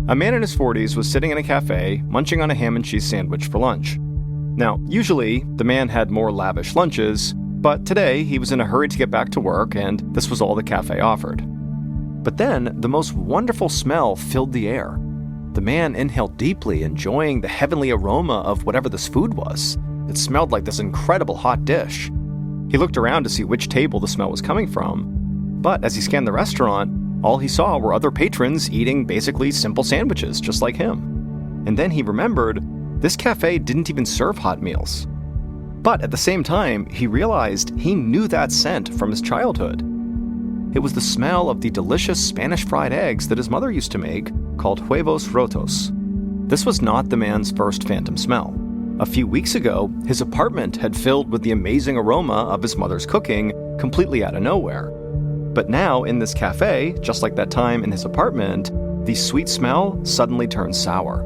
A man in his 40s was sitting in a cafe, munching on a ham and cheese sandwich for lunch. Now, usually, the man had more lavish lunches, but today he was in a hurry to get back to work, and this was all the cafe offered. But then, the most wonderful smell filled the air. The man inhaled deeply, enjoying the heavenly aroma of whatever this food was. It smelled like this incredible hot dish. He looked around to see which table the smell was coming from, but as he scanned the restaurant, all he saw were other patrons eating basically simple sandwiches just like him. And then he remembered this cafe didn't even serve hot meals. But at the same time, he realized he knew that scent from his childhood. It was the smell of the delicious Spanish fried eggs that his mother used to make, called huevos rotos. This was not the man's first phantom smell. A few weeks ago, his apartment had filled with the amazing aroma of his mother's cooking, completely out of nowhere. But now, in this cafe, just like that time in his apartment, the sweet smell suddenly turned sour.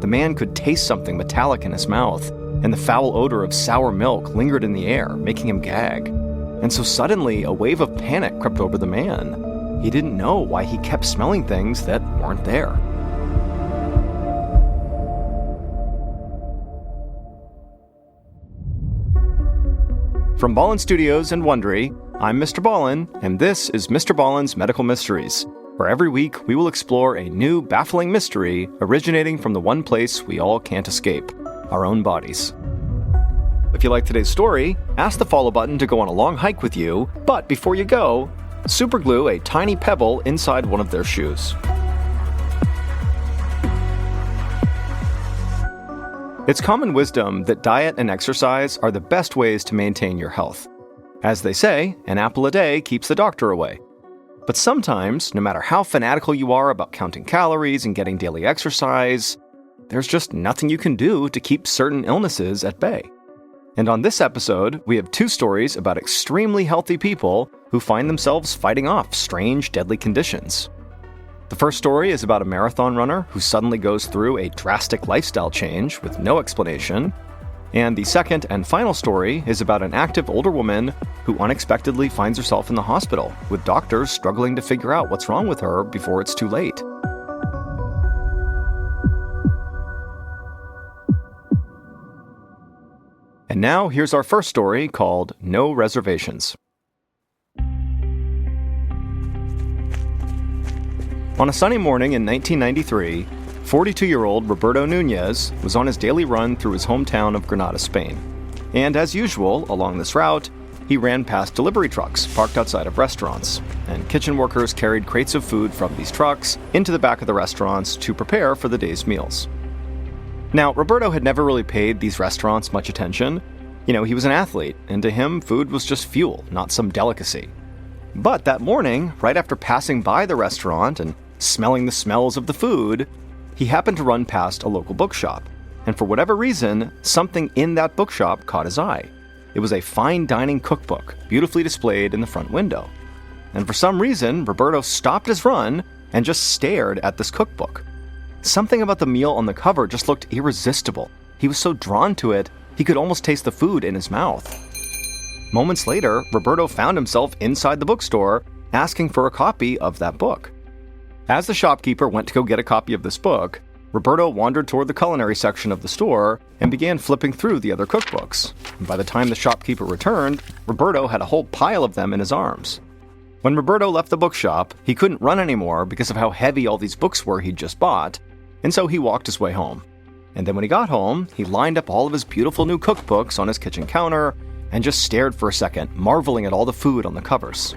The man could taste something metallic in his mouth, and the foul odor of sour milk lingered in the air, making him gag. And so suddenly, a wave of panic crept over the man. He didn't know why he kept smelling things that weren't there. From Ballen Studios and Wondery, I'm MrBallen, and this is MrBallen's Medical Mysteries, where every week we will explore a new, baffling mystery originating from the one place we all can't escape, our own bodies. If you like today's story, ask the follow button to go on a long hike with you, but before you go, superglue a tiny pebble inside one of their shoes. It's common wisdom that diet and exercise are the best ways to maintain your health. As they say, an apple a day keeps the doctor away. But sometimes, no matter how fanatical you are about counting calories and getting daily exercise, there's just nothing you can do to keep certain illnesses at bay. And on this episode, we have two stories about extremely healthy people who find themselves fighting off strange, deadly conditions. The first story is about a marathon runner who suddenly goes through a drastic lifestyle change with no explanation. And the second and final story is about an active older woman who unexpectedly finds herself in the hospital, with doctors struggling to figure out what's wrong with her before it's too late. And now, here's our first story called No Reservations. On a sunny morning in 1993, 42-year-old Roberto Nunez was on his daily run through his hometown of Granada, Spain. And as usual, along this route, he ran past delivery trucks parked outside of restaurants, and kitchen workers carried crates of food from these trucks into the back of the restaurants to prepare for the day's meals. Now, Roberto had never really paid these restaurants much attention. He was an athlete, and to him, food was just fuel, not some delicacy. But that morning, right after passing by the restaurant and smelling the smells of the food, he happened to run past a local bookshop, and for whatever reason, something in that bookshop caught his eye. It was a fine dining cookbook, beautifully displayed in the front window. And for some reason, Roberto stopped his run and just stared at this cookbook. Something about the meal on the cover just looked irresistible. He was so drawn to it, he could almost taste the food in his mouth. Moments later, Roberto found himself inside the bookstore, asking for a copy of that book. As the shopkeeper went to go get a copy of this book, Roberto wandered toward the culinary section of the store and began flipping through the other cookbooks. And by the time the shopkeeper returned, Roberto had a whole pile of them in his arms. When Roberto left the bookshop, he couldn't run anymore because of how heavy all these books were he'd just bought, and so he walked his way home. And then when he got home, he lined up all of his beautiful new cookbooks on his kitchen counter and just stared for a second, marveling at all the food on the covers.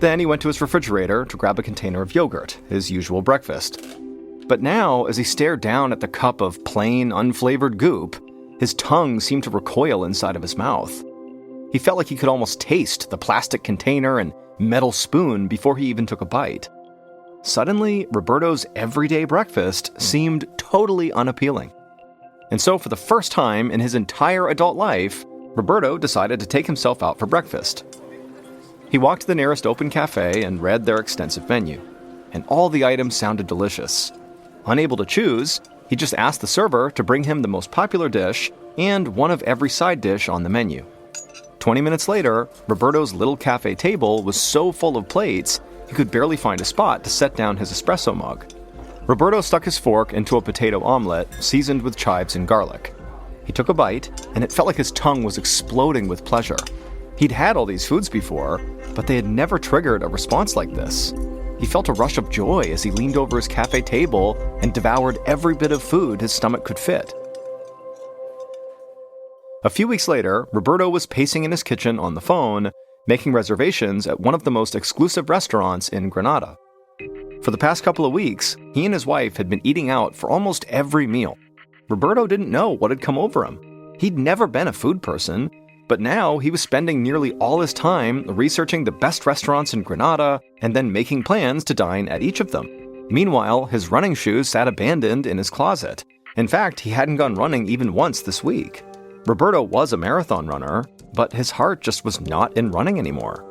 Then he went to his refrigerator to grab a container of yogurt, his usual breakfast. But now, as he stared down at the cup of plain, unflavored goop, his tongue seemed to recoil inside of his mouth. He felt like he could almost taste the plastic container and metal spoon before he even took a bite. Suddenly, Roberto's everyday breakfast seemed totally unappealing. And so for the first time in his entire adult life, Roberto decided to take himself out for breakfast. He walked to the nearest open cafe and read their extensive menu, and all the items sounded delicious. Unable to choose, he just asked the server to bring him the most popular dish and one of every side dish on the menu. 20 minutes later, Roberto's little cafe table was so full of plates, he could barely find a spot to set down his espresso mug. Roberto stuck his fork into a potato omelet seasoned with chives and garlic. He took a bite, and it felt like his tongue was exploding with pleasure. He'd had all these foods before, but they had never triggered a response like this. He felt a rush of joy as he leaned over his cafe table and devoured every bit of food his stomach could fit. A few weeks later, Roberto was pacing in his kitchen on the phone, making reservations at one of the most exclusive restaurants in Granada. For the past couple of weeks, he and his wife had been eating out for almost every meal. Roberto didn't know what had come over him. He'd never been a food person, but now he was spending nearly all his time researching the best restaurants in Granada and then making plans to dine at each of them. Meanwhile, his running shoes sat abandoned in his closet. In fact, he hadn't gone running even once this week. Roberto was a marathon runner, but his heart just was not in running anymore.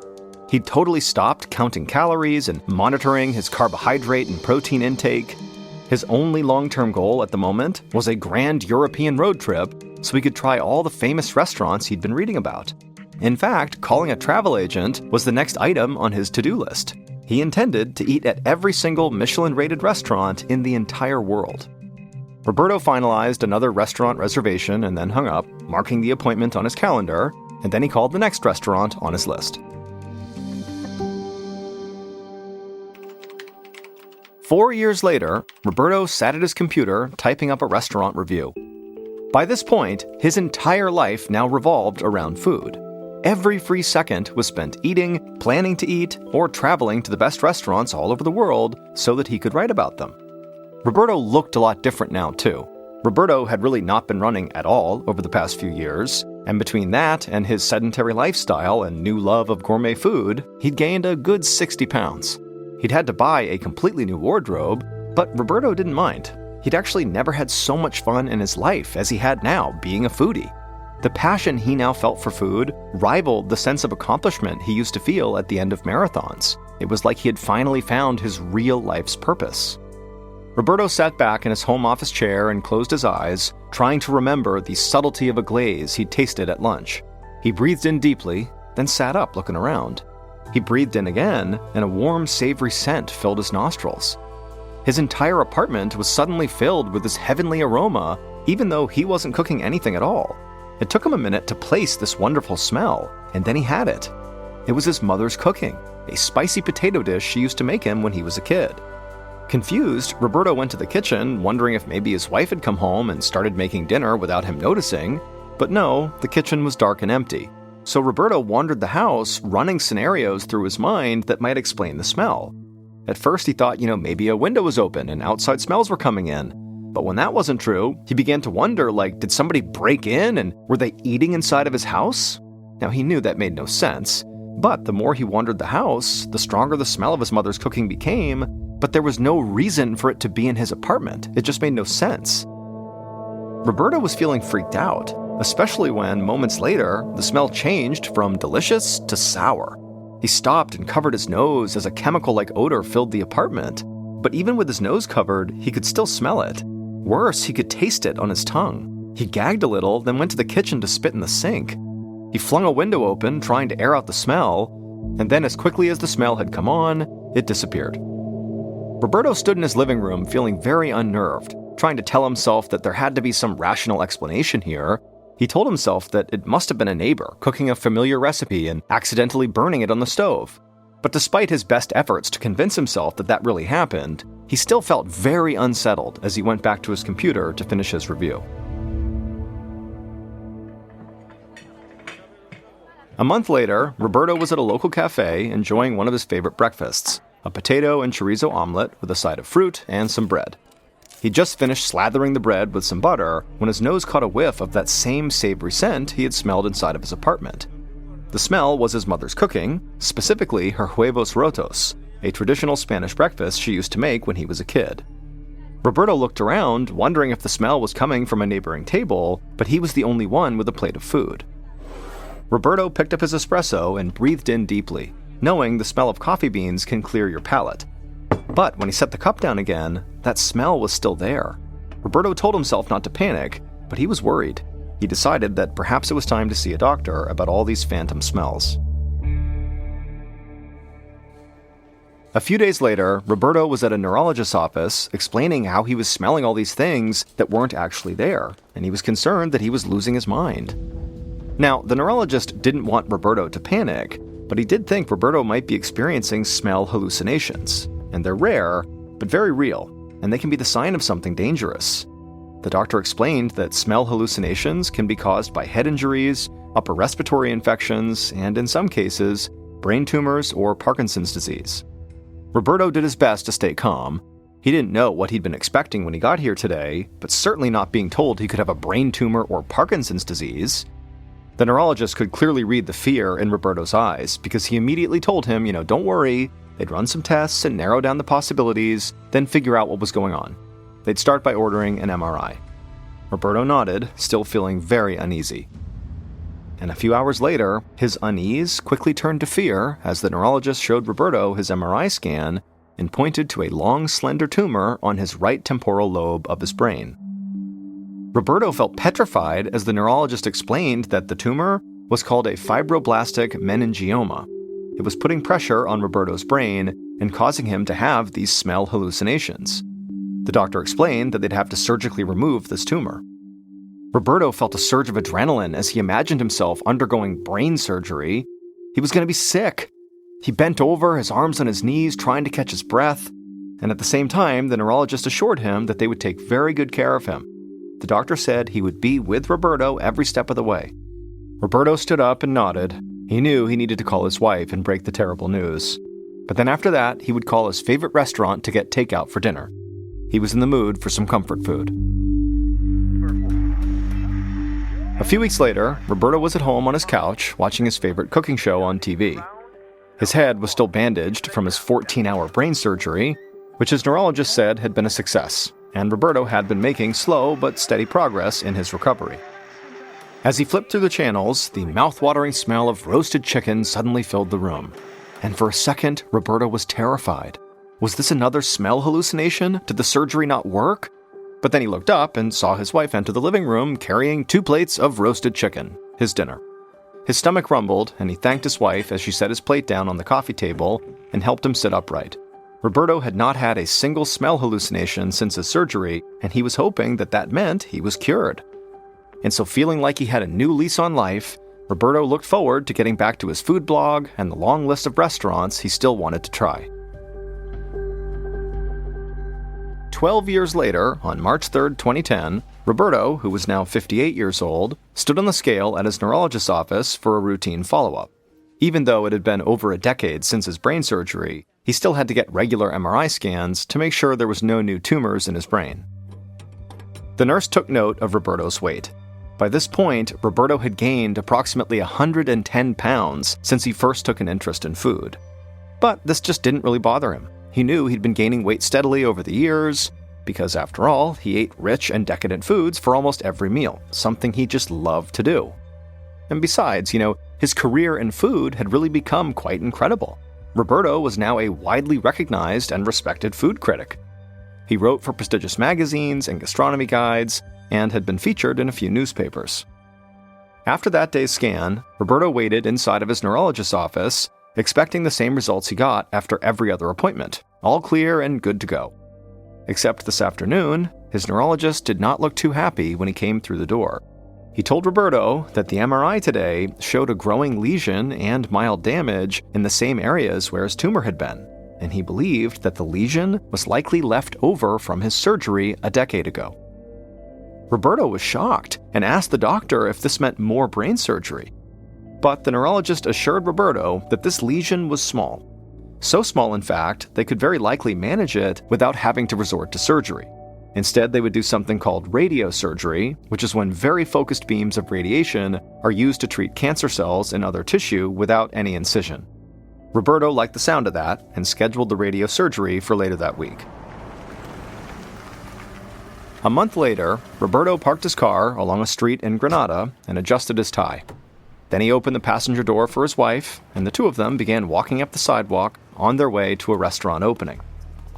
He'd totally stopped counting calories and monitoring his carbohydrate and protein intake. His only long-term goal at the moment was a grand European road trip so he could try all the famous restaurants he'd been reading about. In fact, calling a travel agent was the next item on his to-do list. He intended to eat at every single Michelin-rated restaurant in the entire world. Roberto finalized another restaurant reservation and then hung up, marking the appointment on his calendar, and then he called the next restaurant on his list. 4 years later, Roberto sat at his computer typing up a restaurant review. By this point, his entire life now revolved around food. Every free second was spent eating, planning to eat, or traveling to the best restaurants all over the world so that he could write about them. Roberto looked a lot different now, too. Roberto had really not been running at all over the past few years, and between that and his sedentary lifestyle and new love of gourmet food, he'd gained a good 60 pounds. He'd had to buy a completely new wardrobe, but Roberto didn't mind. He'd actually never had so much fun in his life as he had now, being a foodie. The passion he now felt for food rivaled the sense of accomplishment he used to feel at the end of marathons. It was like he had finally found his real life's purpose. Roberto sat back in his home office chair and closed his eyes, trying to remember the subtlety of a glaze he'd tasted at lunch. He breathed in deeply, then sat up looking around. He breathed in again, and a warm, savory scent filled his nostrils. His entire apartment was suddenly filled with this heavenly aroma, even though he wasn't cooking anything at all. It took him a minute to place this wonderful smell, and then he had it. It was his mother's cooking, a spicy potato dish she used to make him when he was a kid. Confused, Roberto went to the kitchen, wondering if maybe his wife had come home and started making dinner without him noticing, but no, the kitchen was dark and empty. So Roberto wandered the house, running scenarios through his mind that might explain the smell. At first he thought, maybe a window was open and outside smells were coming in. But when that wasn't true, he began to wonder, did somebody break in and were they eating inside of his house? Now he knew that made no sense, but the more he wandered the house, the stronger the smell of his mother's cooking became, but there was no reason for it to be in his apartment. It just made no sense. Roberto was feeling freaked out, especially when, moments later, the smell changed from delicious to sour. He stopped and covered his nose as a chemical-like odor filled the apartment, but even with his nose covered, he could still smell it. Worse, he could taste it on his tongue. He gagged a little, then went to the kitchen to spit in the sink. He flung a window open, trying to air out the smell, and then as quickly as the smell had come on, it disappeared. Roberto stood in his living room feeling very unnerved, trying to tell himself that there had to be some rational explanation here. He told himself that it must have been a neighbor cooking a familiar recipe and accidentally burning it on the stove. But despite his best efforts to convince himself that that really happened, he still felt very unsettled as he went back to his computer to finish his review. A month later, Roberto was at a local cafe enjoying one of his favorite breakfasts, a potato and chorizo omelet with a side of fruit and some bread. He'd just finished slathering the bread with some butter when his nose caught a whiff of that same savory scent he had smelled inside of his apartment. The smell was his mother's cooking, specifically her huevos rotos, a traditional Spanish breakfast she used to make when he was a kid. Roberto looked around, wondering if the smell was coming from a neighboring table, but he was the only one with a plate of food. Roberto picked up his espresso and breathed in deeply, knowing the smell of coffee beans can clear your palate. But when he set the cup down again, that smell was still there. Roberto told himself not to panic, but he was worried. He decided that perhaps it was time to see a doctor about all these phantom smells. A few days later, Roberto was at a neurologist's office explaining how he was smelling all these things that weren't actually there, and he was concerned that he was losing his mind. Now, the neurologist didn't want Roberto to panic, but he did think Roberto might be experiencing smell hallucinations, and they're rare, but very real, and they can be the sign of something dangerous. The doctor explained that smell hallucinations can be caused by head injuries, upper respiratory infections, and in some cases, brain tumors or Parkinson's disease. Roberto did his best to stay calm. He didn't know what he'd been expecting when he got here today, but certainly not being told he could have a brain tumor or Parkinson's disease. The neurologist could clearly read the fear in Roberto's eyes because he immediately told him, don't worry, they'd run some tests and narrow down the possibilities, then figure out what was going on. They'd start by ordering an MRI. Roberto nodded, still feeling very uneasy. And a few hours later, his unease quickly turned to fear as the neurologist showed Roberto his MRI scan and pointed to a long, slender tumor on his right temporal lobe of his brain. Roberto felt petrified as the neurologist explained that the tumor was called a fibroblastic meningioma. It was putting pressure on Roberto's brain and causing him to have these smell hallucinations. The doctor explained that they'd have to surgically remove this tumor. Roberto felt a surge of adrenaline as he imagined himself undergoing brain surgery. He was going to be sick. He bent over, his arms on his knees, trying to catch his breath. And at the same time, the neurologist assured him that they would take very good care of him. The doctor said he would be with Roberto every step of the way. Roberto stood up and nodded. He knew he needed to call his wife and break the terrible news. But then after that, he would call his favorite restaurant to get takeout for dinner. He was in the mood for some comfort food. A few weeks later, Roberto was at home on his couch watching his favorite cooking show on TV. His head was still bandaged from his 14-hour brain surgery, which his neurologist said had been a success, and Roberto had been making slow but steady progress in his recovery. As he flipped through the channels, the mouth-watering smell of roasted chicken suddenly filled the room. And for a second, Roberto was terrified. Was this another smell hallucination? Did the surgery not work? But then he looked up and saw his wife enter the living room carrying 2 plates of roasted chicken, his dinner. His stomach rumbled, and he thanked his wife as she set his plate down on the coffee table and helped him sit upright. Roberto had not had a single smell hallucination since his surgery, and he was hoping that that meant he was cured. And so feeling like he had a new lease on life, Roberto looked forward to getting back to his food blog and the long list of restaurants he still wanted to try. 12 years later, on March 3, 2010, Roberto, who was now 58 years old, stood on the scale at his neurologist's office for a routine follow-up. Even though it had been over a decade since his brain surgery, he still had to get regular MRI scans to make sure there was no new tumors in his brain. The nurse took note of Roberto's weight. By this point, Roberto had gained approximately 110 pounds since he first took an interest in food. But this just didn't really bother him. He knew he'd been gaining weight steadily over the years, because after all, he ate rich and decadent foods for almost every meal, something he just loved to do. And besides, his career in food had really become quite incredible. Roberto was now a widely recognized and respected food critic. He wrote for prestigious magazines and gastronomy guides, and had been featured in a few newspapers. After that day's scan, Roberto waited inside of his neurologist's office, expecting the same results he got after every other appointment, all clear and good to go. Except this afternoon, his neurologist did not look too happy when he came through the door. He told Roberto that the MRI today showed a growing lesion and mild damage in the same areas where his tumor had been, and he believed that the lesion was likely left over from his surgery a decade ago. Roberto was shocked and asked the doctor if this meant more brain surgery. But the neurologist assured Roberto that this lesion was small. So small, in fact, they could very likely manage it without having to resort to surgery. Instead, they would do something called radiosurgery, which is when very focused beams of radiation are used to treat cancer cells in other tissue without any incision. Roberto liked the sound of that and scheduled the radiosurgery for later that week. A month later, Roberto parked his car along a street in Granada and adjusted his tie. Then he opened the passenger door for his wife, and the two of them began walking up the sidewalk on their way to a restaurant opening.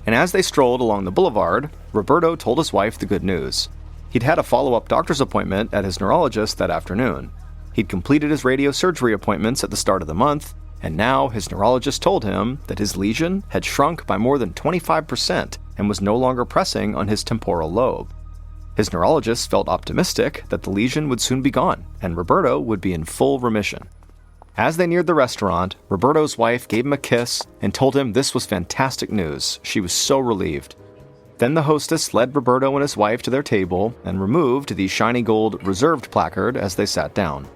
And as they strolled along the boulevard, Roberto told his wife the good news. He'd had a follow-up doctor's appointment at his neurologist that afternoon. He'd completed his radiosurgery appointments at the start of the month, and now his neurologist told him that his lesion had shrunk by more than 25% and was no longer pressing on his temporal lobe. His neurologist felt optimistic that the lesion would soon be gone, and Roberto would be in full remission. As they neared the restaurant, Roberto's wife gave him a kiss and told him this was fantastic news. She was so relieved. Then the hostess led Roberto and his wife to their table and removed the shiny gold reserved placard as they sat down.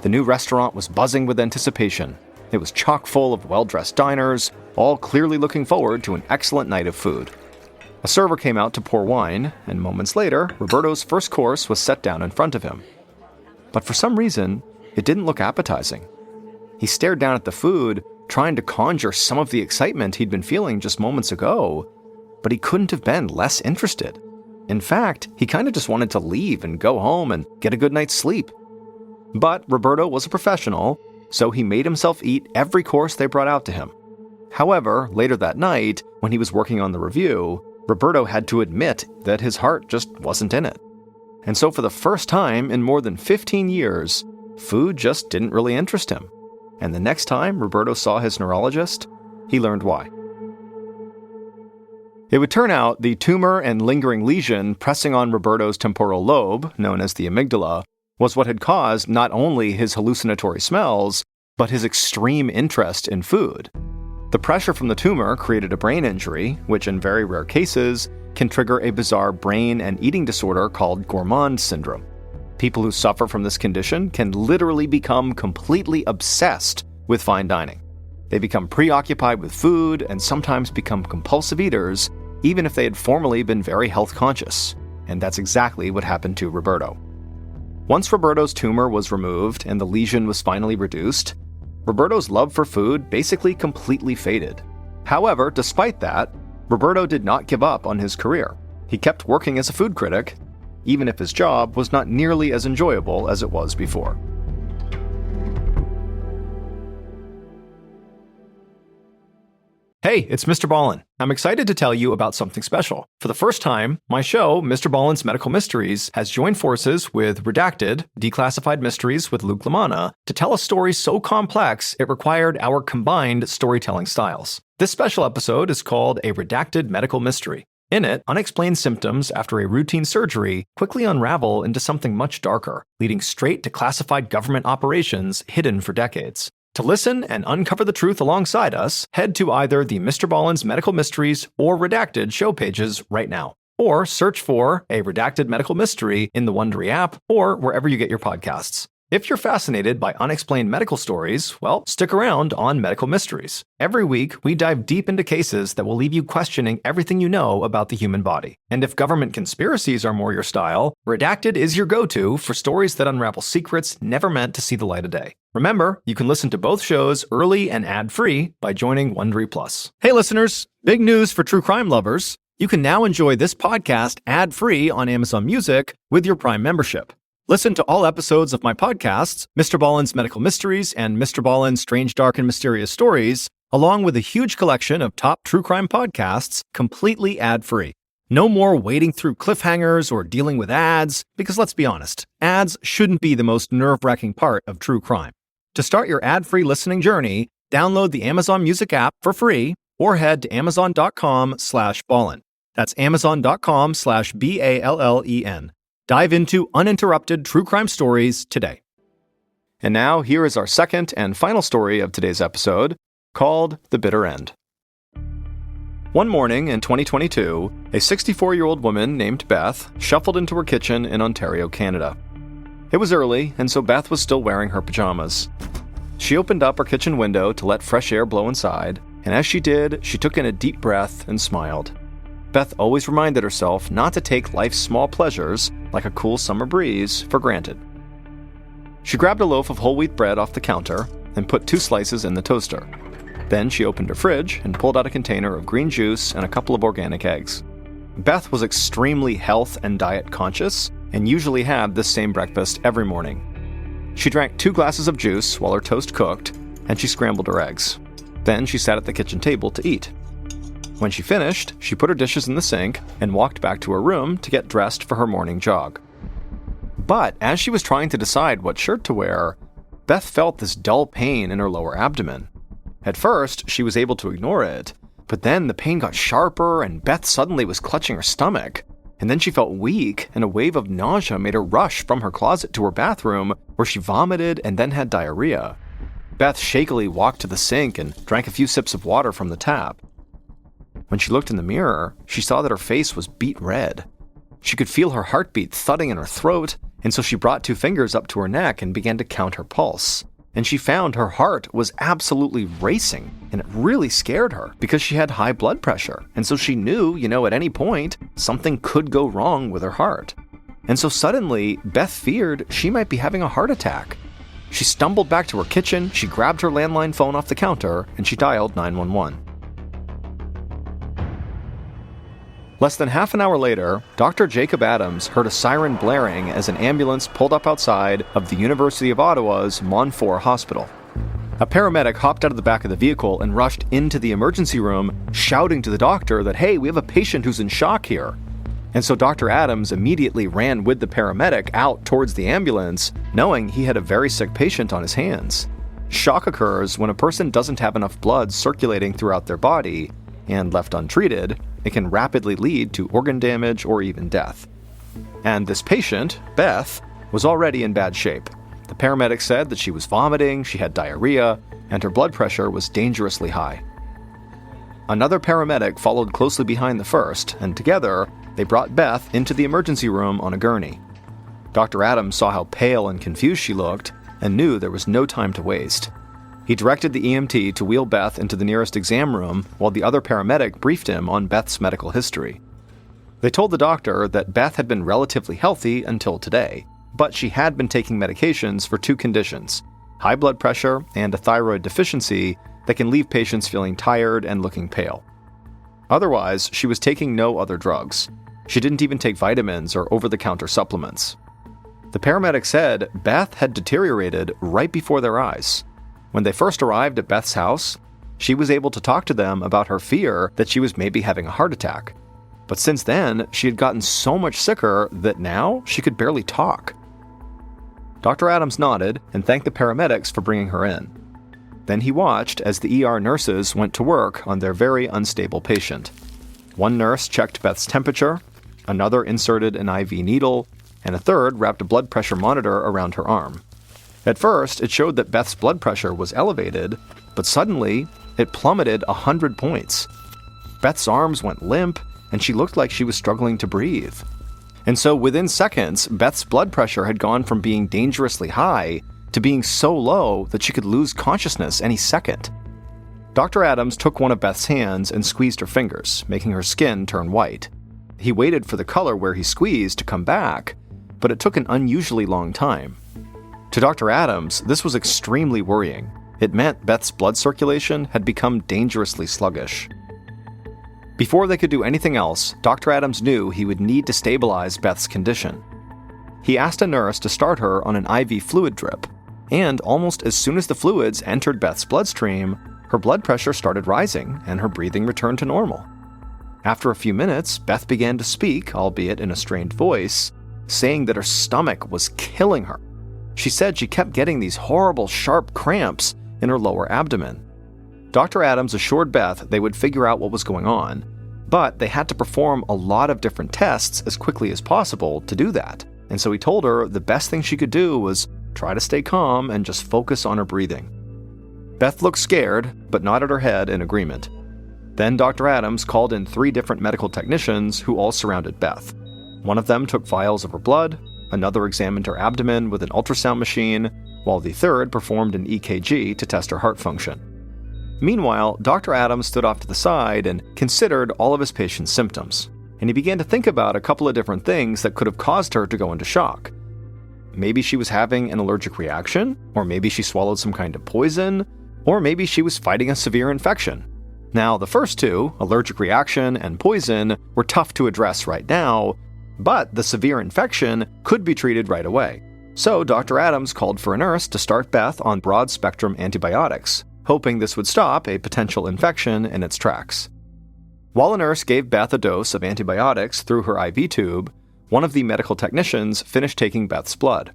The new restaurant was buzzing with anticipation. It was chock full of well-dressed diners, all clearly looking forward to an excellent night of food. A server came out to pour wine, and moments later, Roberto's first course was set down in front of him. But for some reason, it didn't look appetizing. He stared down at the food, trying to conjure some of the excitement he'd been feeling just moments ago, but he couldn't have been less interested. In fact, he kind of just wanted to leave and go home and get a good night's sleep. But Roberto was a professional, so he made himself eat every course they brought out to him. However, later that night, when he was working on the review, Roberto had to admit that his heart just wasn't in it. And so for the first time in more than 15 years, food just didn't really interest him. And the next time Roberto saw his neurologist, he learned why. It would turn out the tumor and lingering lesion pressing on Roberto's temporal lobe, known as the amygdala, was what had caused not only his hallucinatory smells, but his extreme interest in food. The pressure from the tumor created a brain injury, which in very rare cases can trigger a bizarre brain and eating disorder called gourmand syndrome. People who suffer from this condition can literally become completely obsessed with fine dining. They become preoccupied with food and sometimes become compulsive eaters, even if they had formerly been very health conscious. And that's exactly what happened to Roberto. Once Roberto's tumor was removed and the lesion was finally reduced, Roberto's love for food basically completely faded. However, despite that, Roberto did not give up on his career. He kept working as a food critic, even if his job was not nearly as enjoyable as it was before. Hey, it's MrBallen. I'm excited to tell you about something special. For the first time, my show, MrBallen's Medical Mysteries, has joined forces with Redacted, Declassified Mysteries with Luke LaManna, to tell a story so complex it required our combined storytelling styles. This special episode is called A Redacted Medical Mystery. In it, unexplained symptoms after a routine surgery quickly unravel into something much darker, leading straight to classified government operations hidden for decades. To listen and uncover the truth alongside us, head to either the MrBallen's Medical Mysteries or Redacted show pages right now. Or search for A Redacted Medical Mystery in the Wondery app or wherever you get your podcasts. If you're fascinated by unexplained medical stories, well, stick around on Medical Mysteries. Every week, we dive deep into cases that will leave you questioning everything you know about the human body. And if government conspiracies are more your style, Redacted is your go-to for stories that unravel secrets never meant to see the light of day. Remember, you can listen to both shows early and ad-free by joining Wondery Plus. Hey listeners, big news for true crime lovers. You can now enjoy this podcast ad-free on Amazon Music with your Prime membership. Listen to all episodes of my podcasts, MrBallen's Medical Mysteries and MrBallen's Strange, Dark, and Mysterious Stories, along with a huge collection of top true crime podcasts, completely ad-free. No more wading through cliffhangers or dealing with ads, because let's be honest, ads shouldn't be the most nerve-wracking part of true crime. To start your ad-free listening journey, download the Amazon Music app for free or head to amazon.com/ballen. That's amazon.com/BALLEN. Dive into uninterrupted true crime stories today. And now, here is our second and final story of today's episode, called The Bitter End. One morning in 2022, a 64-year-old woman named Beth shuffled into her kitchen in Ontario, Canada. It was early, and so Beth was still wearing her pajamas. She opened up her kitchen window to let fresh air blow inside, and as she did, she took in a deep breath and smiled. Beth always reminded herself not to take life's small pleasures, like a cool summer breeze, for granted. She grabbed a loaf of whole wheat bread off the counter and put 2 slices in the toaster. Then she opened her fridge and pulled out a container of green juice and a couple of organic eggs. Beth was extremely health and diet conscious and usually had this same breakfast every morning. She drank 2 glasses of juice while her toast cooked, and she scrambled her eggs. Then she sat at the kitchen table to eat. When she finished, she put her dishes in the sink and walked back to her room to get dressed for her morning jog. But as she was trying to decide what shirt to wear, Beth felt this dull pain in her lower abdomen, At first, she was able to ignore it, but then the pain got sharper and Beth suddenly was clutching her stomach. And then she felt weak, and a wave of nausea made her rush from her closet to her bathroom, where she vomited and then had diarrhea. Beth shakily walked to the sink and drank a few sips of water from the tap. When she looked in the mirror, she saw that her face was beet red. She could feel her heartbeat thudding in her throat, and so she brought 2 fingers up to her neck and began to count her pulse. And she found her heart was absolutely racing, and it really scared her because she had high blood pressure, and so she knew, at any point, something could go wrong with her heart. And so suddenly, Beth feared she might be having a heart attack. She stumbled back to her kitchen, she grabbed her landline phone off the counter, and she dialed 911. Less than half an hour later, Dr. Jacob Adams heard a siren blaring as an ambulance pulled up outside of the University of Ottawa's Montfort Hospital. A paramedic hopped out of the back of the vehicle and rushed into the emergency room, shouting to the doctor that, "Hey, we have a patient who's in shock here." And so Dr. Adams immediately ran with the paramedic out towards the ambulance, knowing he had a very sick patient on his hands. Shock occurs when a person doesn't have enough blood circulating throughout their body, and left untreated, it can rapidly lead to organ damage or even death. And this patient, Beth, was already in bad shape. The paramedic said that she was vomiting, she had diarrhea, and her blood pressure was dangerously high. Another paramedic followed closely behind the first, and together, they brought Beth into the emergency room on a gurney. Dr. Adams saw how pale and confused she looked, and knew there was no time to waste. He directed the EMT to wheel Beth into the nearest exam room, while the other paramedic briefed him on Beth's medical history. They told the doctor that Beth had been relatively healthy until today, but she had been taking medications for 2 conditions, high blood pressure and a thyroid deficiency that can leave patients feeling tired and looking pale. Otherwise, she was taking no other drugs. She didn't even take vitamins or over-the-counter supplements. The paramedic said Beth had deteriorated right before their eyes. When they first arrived at Beth's house, she was able to talk to them about her fear that she was maybe having a heart attack. But since then, she had gotten so much sicker that now she could barely talk. Dr. Adams nodded and thanked the paramedics for bringing her in. Then he watched as the ER nurses went to work on their very unstable patient. One nurse checked Beth's temperature, another inserted an IV needle, and a third wrapped a blood pressure monitor around her arm. At first, it showed that Beth's blood pressure was elevated, but suddenly, it plummeted 100 points. Beth's arms went limp, and she looked like she was struggling to breathe. And so within seconds, Beth's blood pressure had gone from being dangerously high to being so low that she could lose consciousness any second. Dr. Adams took one of Beth's hands and squeezed her fingers, making her skin turn white. He waited for the color where he squeezed to come back, but it took an unusually long time. To Dr. Adams, this was extremely worrying. It meant Beth's blood circulation had become dangerously sluggish. Before they could do anything else, Dr. Adams knew he would need to stabilize Beth's condition. He asked a nurse to start her on an IV fluid drip, and almost as soon as the fluids entered Beth's bloodstream, her blood pressure started rising and her breathing returned to normal. After a few minutes, Beth began to speak, albeit in a strained voice, saying that her stomach was killing her. She said she kept getting these horrible, sharp cramps in her lower abdomen. Dr. Adams assured Beth they would figure out what was going on, but they had to perform a lot of different tests as quickly as possible to do that. And so he told her the best thing she could do was try to stay calm and just focus on her breathing. Beth looked scared, but nodded her head in agreement. Then Dr. Adams called in 3 different medical technicians who all surrounded Beth. One of them took vials of her blood, another examined her abdomen with an ultrasound machine, while the third performed an EKG to test her heart function. Meanwhile, Dr. Adams stood off to the side and considered all of his patient's symptoms, and he began to think about a couple of different things that could have caused her to go into shock. Maybe she was having an allergic reaction, or maybe she swallowed some kind of poison, or maybe she was fighting a severe infection. Now, the first 2, allergic reaction and poison, were tough to address right now, but the severe infection could be treated right away. So Dr. Adams called for a nurse to start Beth on broad-spectrum antibiotics, hoping this would stop a potential infection in its tracks. While a nurse gave Beth a dose of antibiotics through her IV tube, one of the medical technicians finished taking Beth's blood.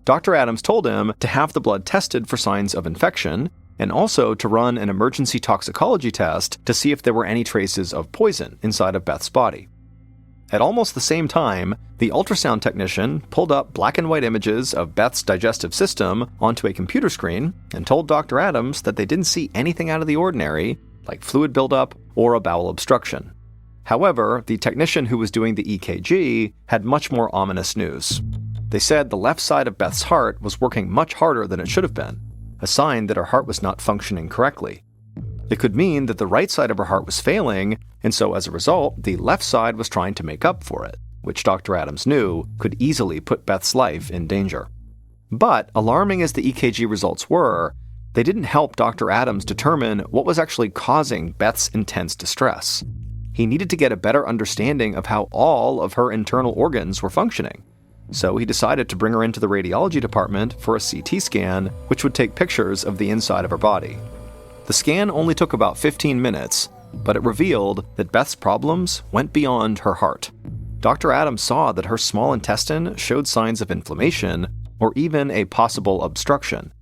Dr. Adams told him to have the blood tested for signs of infection, and also to run an emergency toxicology test to see if there were any traces of poison inside of Beth's body. At almost the same time, the ultrasound technician pulled up black and white images of Beth's digestive system onto a computer screen and told Dr. Adams that they didn't see anything out of the ordinary, like fluid buildup or a bowel obstruction. However, the technician who was doing the EKG had much more ominous news. They said the left side of Beth's heart was working much harder than it should have been, a sign that her heart was not functioning correctly. It could mean that the right side of her heart was failing, and so as a result, the left side was trying to make up for it, which Dr. Adams knew could easily put Beth's life in danger. But, alarming as the EKG results were, they didn't help Dr. Adams determine what was actually causing Beth's intense distress. He needed to get a better understanding of how all of her internal organs were functioning. So he decided to bring her into the radiology department for a CT scan, which would take pictures of the inside of her body. The scan only took about 15 minutes, but it revealed that Beth's problems went beyond her heart. Dr. Adams saw that her small intestine showed signs of inflammation or even a possible obstruction.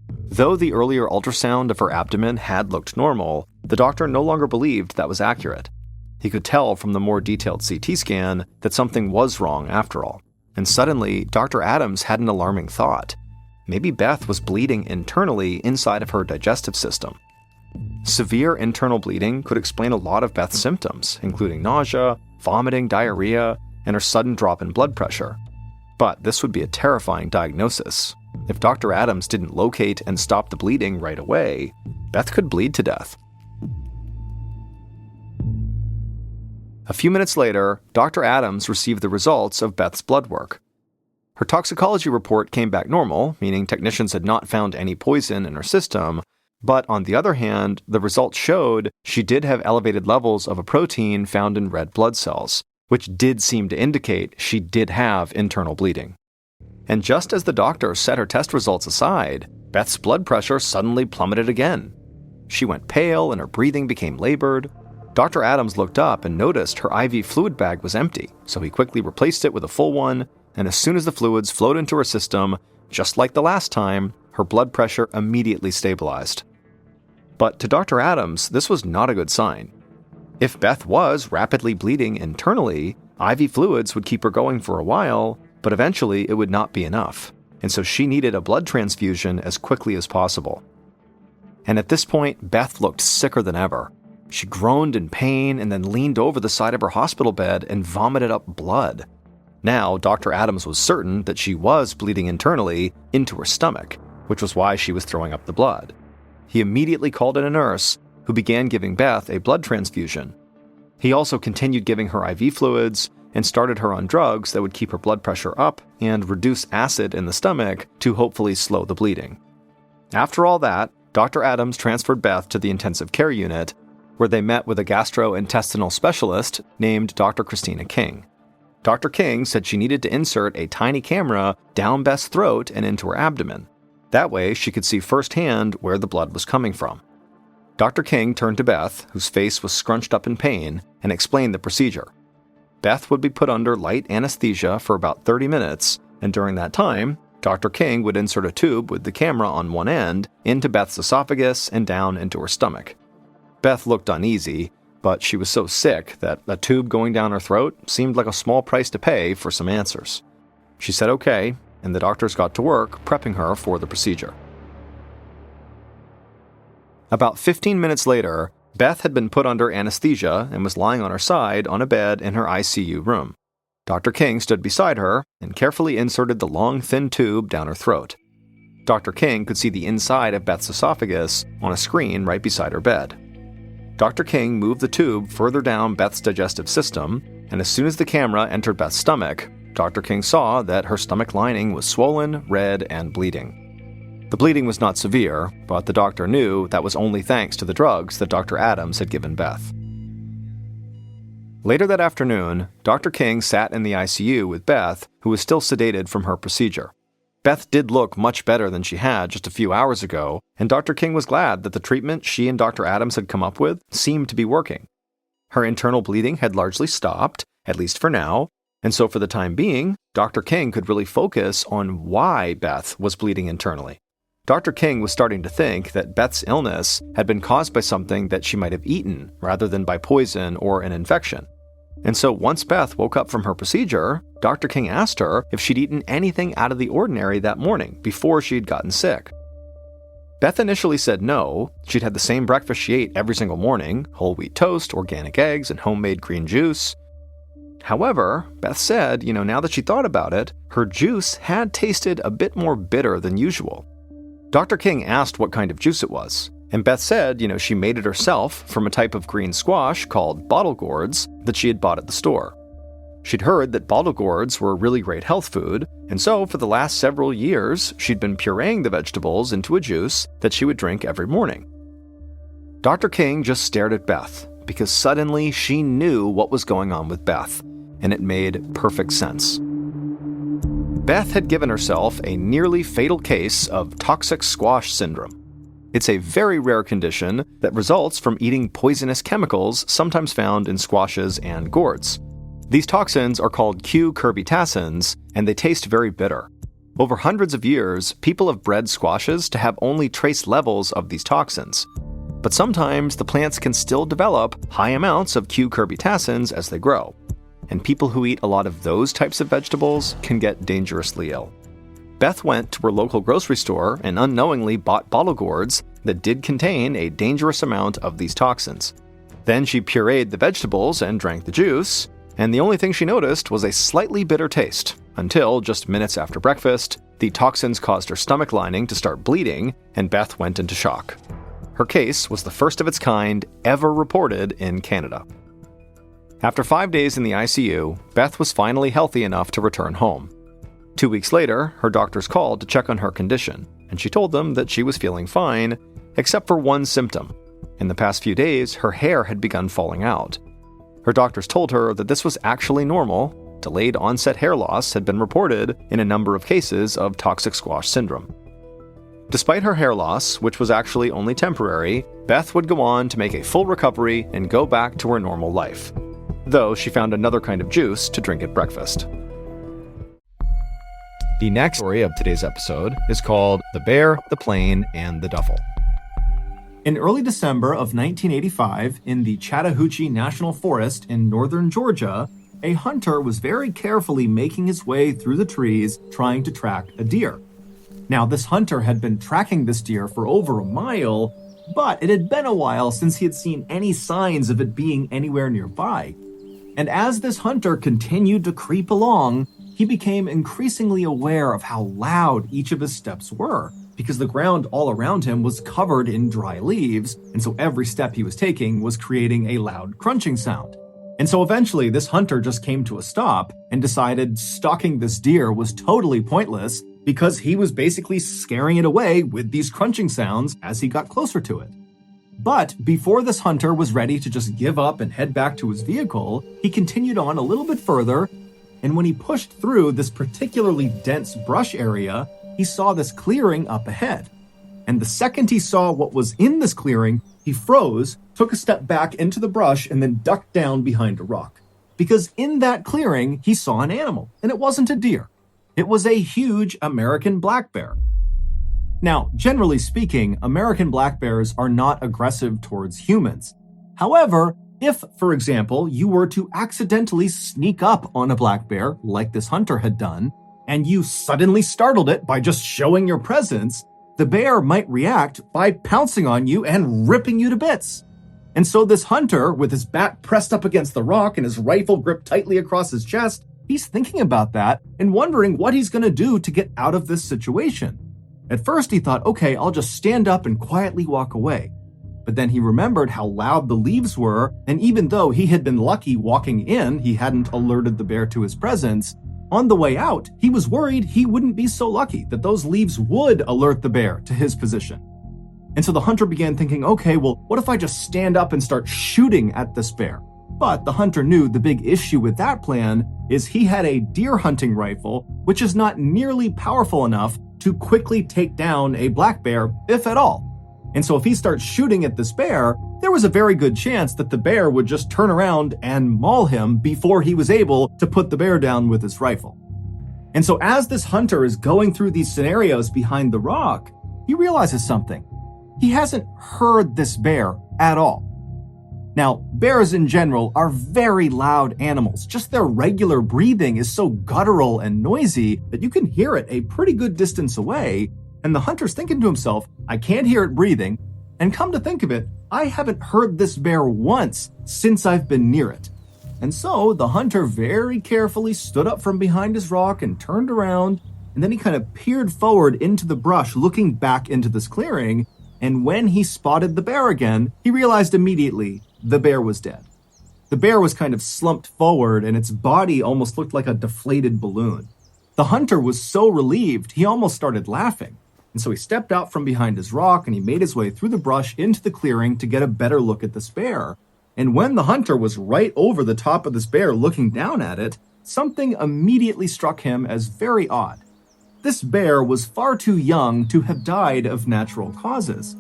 Though the earlier ultrasound of her abdomen had looked normal, the doctor no longer believed that was accurate. He could tell from the more detailed CT scan that something was wrong after all. And suddenly, Dr. Adams had an alarming thought. Maybe Beth was bleeding internally inside of her digestive system. Severe internal bleeding could explain a lot of Beth's symptoms, including nausea, vomiting, diarrhea, and her sudden drop in blood pressure. But this would be a terrifying diagnosis. If Dr. Adams didn't locate and stop the bleeding right away, Beth could bleed to death. A few minutes later, Dr. Adams received the results of Beth's blood work. Her toxicology report came back normal, meaning technicians had not found any poison in her system, but on the other hand, the results showed she did have elevated levels of a protein found in red blood cells, which did seem to indicate she did have internal bleeding. And just as the doctor set her test results aside, Beth's blood pressure suddenly plummeted again. She went pale and her breathing became labored. Dr. Adams looked up and noticed her IV fluid bag was empty, so he quickly replaced it with a full one, and as soon as the fluids flowed into her system, just like the last time, her blood pressure immediately stabilized. But to Dr. Adams, this was not a good sign. If Beth was rapidly bleeding internally, IV fluids would keep her going for a while, but eventually it would not be enough, and so she needed a blood transfusion as quickly as possible. And at this point, Beth looked sicker than ever. She groaned in pain and then leaned over the side of her hospital bed and vomited up blood. Now, Dr. Adams was certain that she was bleeding internally into her stomach, which was why she was throwing up the blood. He immediately called in a nurse, who began giving Beth a blood transfusion. He also continued giving her IV fluids and started her on drugs that would keep her blood pressure up and reduce acid in the stomach to hopefully slow the bleeding. After all that, Dr. Adams transferred Beth to the intensive care unit, where they met with a gastrointestinal specialist named Dr. Christina King. Dr. King said she needed to insert a tiny camera down Beth's throat and into her abdomen. That way, she could see firsthand where the blood was coming from. Dr. King turned to Beth, whose face was scrunched up in pain, and explained the procedure. Beth would be put under light anesthesia for about 30 minutes, and during that time, Dr. King would insert a tube with the camera on one end into Beth's esophagus and down into her stomach. Beth looked uneasy, but she was so sick that a tube going down her throat seemed like a small price to pay for some answers. She said okay, and the doctors got to work prepping her for the procedure. About 15 minutes later, Beth had been put under anesthesia and was lying on her side on a bed in her ICU room. Dr. King stood beside her and carefully inserted the long, thin tube down her throat. Dr. King could see the inside of Beth's esophagus on a screen right beside her bed. Dr. King moved the tube further down Beth's digestive system, and as soon as the camera entered Beth's stomach, Dr. King saw that her stomach lining was swollen, red, and bleeding. The bleeding was not severe, but the doctor knew that was only thanks to the drugs that Dr. Adams had given Beth. Later that afternoon, Dr. King sat in the ICU with Beth, who was still sedated from her procedure. Beth did look much better than she had just a few hours ago, and Dr. King was glad that the treatment she and Dr. Adams had come up with seemed to be working. Her internal bleeding had largely stopped, at least for now, and so for the time being, Dr. King could really focus on why Beth was bleeding internally. Dr. King was starting to think that Beth's illness had been caused by something that she might have eaten rather than by poison or an infection. And so once Beth woke up from her procedure, Dr. King asked her if she'd eaten anything out of the ordinary that morning before she'd gotten sick. Beth initially said no. She'd had the same breakfast she ate every single morning: whole wheat toast, organic eggs, and homemade green juice. However, Beth said, now that she thought about it, her juice had tasted a bit more bitter than usual. Dr. King asked what kind of juice it was, and Beth said, she made it herself from a type of green squash called bottle gourds that she had bought at the store. She'd heard that bottle gourds were a really great health food, and so for the last several years, she'd been pureeing the vegetables into a juice that she would drink every morning. Dr. King just stared at Beth, because suddenly she knew what was going on with Beth, and it made perfect sense. Beth had given herself a nearly fatal case of toxic squash syndrome. It's a very rare condition that results from eating poisonous chemicals sometimes found in squashes and gourds. These toxins are called cucurbitacins, and they taste very bitter. Over hundreds of years, people have bred squashes to have only trace levels of these toxins. But sometimes the plants can still develop high amounts of cucurbitacins as they grow, and people who eat a lot of those types of vegetables can get dangerously ill. Beth went to her local grocery store and unknowingly bought bottle gourds that did contain a dangerous amount of these toxins. Then she pureed the vegetables and drank the juice, and the only thing she noticed was a slightly bitter taste, until just minutes after breakfast, the toxins caused her stomach lining to start bleeding, and Beth went into shock. Her case was the first of its kind ever reported in Canada. After 5 days in the ICU, Beth was finally healthy enough to return home. 2 weeks later, her doctors called to check on her condition, and she told them that she was feeling fine, except for one symptom. In the past few days, her hair had begun falling out. Her doctors told her that this was actually normal. Delayed onset hair loss had been reported in a number of cases of toxic squash syndrome. Despite her hair loss, which was actually only temporary, Beth would go on to make a full recovery and go back to her normal life, though she found another kind of juice to drink at breakfast. The next story of today's episode is called The Bear, the Plane, and the Duffel. In early December of 1985, in the Chattahoochee National Forest in northern Georgia, a hunter was very carefully making his way through the trees trying to track a deer. Now, this hunter had been tracking this deer for over a mile, but it had been a while since he had seen any signs of it being anywhere nearby. And as this hunter continued to creep along, he became increasingly aware of how loud each of his steps were, because the ground all around him was covered in dry leaves, and so every step he was taking was creating a loud crunching sound. And so eventually this hunter just came to a stop and decided stalking this deer was totally pointless because he was basically scaring it away with these crunching sounds as he got closer to it. But before this hunter was ready to just give up and head back to his vehicle, he continued on a little bit further, and when he pushed through this particularly dense brush area, he saw this clearing up ahead. And the second he saw what was in this clearing, he froze, took a step back into the brush, and then ducked down behind a rock. Because in that clearing, he saw an animal, and it wasn't a deer. It was a huge American black bear. Now, generally speaking, American black bears are not aggressive towards humans. However, if, for example, you were to accidentally sneak up on a black bear, like this hunter had done, and you suddenly startled it by just showing your presence, the bear might react by pouncing on you and ripping you to bits. And so this hunter, with his back pressed up against the rock and his rifle gripped tightly across his chest, he's thinking about that and wondering what he's going to do to get out of this situation. At first he thought, okay, I'll just stand up and quietly walk away. But then he remembered how loud the leaves were, and even though he had been lucky walking in, he hadn't alerted the bear to his presence. On the way out, he was worried he wouldn't be so lucky that those leaves would alert the bear to his position. And so the hunter began thinking, okay, well, what if I just stand up and start shooting at this bear? But the hunter knew the big issue with that plan is he had a deer hunting rifle, which is not nearly powerful enough to quickly take down a black bear, if at all. And so if he starts shooting at this bear, there was a very good chance that the bear would just turn around and maul him before he was able to put the bear down with his rifle. And so as this hunter is going through these scenarios behind the rock, he realizes something. He hasn't heard this bear at all. Now, bears in general are very loud animals. Just their regular breathing is so guttural and noisy that you can hear it a pretty good distance away, and the hunter's thinking to himself, I can't hear it breathing, and come to think of it, I haven't heard this bear once since I've been near it. And so the hunter very carefully stood up from behind his rock and turned around, and then he kind of peered forward into the brush, looking back into this clearing, and when he spotted the bear again, he realized immediately the bear was dead. The bear was kind of slumped forward, and its body almost looked like a deflated balloon. The hunter was so relieved, he almost started laughing. And so he stepped out from behind his rock and he made his way through the brush into the clearing to get a better look at this bear. And when the hunter was right over the top of this bear looking down at it, something immediately struck him as very odd. This bear was far too young to have died of natural causes.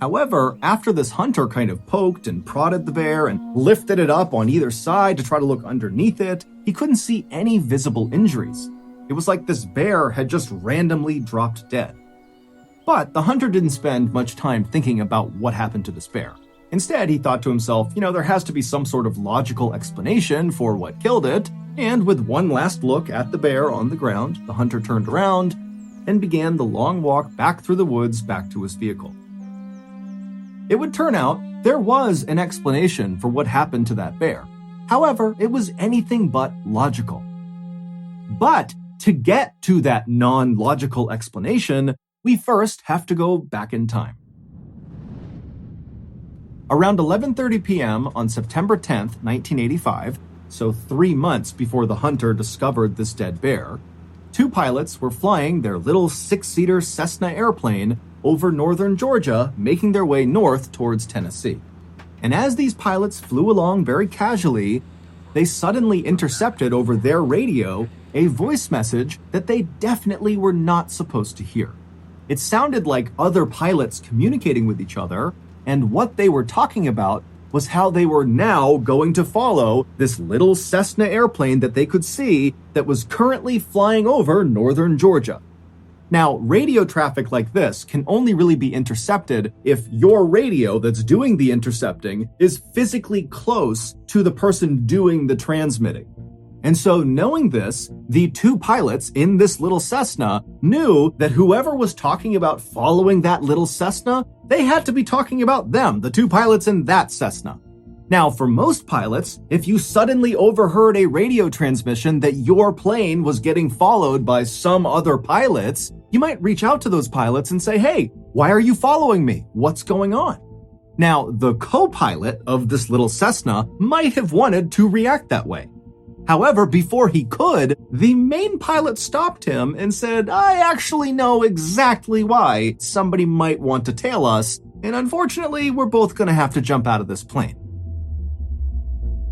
However, after this hunter kind of poked and prodded the bear and lifted it up on either side to try to look underneath it, he couldn't see any visible injuries. It was like this bear had just randomly dropped dead. But the hunter didn't spend much time thinking about what happened to this bear. Instead, he thought to himself, there has to be some sort of logical explanation for what killed it, and with one last look at the bear on the ground, the hunter turned around and began the long walk back through the woods back to his vehicle. It would turn out there was an explanation for what happened to that bear. However, it was anything but logical. But to get to that non-logical explanation, we first have to go back in time. Around 11:30 p.m. on September 10th, 1985, so 3 months before the hunter discovered this dead bear, 2 pilots were flying their little 6-seater Cessna airplane over northern Georgia, making their way north towards Tennessee. And as these pilots flew along very casually, they suddenly intercepted over their radio a voice message that they definitely were not supposed to hear. It sounded like other pilots communicating with each other, and what they were talking about was how they were now going to follow this little Cessna airplane that they could see that was currently flying over northern Georgia. Now, radio traffic like this can only really be intercepted if your radio that's doing the intercepting is physically close to the person doing the transmitting. And so knowing this, the 2 pilots in this little Cessna knew that whoever was talking about following that little Cessna, they had to be talking about them, the 2 pilots in that Cessna. Now, for most pilots, if you suddenly overheard a radio transmission that your plane was getting followed by some other pilots, you might reach out to those pilots and say, hey, why are you following me? What's going on? Now, the co-pilot of this little Cessna might have wanted to react that way. However, before he could, the main pilot stopped him and said, I actually know exactly why somebody might want to tail us, and unfortunately, we're both going to have to jump out of this plane.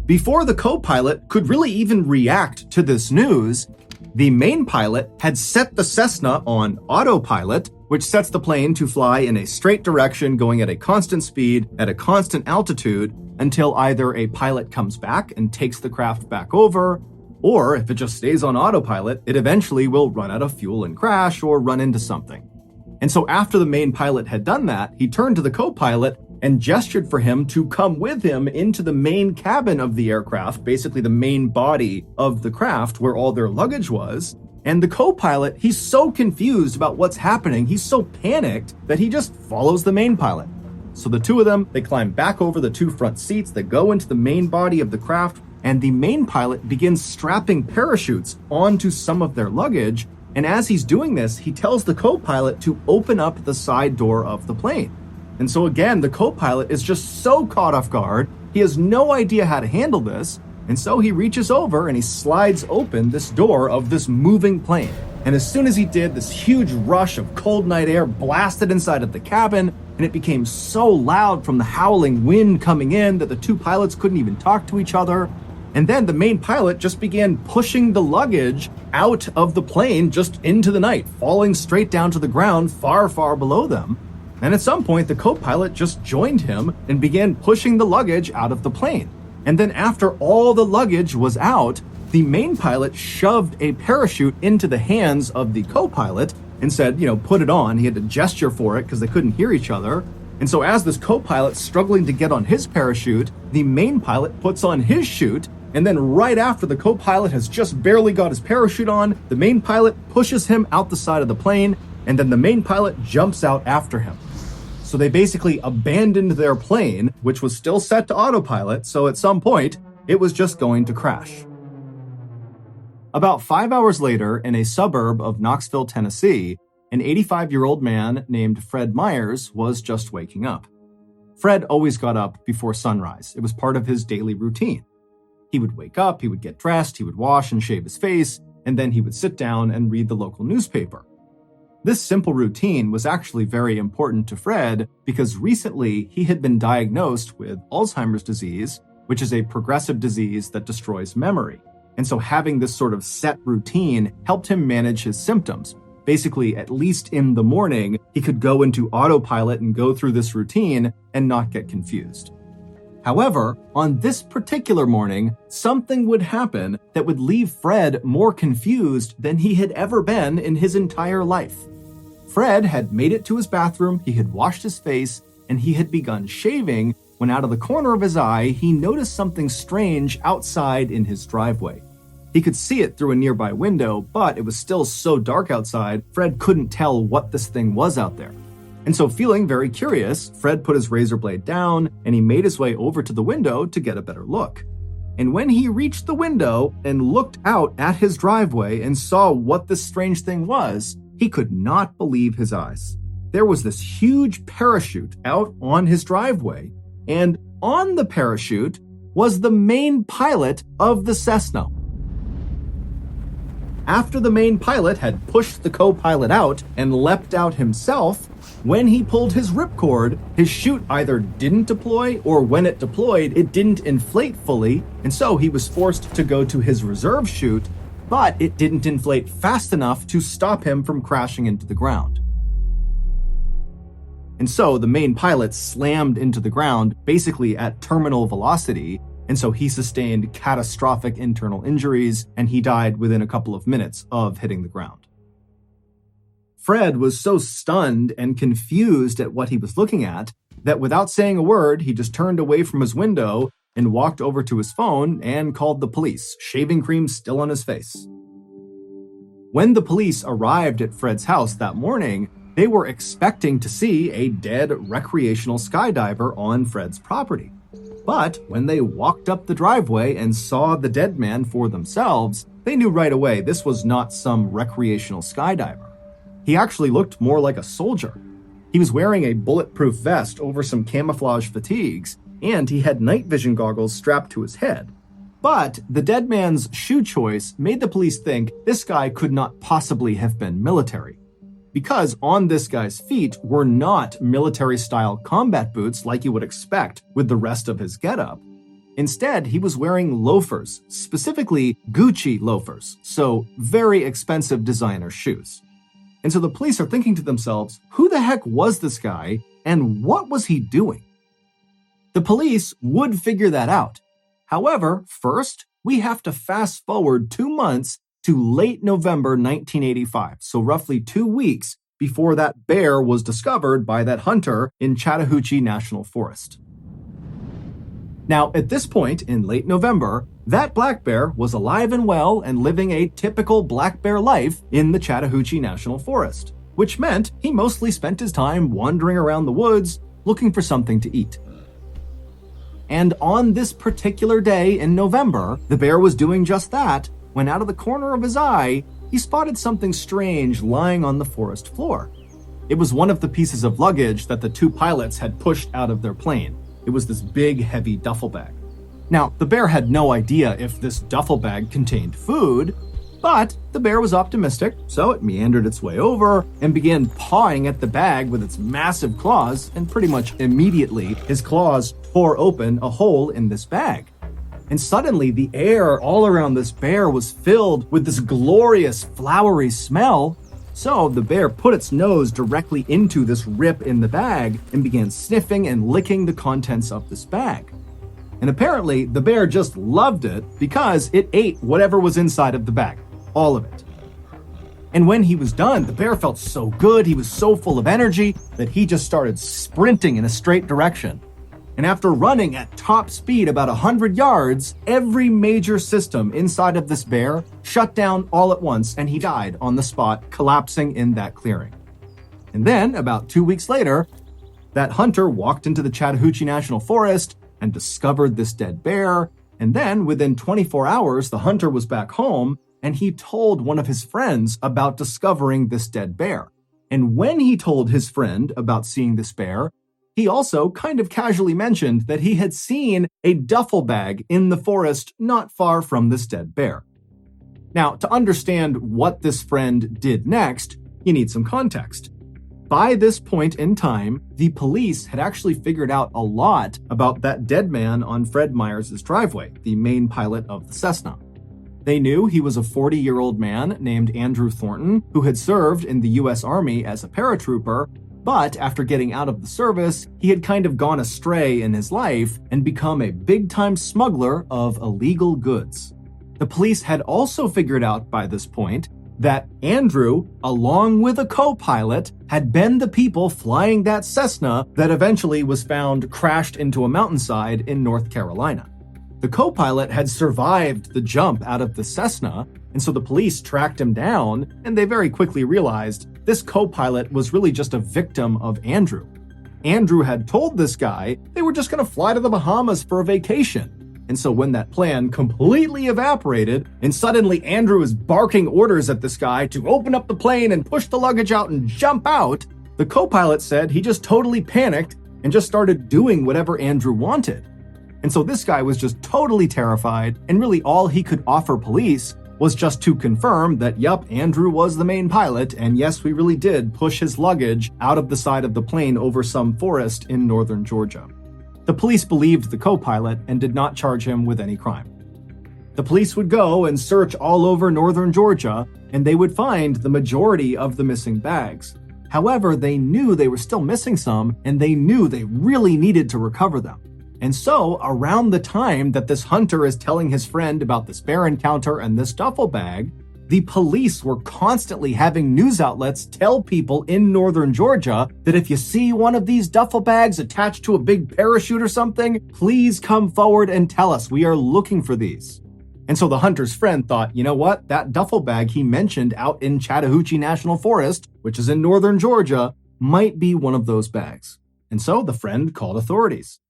Before the co-pilot could really even react to this news, the main pilot had set the Cessna on autopilot, which sets the plane to fly in a straight direction going at a constant speed at a constant altitude until either a pilot comes back and takes the craft back over, or if it just stays on autopilot, it eventually will run out of fuel and crash or run into something. And so after the main pilot had done that, he turned to the co-pilot and gestured for him to come with him into the main cabin of the aircraft, basically the main body of the craft where all their luggage was. And the co-pilot, he's so confused about what's happening, he's so panicked that he just follows the main pilot. So the 2 of them, they climb back over the 2 front seats, they go into the main body of the craft, and the main pilot begins strapping parachutes onto some of their luggage. And as he's doing this, he tells the co-pilot to open up the side door of the plane. And so again, the co-pilot is just so caught off guard, he has no idea how to handle this, and so he reaches over and he slides open this door of this moving plane. And as soon as he did, this huge rush of cold night air blasted inside of the cabin, and it became so loud from the howling wind coming in that the 2 pilots couldn't even talk to each other. And then the main pilot just began pushing the luggage out of the plane just into the night, falling straight down to the ground far, far below them. And at some point, the co-pilot just joined him and began pushing the luggage out of the plane. And then after all the luggage was out, the main pilot shoved a parachute into the hands of the co-pilot, and said, put it on. He had to gesture for it because they couldn't hear each other. And so as this co-pilot's struggling to get on his parachute, the main pilot puts on his chute, and then right after the co-pilot has just barely got his parachute on, the main pilot pushes him out the side of the plane, and then the main pilot jumps out after him. So they basically abandoned their plane, which was still set to autopilot, so at some point, it was just going to crash. About 5 hours later, in a suburb of Knoxville, Tennessee, an 85-year-old man named Fred Myers was just waking up. Fred always got up before sunrise. It was part of his daily routine. He would wake up, he would get dressed, he would wash and shave his face, and then he would sit down and read the local newspaper. This simple routine was actually very important to Fred because recently he had been diagnosed with Alzheimer's disease, which is a progressive disease that destroys memory. And so having this sort of set routine helped him manage his symptoms. Basically, at least in the morning, he could go into autopilot and go through this routine and not get confused. However, on this particular morning, something would happen that would leave Fred more confused than he had ever been in his entire life. Fred had made it to his bathroom, he had washed his face, and he had begun shaving when out of the corner of his eye, he noticed something strange outside in his driveway. He could see it through a nearby window, but it was still so dark outside, Fred couldn't tell what this thing was out there. And so feeling very curious, Fred put his razor blade down and he made his way over to the window to get a better look. And when he reached the window and looked out at his driveway and saw what this strange thing was, he could not believe his eyes. There was this huge parachute out on his driveway, and on the parachute was the main pilot of the Cessna. After the main pilot had pushed the co-pilot out and leapt out himself, when he pulled his ripcord, his chute either didn't deploy or when it deployed, it didn't inflate fully, and so he was forced to go to his reserve chute, but it didn't inflate fast enough to stop him from crashing into the ground. And so the main pilot slammed into the ground, basically at terminal velocity, and so he sustained catastrophic internal injuries, and he died within a couple of minutes of hitting the ground. Fred was so stunned and confused at what he was looking at that without saying a word, he just turned away from his window and walked over to his phone and called the police, shaving cream still on his face. When the police arrived at Fred's house that morning, they were expecting to see a dead recreational skydiver on Fred's property. But when they walked up the driveway and saw the dead man for themselves, they knew right away this was not some recreational skydiver. He actually looked more like a soldier. He was wearing a bulletproof vest over some camouflage fatigues, and he had night vision goggles strapped to his head. But the dead man's shoe choice made the police think this guy could not possibly have been military, because on this guy's feet were not military-style combat boots like you would expect with the rest of his getup. Instead, he was wearing loafers, specifically Gucci loafers, so very expensive designer shoes. And so the police are thinking to themselves, who the heck was this guy, and what was he doing? The police would figure that out. However, first, we have to fast forward 2 months to late November 1985, so roughly 2 weeks before that bear was discovered by that hunter in Chattahoochee National Forest. Now, at this point in late November, that black bear was alive and well and living a typical black bear life in the Chattahoochee National Forest, which meant he mostly spent his time wandering around the woods looking for something to eat. And on this particular day in November, the bear was doing just that when out of the corner of his eye, he spotted something strange lying on the forest floor. It was one of the pieces of luggage that the 2 pilots had pushed out of their plane. It was this big, heavy duffel bag. Now, the bear had no idea if this duffel bag contained food, but the bear was optimistic, so it meandered its way over and began pawing at the bag with its massive claws, and pretty much immediately, his claws tore open a hole in this bag. And suddenly, the air all around this bear was filled with this glorious, flowery smell. So the bear put its nose directly into this rip in the bag and began sniffing and licking the contents of this bag. And apparently, the bear just loved it because it ate whatever was inside of the bag, all of it. And when he was done, the bear felt so good, he was so full of energy, that he just started sprinting in a straight direction. And after running at top speed about 100 yards, every major system inside of this bear shut down all at once, and he died on the spot, collapsing in that clearing. And then, about 2 weeks later, that hunter walked into the Chattahoochee National Forest and discovered this dead bear. And then, within 24 hours, the hunter was back home, and he told one of his friends about discovering this dead bear. And when he told his friend about seeing this bear, he also kind of casually mentioned that he had seen a duffel bag in the forest not far from this dead bear. Now, to understand what this friend did next, you need some context. By this point in time, the police had actually figured out a lot about that dead man on Fred Myers' driveway, the main pilot of the Cessna. They knew he was a 40-year-old man named Andrew Thornton, who had served in the U.S. Army as a paratrooper, but after getting out of the service, he had kind of gone astray in his life and become a big-time smuggler of illegal goods. The police had also figured out by this point that Andrew, along with a co-pilot, had been the people flying that Cessna that eventually was found crashed into a mountainside in North Carolina. The co-pilot had survived the jump out of the Cessna, and so the police tracked him down, and they very quickly realized this co-pilot was really just a victim of Andrew. Andrew had told this guy they were just going to fly to the Bahamas for a vacation. And so when that plan completely evaporated, and suddenly Andrew is barking orders at this guy to open up the plane and push the luggage out and jump out, the co-pilot said he just totally panicked and just started doing whatever Andrew wanted. And so this guy was just totally terrified, and really all he could offer police was just to confirm that, yup, Andrew was the main pilot, and yes, we really did push his luggage out of the side of the plane over some forest in northern Georgia. The police believed the co-pilot and did not charge him with any crime. The police would go and search all over northern Georgia, and they would find the majority of the missing bags. However, they knew they were still missing some, and they knew they really needed to recover them. And so, around the time that this hunter is telling his friend about this bear encounter and this duffel bag, the police were constantly having news outlets tell people in northern Georgia that if you see one of these duffel bags attached to a big parachute or something, please come forward and tell us. We are looking for these. And so the hunter's friend thought, you know what? That duffel bag he mentioned out in Chattahoochee National Forest, which is in northern Georgia, might be one of those bags. And so the friend called authorities.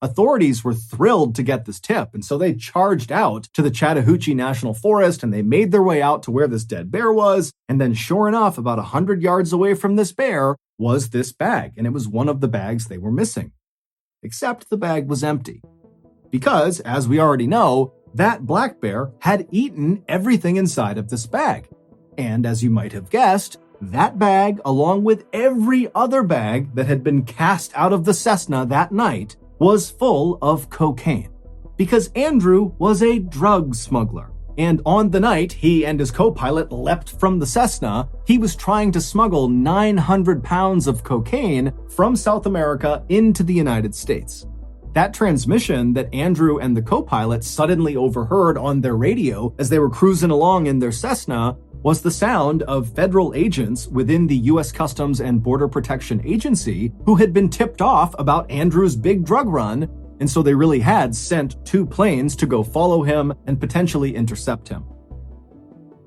Authorities were thrilled to get this tip, and so they charged out to the Chattahoochee National Forest, and they made their way out to where this dead bear was, and then sure enough, about 100 yards away from this bear was this bag, and it was one of the bags they were missing. Except the bag was empty. Because, as we already know, that black bear had eaten everything inside of this bag. And as you might have guessed, that bag, along with every other bag that had been cast out of the Cessna that night, was full of cocaine. Because Andrew was a drug smuggler. And on the night he and his co-pilot leapt from the Cessna, he was trying to smuggle 900 pounds of cocaine from South America into the United States. That transmission that Andrew and the co-pilot suddenly overheard on their radio as they were cruising along in their Cessna was the sound of federal agents within the U.S. Customs and Border Protection Agency who had been tipped off about Andrew's big drug run, and so they really had sent 2 planes to go follow him and potentially intercept him.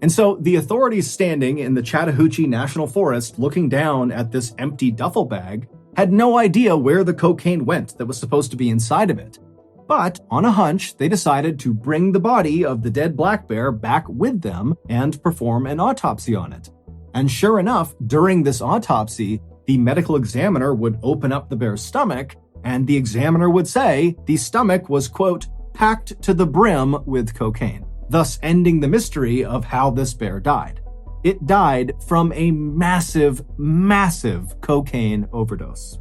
And so the authorities standing in the Chattahoochee National Forest looking down at this empty duffel bag had no idea where the cocaine went that was supposed to be inside of it. But on a hunch, they decided to bring the body of the dead black bear back with them and perform an autopsy on it. And sure enough, during this autopsy, the medical examiner would open up the bear's stomach, and the examiner would say the stomach was, quote, packed to the brim with cocaine, thus ending the mystery of how this bear died. It died from a massive, massive cocaine overdose.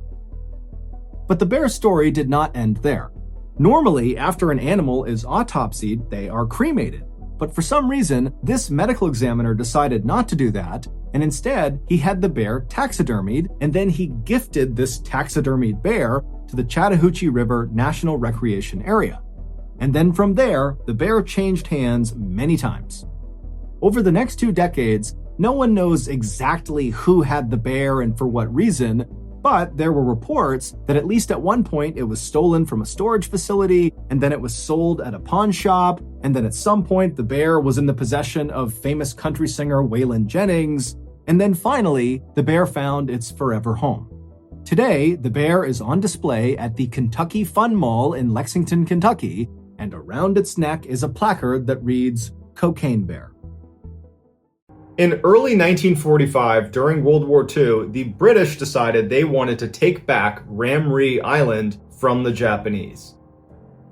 But the bear story did not end there. Normally, after an animal is autopsied, they are cremated. But for some reason, this medical examiner decided not to do that, and instead, he had the bear taxidermied, and then he gifted this taxidermied bear to the Chattahoochee River National Recreation Area. And then from there, the bear changed hands many times. Over the next 2 decades, No one knows exactly who had the bear and for what reason, but there were reports that at least at one point it was stolen from a storage facility, and then it was sold at a pawn shop, and then at some point the bear was in the possession of famous country singer Waylon Jennings, and then finally the bear found its forever home. Today, the bear is on display at the Kentucky Fun Mall in Lexington, Kentucky, and around its neck is a placard that reads, "Cocaine Bear." In early 1945, during World War II, the British decided they wanted to take back Ramree Island from the Japanese.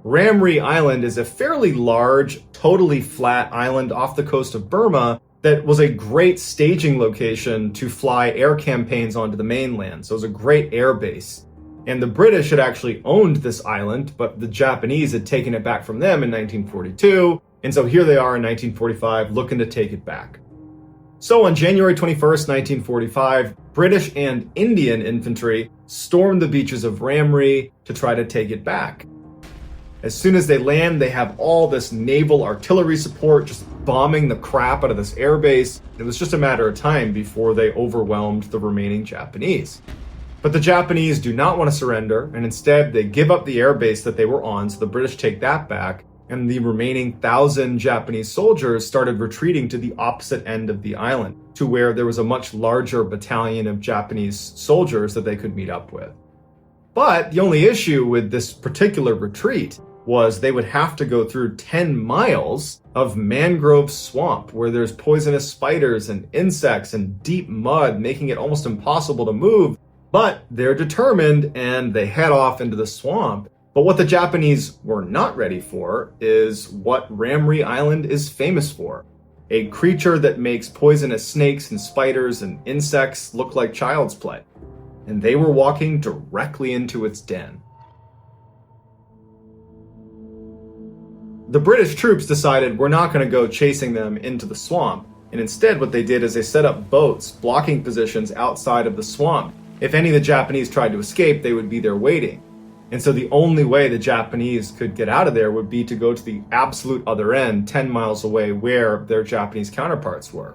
Ramree Island is a fairly large, totally flat island off the coast of Burma that was a great staging location to fly air campaigns onto the mainland. So it was a great air base. And the British had actually owned this island, but the Japanese had taken it back from them in 1942. And so here they are in 1945 looking to take it back. So on January 21st, 1945, British and Indian infantry stormed the beaches of Ramree to try to take it back. As soon as they land, they have all this naval artillery support just bombing the crap out of this airbase. It was just a matter of time before they overwhelmed the remaining Japanese. But the Japanese do not want to surrender, and instead they give up the airbase that they were on, so the British take that back, and the remaining 1,000 Japanese soldiers started retreating to the opposite end of the island, to where there was a much larger battalion of Japanese soldiers that they could meet up with. But the only issue with this particular retreat was they would have to go through 10 miles of mangrove swamp where there's poisonous spiders and insects and deep mud, making it almost impossible to move. But they're determined and they head off into the swamp. But what the Japanese were not ready for is what Ramree Island is famous for. A creature that makes poisonous snakes and spiders and insects look like child's play. And they were walking directly into its den. The British troops decided we're not going to go chasing them into the swamp. And instead what they did is they set up boats, blocking positions outside of the swamp. If any of the Japanese tried to escape, they would be there waiting. And so the only way the Japanese could get out of there would be to go to the absolute other end, 10 miles away, where their Japanese counterparts were.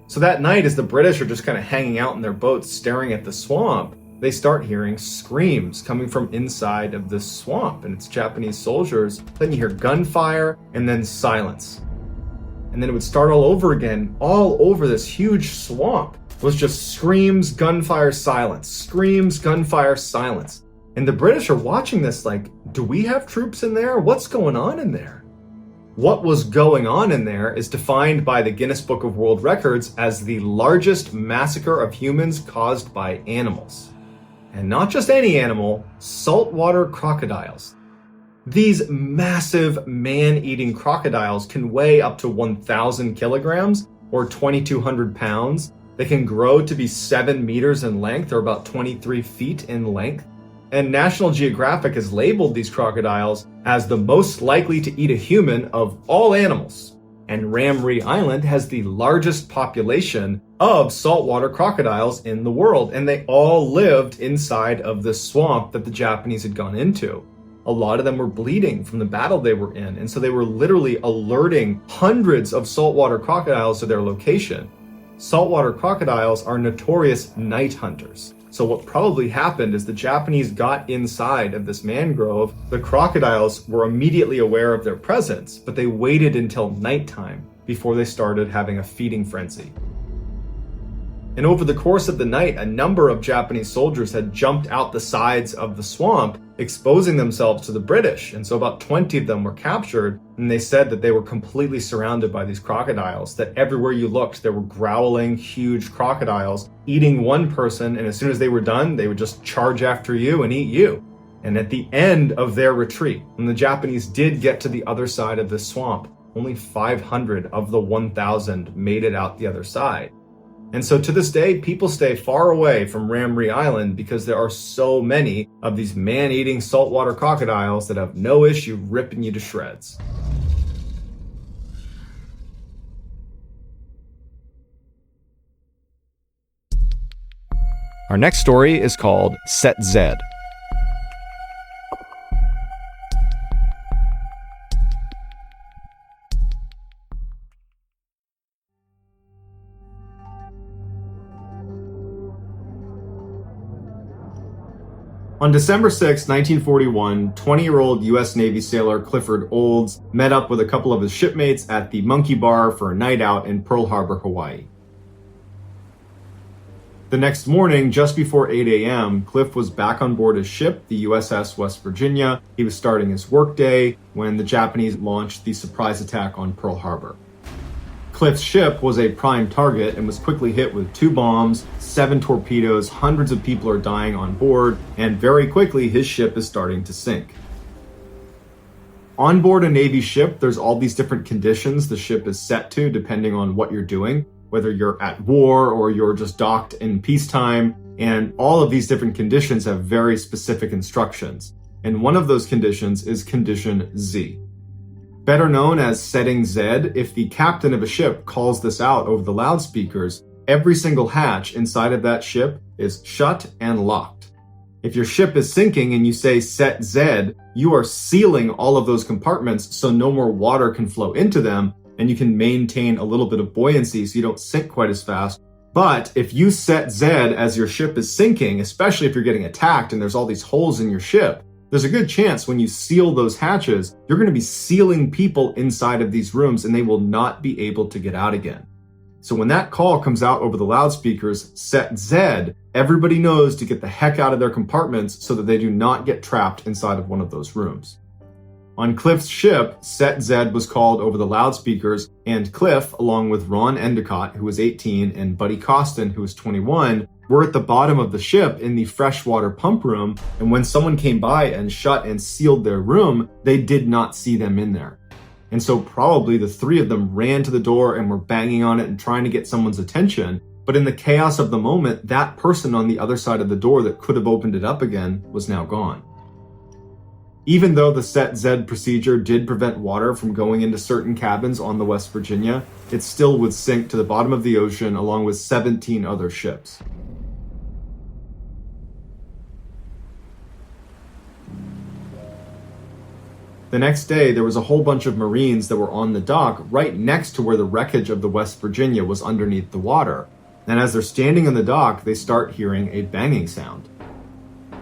So that night, as the British are just kind of hanging out in their boats staring at the swamp, they start hearing screams coming from inside of this swamp, and it's Japanese soldiers. Then you hear gunfire, and then silence. And then it would start all over again, all over this huge swamp. It was just screams, gunfire, silence. Screams, gunfire, silence. And the British are watching this like, do we have troops in there? What's going on in there? What was going on in there is defined by the Guinness Book of World Records as the largest massacre of humans caused by animals. And not just any animal, saltwater crocodiles. These massive man-eating crocodiles can weigh up to 1,000 kilograms or 2,200 pounds. They can grow to be 7 meters in length or about 23 feet in length. And National Geographic has labeled these crocodiles as the most likely to eat a human of all animals. And Ramree Island has the largest population of saltwater crocodiles in the world, and they all lived inside of the swamp that the Japanese had gone into. A lot of them were bleeding from the battle they were in, and so they were literally alerting hundreds of saltwater crocodiles to their location. Saltwater crocodiles are notorious night hunters. So what probably happened is the Japanese got inside of this mangrove. The crocodiles were immediately aware of their presence, but they waited until nighttime before they started having a feeding frenzy. And over the course of the night, a number of Japanese soldiers had jumped out the sides of the swamp, exposing themselves to the British. And so about 20 of them were captured, and they said that they were completely surrounded by these crocodiles, that everywhere you looked, there were growling, huge crocodiles eating one person, and as soon as they were done, they would just charge after you and eat you. And at the end of their retreat, when the Japanese did get to the other side of the swamp, only 500 of the 1,000 made it out the other side. And so to this day, people stay far away from Ramree Island because there are so many of these man-eating saltwater crocodiles that have no issue ripping you to shreds. Our next story is called Set Z. On December 6, 1941, 20-year-old U.S. Navy sailor Clifford Olds met up with a couple of his shipmates at the Monkey Bar for a night out in Pearl Harbor, Hawaii. The next morning, just before 8 a.m., Cliff was back on board his ship, the USS West Virginia. He was starting his workday when the Japanese launched the surprise attack on Pearl Harbor. Cliff's ship was a prime target and was quickly hit with 2 bombs, 7 torpedoes, hundreds of people are dying on board, and very quickly his ship is starting to sink. On board a Navy ship, there's all these different conditions the ship is set to depending on what you're doing, whether you're at war or you're just docked in peacetime, and all of these different conditions have very specific instructions. And one of those conditions is Condition Z. Better known as Setting Z, if the captain of a ship calls this out over the loudspeakers, every single hatch inside of that ship is shut and locked. If your ship is sinking and you say Set Z, you are sealing all of those compartments so no more water can flow into them, and you can maintain a little bit of buoyancy so you don't sink quite as fast. But if you set Z as your ship is sinking, especially if you're getting attacked and there's all these holes in your ship, there's a good chance when you seal those hatches, you're going to be sealing people inside of these rooms and they will not be able to get out again. So when that call comes out over the loudspeakers, Set Z, everybody knows to get the heck out of their compartments so that they do not get trapped inside of one of those rooms. On Cliff's ship, Set Z was called over the loudspeakers, and Cliff, along with Ron Endicott, who was 18, and Buddy Costin, who was 21, were at the bottom of the ship in the freshwater pump room, and when someone came by and shut and sealed their room, they did not see them in there. And so probably the 3 of them ran to the door and were banging on it and trying to get someone's attention, but in the chaos of the moment, that person on the other side of the door that could have opened it up again was now gone. Even though the Set Z procedure did prevent water from going into certain cabins on the West Virginia, it still would sink to the bottom of the ocean along with 17 other ships. The next day, there was a whole bunch of Marines that were on the dock right next to where the wreckage of the West Virginia was underneath the water. And as they're standing on the dock, they start hearing a banging sound.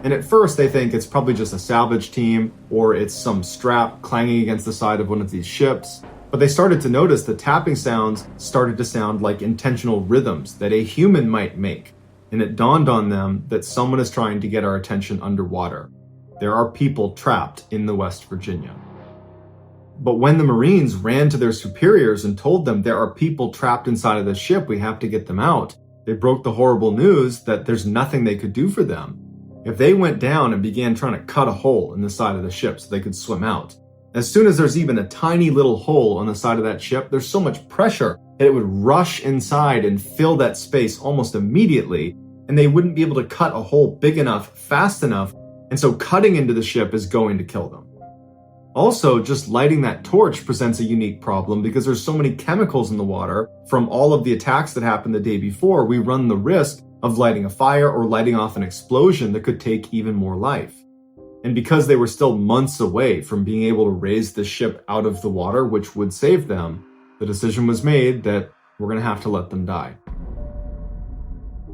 And at first they think it's probably just a salvage team or it's some strap clanging against the side of one of these ships. But they started to notice the tapping sounds started to sound like intentional rhythms that a human might make. And it dawned on them that someone is trying to get our attention underwater. There are people trapped in the West Virginia. But when the Marines ran to their superiors and told them there are people trapped inside of the ship, we have to get them out, they broke the horrible news that there's nothing they could do for them. If they went down and began trying to cut a hole in the side of the ship so they could swim out, as soon as there's even a tiny little hole on the side of that ship, there's so much pressure that it would rush inside and fill that space almost immediately, and they wouldn't be able to cut a hole big enough, fast enough, and so cutting into the ship is going to kill them. Also, just lighting that torch presents a unique problem because there's so many chemicals in the water from all of the attacks that happened the day before, we run the risk of lighting a fire or lighting off an explosion that could take even more life. And because they were still months away from being able to raise the ship out of the water, which would save them, the decision was made that we're going to have to let them die.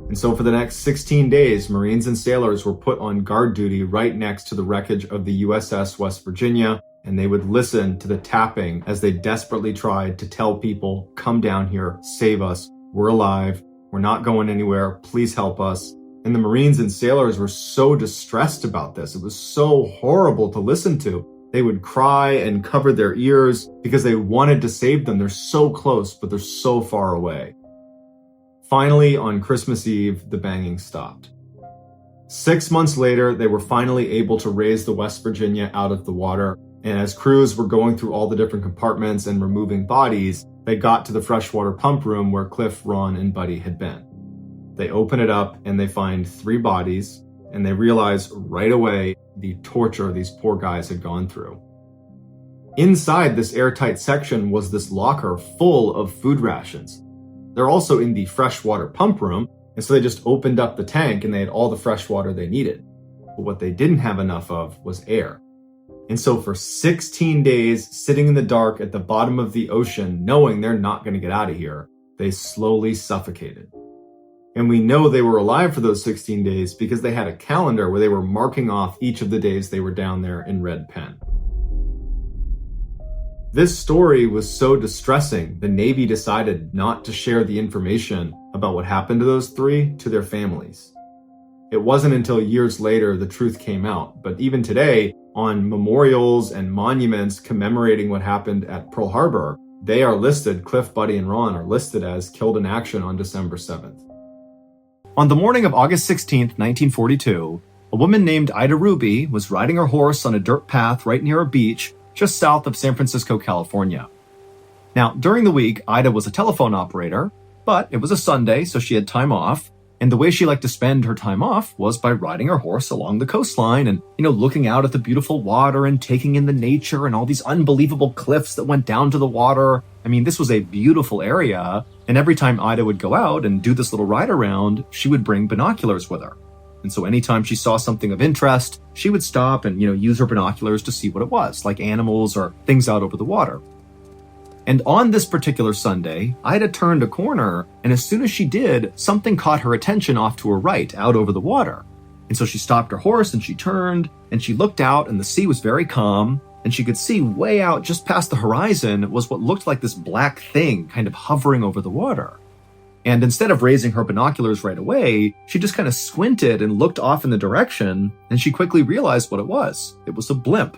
And so for the next 16 days, Marines and sailors were put on guard duty right next to the wreckage of the USS West Virginia, and they would listen to the tapping as they desperately tried to tell people, come down here, save us, we're alive, we're not going anywhere, please help us. And the Marines and sailors were so distressed about this. It was so horrible to listen to. They would cry and cover their ears because they wanted to save them. They're so close, but they're so far away. Finally, on Christmas Eve, the banging stopped. 6 months later, they were finally able to raise the West Virginia out of the water. And as crews were going through all the different compartments and removing bodies, they got to the freshwater pump room where Cliff, Ron, and Buddy had been. They open it up and they find 3 bodies, and they realize right away the torture these poor guys had gone through. Inside this airtight section was this locker full of food rations. They're also in the freshwater pump room, and so they just opened up the tank and they had all the fresh water they needed. But what they didn't have enough of was air. And so for 16 days, sitting in the dark at the bottom of the ocean, knowing they're not going to get out of here, they slowly suffocated. And we know they were alive for those 16 days because they had a calendar where they were marking off each of the days they were down there in red pen. This story was so distressing, the Navy decided not to share the information about what happened to those three to their families. It wasn't until years later the truth came out, but even today, on memorials and monuments commemorating what happened at Pearl Harbor, they are listed, Cliff, Buddy, and Ron are listed as killed in action on December 7th. On the morning of August 16, 1942, a woman named Ida Ruby was riding her horse on a dirt path right near a beach just south of San Francisco, California. Now, during the week, Ida was a telephone operator, but it was a Sunday, so she had time off. And the way she liked to spend her time off was by riding her horse along the coastline and, looking out at the beautiful water and taking in the nature and all these unbelievable cliffs that went down to the water. I mean, this was a beautiful area. And every time Ida would go out and do this little ride around, she would bring binoculars with her. And so anytime she saw something of interest, she would stop and, use her binoculars to see what it was, like animals or things out over the water. And on this particular Sunday, Ida turned a corner, and as soon as she did, something caught her attention off to her right, out over the water. And so she stopped her horse and she turned, and she looked out, and the sea was very calm, and she could see way out just past the horizon was what looked like this black thing kind of hovering over the water. And instead of raising her binoculars right away, she just kind of squinted and looked off in the direction, and she quickly realized what it was. It was a blimp.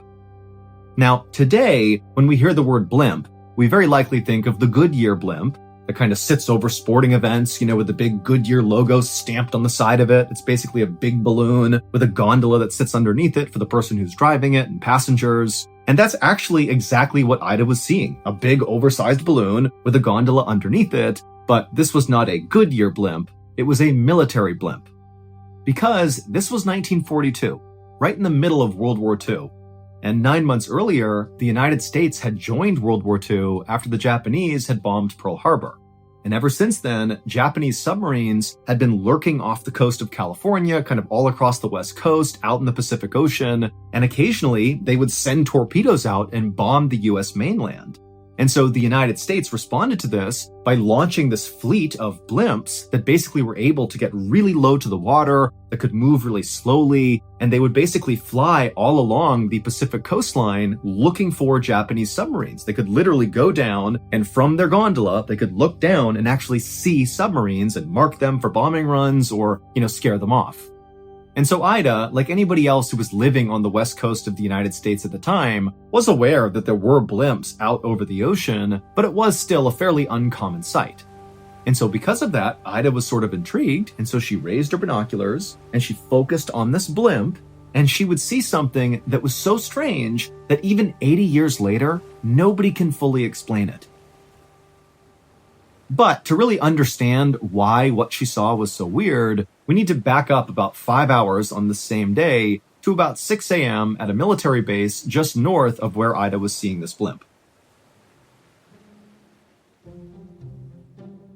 Now, today, when we hear the word blimp, we very likely think of the Goodyear blimp that kind of sits over sporting events, with the big Goodyear logo stamped on the side of it. It's basically a big balloon with a gondola that sits underneath it for the person who's driving it and passengers. And that's actually exactly what Ida was seeing, a big oversized balloon with a gondola underneath it. But this was not a Goodyear blimp, it was a military blimp. Because this was 1942, right in the middle of World War II. And 9 months earlier, the United States had joined World War II after the Japanese had bombed Pearl Harbor. And ever since then, Japanese submarines had been lurking off the coast of California, kind of all across the West Coast, out in the Pacific Ocean, and occasionally they would send torpedoes out and bomb the US mainland. And so the United States responded to this by launching this fleet of blimps that basically were able to get really low to the water, that could move really slowly, and they would basically fly all along the Pacific coastline looking for Japanese submarines. They could literally go down, and from their gondola, they could look down and actually see submarines and mark them for bombing runs or, scare them off. And so Ida, like anybody else who was living on the west coast of the United States at the time, was aware that there were blimps out over the ocean, but it was still a fairly uncommon sight. And so because of that, Ida was sort of intrigued, and so she raised her binoculars and she focused on this blimp, and she would see something that was so strange that even 80 years later, nobody can fully explain it. But to really understand why what she saw was so weird, we need to back up about 5 hours on the same day to about 6 a.m. at a military base just north of where Ida was seeing this blimp.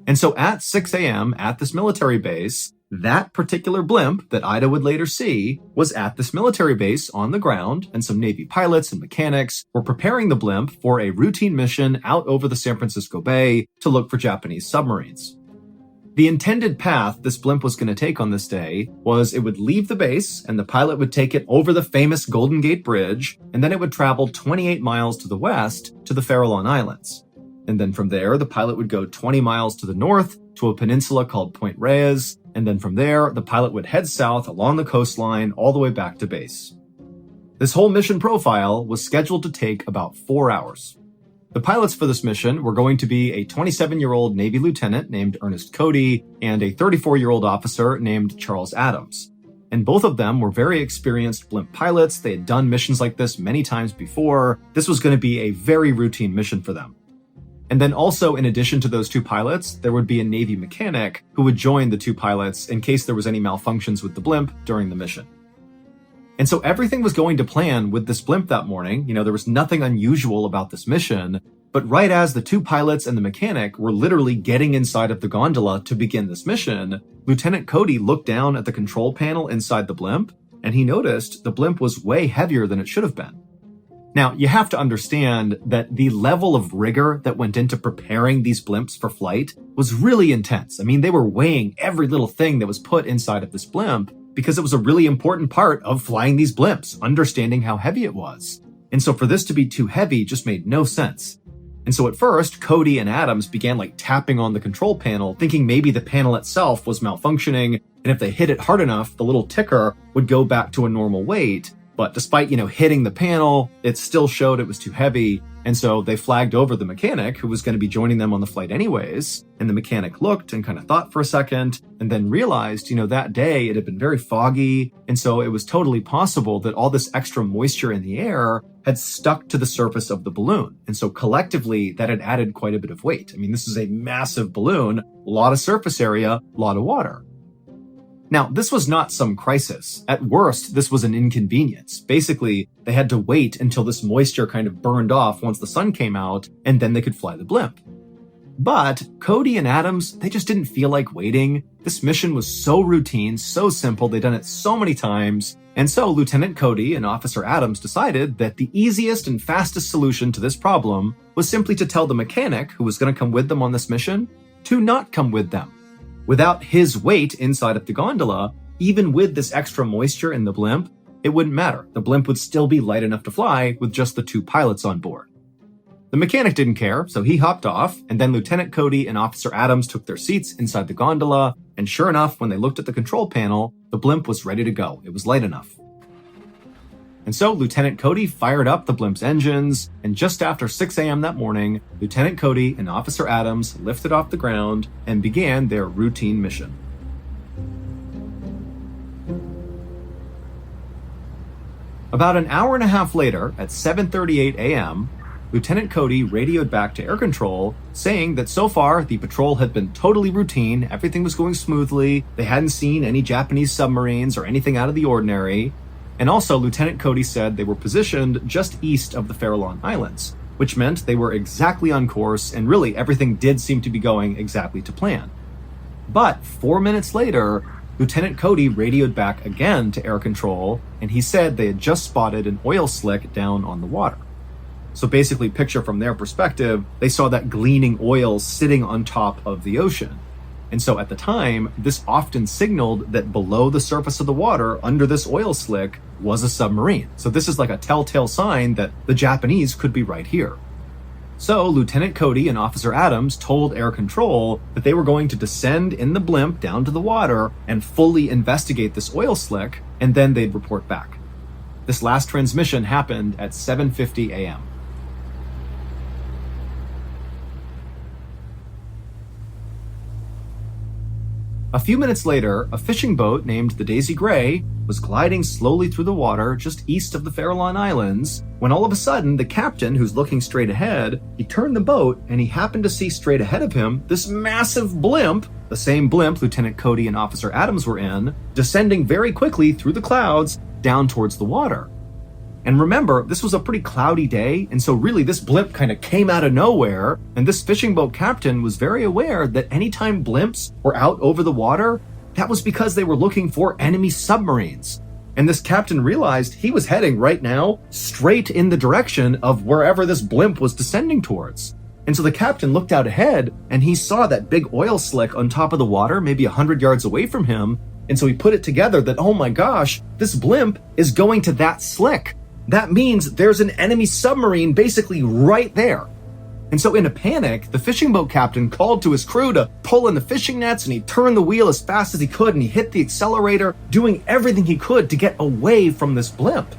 And so at 6 a.m. at this military base, that particular blimp that Ida would later see was at this military base on the ground, and some Navy pilots and mechanics were preparing the blimp for a routine mission out over the San Francisco Bay to look for Japanese submarines. The intended path this blimp was going to take on this day was it would leave the base and the pilot would take it over the famous Golden Gate Bridge, and then it would travel 28 miles to the west to the Farallon Islands. And then from there, the pilot would go 20 miles to the north to a peninsula called Point Reyes, and then from there, the pilot would head south along the coastline all the way back to base. This whole mission profile was scheduled to take about 4 hours. The pilots for this mission were going to be a 27-year-old Navy lieutenant named Ernest Cody and a 34-year-old officer named Charles Adams. And both of them were very experienced blimp pilots. They had done missions like this many times before. This was going to be a very routine mission for them. And then also, in addition to those two pilots, there would be a Navy mechanic who would join the two pilots in case there was any malfunctions with the blimp during the mission. And so everything was going to plan with this blimp that morning. There was nothing unusual about this mission. But right as the two pilots and the mechanic were literally getting inside of the gondola to begin this mission, Lieutenant Cody looked down at the control panel inside the blimp, and he noticed the blimp was way heavier than it should have been. Now, you have to understand that the level of rigor that went into preparing these blimps for flight was really intense. I mean, they were weighing every little thing that was put inside of this blimp because it was a really important part of flying these blimps, understanding how heavy it was. And so for this to be too heavy just made no sense. And so at first, Cody and Adams began tapping on the control panel, thinking maybe the panel itself was malfunctioning, and if they hit it hard enough, the little ticker would go back to a normal weight. But despite, hitting the panel, it still showed it was too heavy. And so they flagged over the mechanic who was going to be joining them on the flight anyways. And the mechanic looked and kind of thought for a second and then realized, that day it had been very foggy. And so it was totally possible that all this extra moisture in the air had stuck to the surface of the balloon. And so collectively that had added quite a bit of weight. I mean, this is a massive balloon, a lot of surface area, a lot of water. Now, this was not some crisis. At worst, this was an inconvenience. Basically, they had to wait until this moisture kind of burned off once the sun came out, and then they could fly the blimp. But Cody and Adams, they just didn't feel like waiting. This mission was so routine, so simple, they'd done it so many times. And so Lieutenant Cody and Officer Adams decided that the easiest and fastest solution to this problem was simply to tell the mechanic who was going to come with them on this mission to not come with them. Without his weight inside of the gondola, even with this extra moisture in the blimp, it wouldn't matter. The blimp would still be light enough to fly with just the two pilots on board. The mechanic didn't care, so he hopped off, and then Lieutenant Cody and Officer Adams took their seats inside the gondola, and sure enough, when they looked at the control panel, the blimp was ready to go. It was light enough. And so Lieutenant Cody fired up the blimp's engines, and just after 6 a.m. that morning, Lieutenant Cody and Officer Adams lifted off the ground and began their routine mission. About an hour and a half later, at 7:38 a.m., Lieutenant Cody radioed back to air control, saying that so far the patrol had been totally routine, everything was going smoothly, they hadn't seen any Japanese submarines or anything out of the ordinary. And also, Lieutenant Cody said they were positioned just east of the Farallon Islands, which meant they were exactly on course, and really everything did seem to be going exactly to plan. But 4 minutes later, Lieutenant Cody radioed back again to air control, and he said they had just spotted an oil slick down on the water. So basically, picture from their perspective, they saw that gleaming oil sitting on top of the ocean. And so at the time, this often signaled that below the surface of the water, under this oil slick, was a submarine. So this is like a telltale sign that the Japanese could be right here. So Lieutenant Cody and Officer Adams told air control that they were going to descend in the blimp down to the water and fully investigate this oil slick, and then they'd report back. This last transmission happened at 7:50 a.m. A few minutes later, a fishing boat named the Daisy Gray was gliding slowly through the water just east of the Farallon Islands, when all of a sudden the captain, who's looking straight ahead, he turned the boat and he happened to see straight ahead of him this massive blimp, the same blimp Lieutenant Cody and Officer Adams were in, descending very quickly through the clouds down towards the water. And remember, this was a pretty cloudy day, and so really this blimp kind of came out of nowhere, and this fishing boat captain was very aware that anytime blimps were out over the water, that was because they were looking for enemy submarines. And this captain realized he was heading right now straight in the direction of wherever this blimp was descending towards. And so the captain looked out ahead, and he saw that big oil slick on top of the water, maybe 100 yards away from him, and so he put it together that, oh my gosh, this blimp is going to that slick. That means there's an enemy submarine basically right there. And so in a panic, the fishing boat captain called to his crew to pull in the fishing nets, and he turned the wheel as fast as he could, and he hit the accelerator, doing everything he could to get away from this blimp.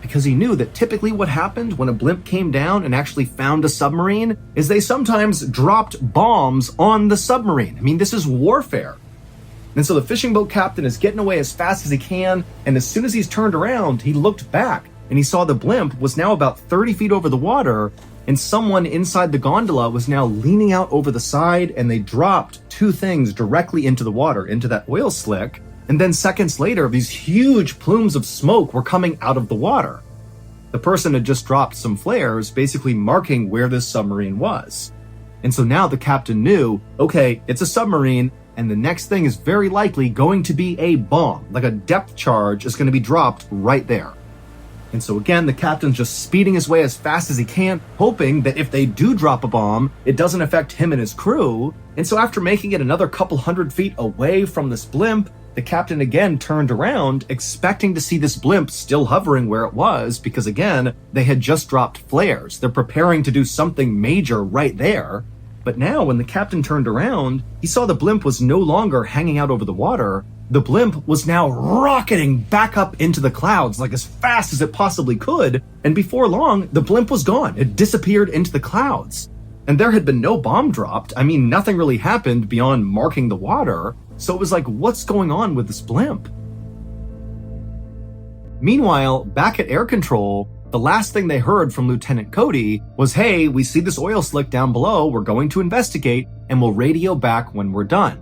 Because he knew that typically what happened when a blimp came down and actually found a submarine is they sometimes dropped bombs on the submarine. I mean, this is warfare. And so the fishing boat captain is getting away as fast as he can, and as soon as he's turned around, he looked back, and he saw the blimp was now about 30 feet over the water, and someone inside the gondola was now leaning out over the side, and they dropped two things directly into the water, into that oil slick. And then seconds later, these huge plumes of smoke were coming out of the water. The person had just dropped some flares, basically marking where this submarine was. And so now the captain knew, okay, it's a submarine, and the next thing is very likely going to be a bomb, like a depth charge is going to be dropped right there. And so again, the captain's just speeding his way as fast as he can, hoping that if they do drop a bomb, it doesn't affect him and his crew. And so after making it another couple hundred feet away from this blimp, the captain again turned around, expecting to see this blimp still hovering where it was, because again, they had just dropped flares. They're preparing to do something major right there. But now, when the captain turned around, he saw the blimp was no longer hanging out over the water. The blimp was now rocketing back up into the clouds like as fast as it possibly could, and before long, the blimp was gone. It disappeared into the clouds. And there had been no bomb dropped. I mean, nothing really happened beyond marking the water, so it was like, what's going on with this blimp? Meanwhile, back at air control, the last thing they heard from Lieutenant Cody was, hey, we see this oil slick down below, we're going to investigate, and we'll radio back when we're done.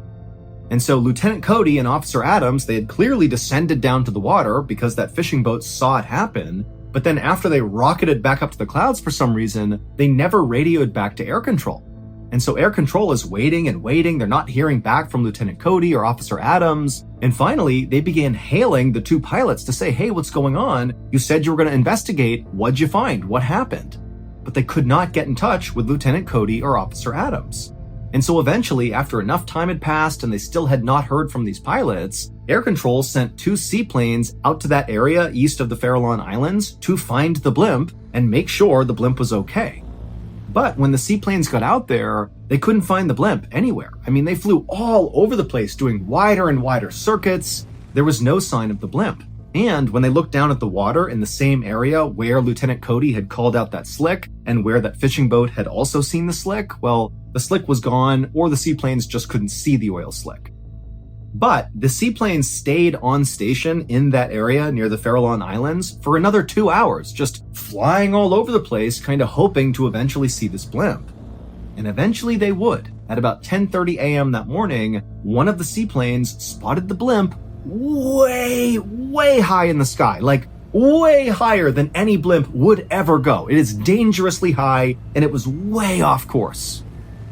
And so Lieutenant Cody and Officer Adams, they had clearly descended down to the water because that fishing boat saw it happen, but then after they rocketed back up to the clouds for some reason, they never radioed back to air control. And so air control is waiting and waiting, they're not hearing back from Lieutenant Cody or Officer Adams, and finally, they began hailing the two pilots to say, hey, what's going on? You said you were going to investigate, what'd you find? What happened? But they could not get in touch with Lieutenant Cody or Officer Adams. And so eventually, after enough time had passed and they still had not heard from these pilots, air control sent two seaplanes out to that area east of the Farallon Islands to find the blimp and make sure the blimp was okay. But when the seaplanes got out there, they couldn't find the blimp anywhere. I mean, they flew all over the place doing wider and wider circuits. There was no sign of the blimp. And when they looked down at the water in the same area where Lieutenant Cody had called out that slick and where that fishing boat had also seen the slick, well, the slick was gone or the seaplanes just couldn't see the oil slick. But the seaplanes stayed on station in that area near the Farallon Islands for another 2 hours, just flying all over the place, kind of hoping to eventually see this blimp. And eventually they would. At about 10:30 a.m. that morning, one of the seaplanes spotted the blimp way, way high in the sky, like way higher than any blimp would ever go. It is dangerously high, and it was way off course.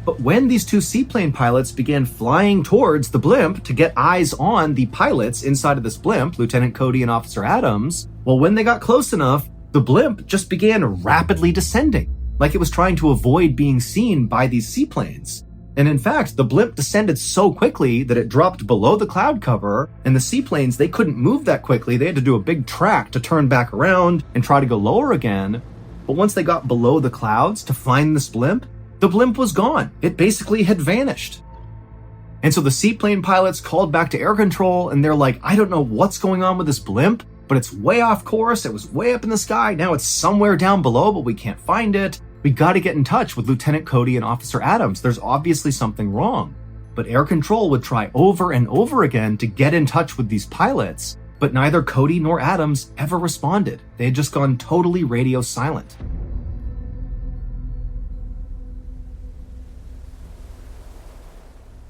But when these two seaplane pilots began flying towards the blimp to get eyes on the pilots inside of this blimp, Lieutenant Cody and Officer Adams, well, when they got close enough, the blimp just began rapidly descending, like it was trying to avoid being seen by these seaplanes. And in fact, the blimp descended so quickly that it dropped below the cloud cover, and the seaplanes, they couldn't move that quickly. They had to do a big track to turn back around and try to go lower again. But once they got below the clouds to find this blimp, the blimp was gone. It basically had vanished. And so the seaplane pilots called back to air control and they're like, I don't know what's going on with this blimp, but it's way off course. It was way up in the sky. Now it's somewhere down below, but we can't find it. We got to get in touch with Lieutenant Cody and Officer Adams. There's obviously something wrong. But air control would try over and over again to get in touch with these pilots, but neither Cody nor Adams ever responded. They had just gone totally radio silent.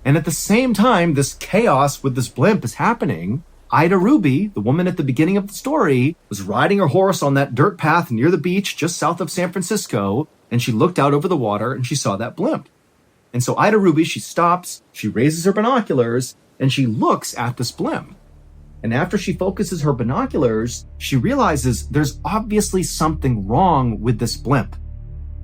And at the same time, this chaos with this blimp is happening, Ida Ruby, the woman at the beginning of the story, was riding her horse on that dirt path near the beach just south of San Francisco, and she looked out over the water and she saw that blimp. And so Ida Ruby, she stops, she raises her binoculars, and she looks at this blimp. And after she focuses her binoculars, she realizes there's obviously something wrong with this blimp.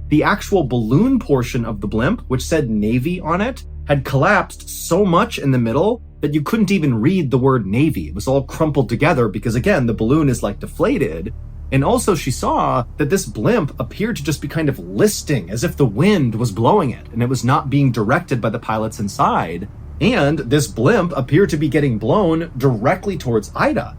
The actual balloon portion of the blimp, which said Navy on it, had collapsed so much in the middle that you couldn't even read the word Navy. It was all crumpled together because, again, the balloon is like deflated. And also she saw that this blimp appeared to just be kind of listing as if the wind was blowing it and it was not being directed by the pilots inside. And this blimp appeared to be getting blown directly towards Ida.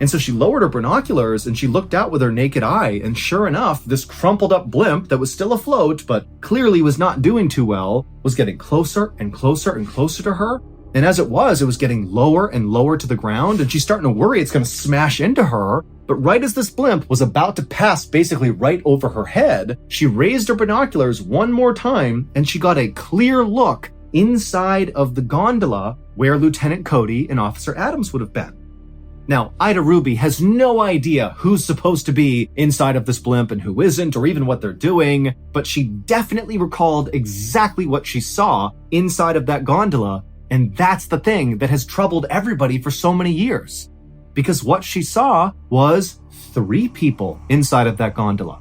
And so she lowered her binoculars and she looked out with her naked eye, and sure enough, this crumpled up blimp that was still afloat but clearly was not doing too well was getting closer and closer and closer to her. And as it was getting lower and lower to the ground, and she's starting to worry it's going to smash into her. But right as this blimp was about to pass basically right over her head, she raised her binoculars one more time and she got a clear look inside of the gondola where Lieutenant Cody and Officer Adams would have been. Now, Ida Ruby has no idea who's supposed to be inside of this blimp and who isn't, or even what they're doing, but she definitely recalled exactly what she saw inside of that gondola, and that's the thing that has troubled everybody for so many years. because what she saw was 3 people inside of that gondola.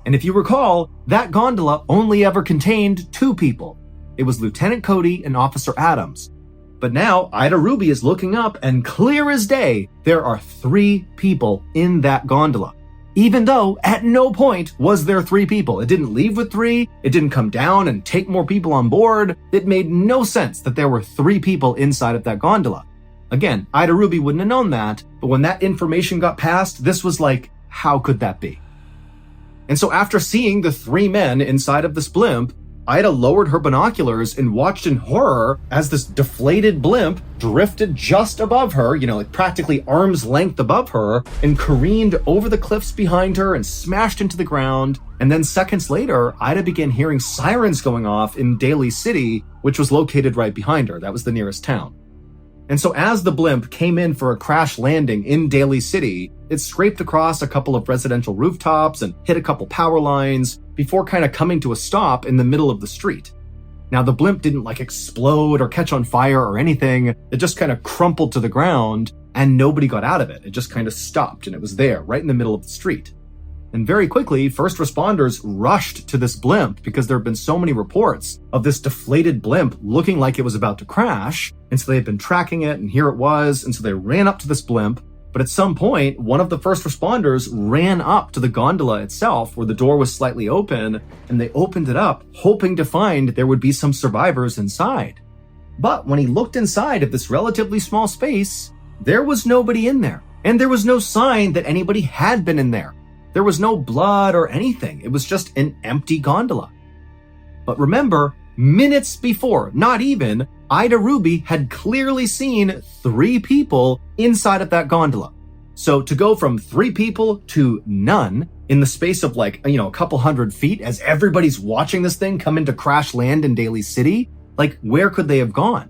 And if you recall, that gondola only ever contained 2 people. It was Lieutenant Cody and Officer Adams. But now Ida Ruby is looking up, and clear as day, there are 3 people in that gondola. Even though at no point was there 3 people. It didn't leave with 3. It didn't come down and take more people on board. It made no sense that there were 3 people inside of that gondola. Again, Ida Ruby wouldn't have known that, but when that information got passed, this was like, how could that be? And so after seeing the 3 men inside of this blimp, Ida lowered her binoculars and watched in horror as this deflated blimp drifted just above her, like practically arm's length above her, and careened over the cliffs behind her and smashed into the ground. And then seconds later, Ida began hearing sirens going off in Daly City, which was located right behind her. That was the nearest town. And so as the blimp came in for a crash landing in Daly City, it scraped across a couple of residential rooftops and hit a couple power lines before kind of coming to a stop in the middle of the street. Now, the blimp didn't explode or catch on fire or anything. It just kind of crumpled to the ground and nobody got out of it. It just kind of stopped and it was there right in the middle of the street. And very quickly, first responders rushed to this blimp because there have been so many reports of this deflated blimp looking like it was about to crash. And so they had been tracking it, and here it was. And so they ran up to this blimp. But at some point, one of the first responders ran up to the gondola itself where the door was slightly open, and they opened it up, hoping to find there would be some survivors inside. But when he looked inside of this relatively small space, there was nobody in there. And there was no sign that anybody had been in there. There was no blood or anything. It was just an empty gondola. But remember, minutes before, not even, Ida Ruby had clearly seen 3 people inside of that gondola. So to go from 3 people to none in the space of a couple hundred feet as everybody's watching this thing come into crash land in Daly City, where could they have gone?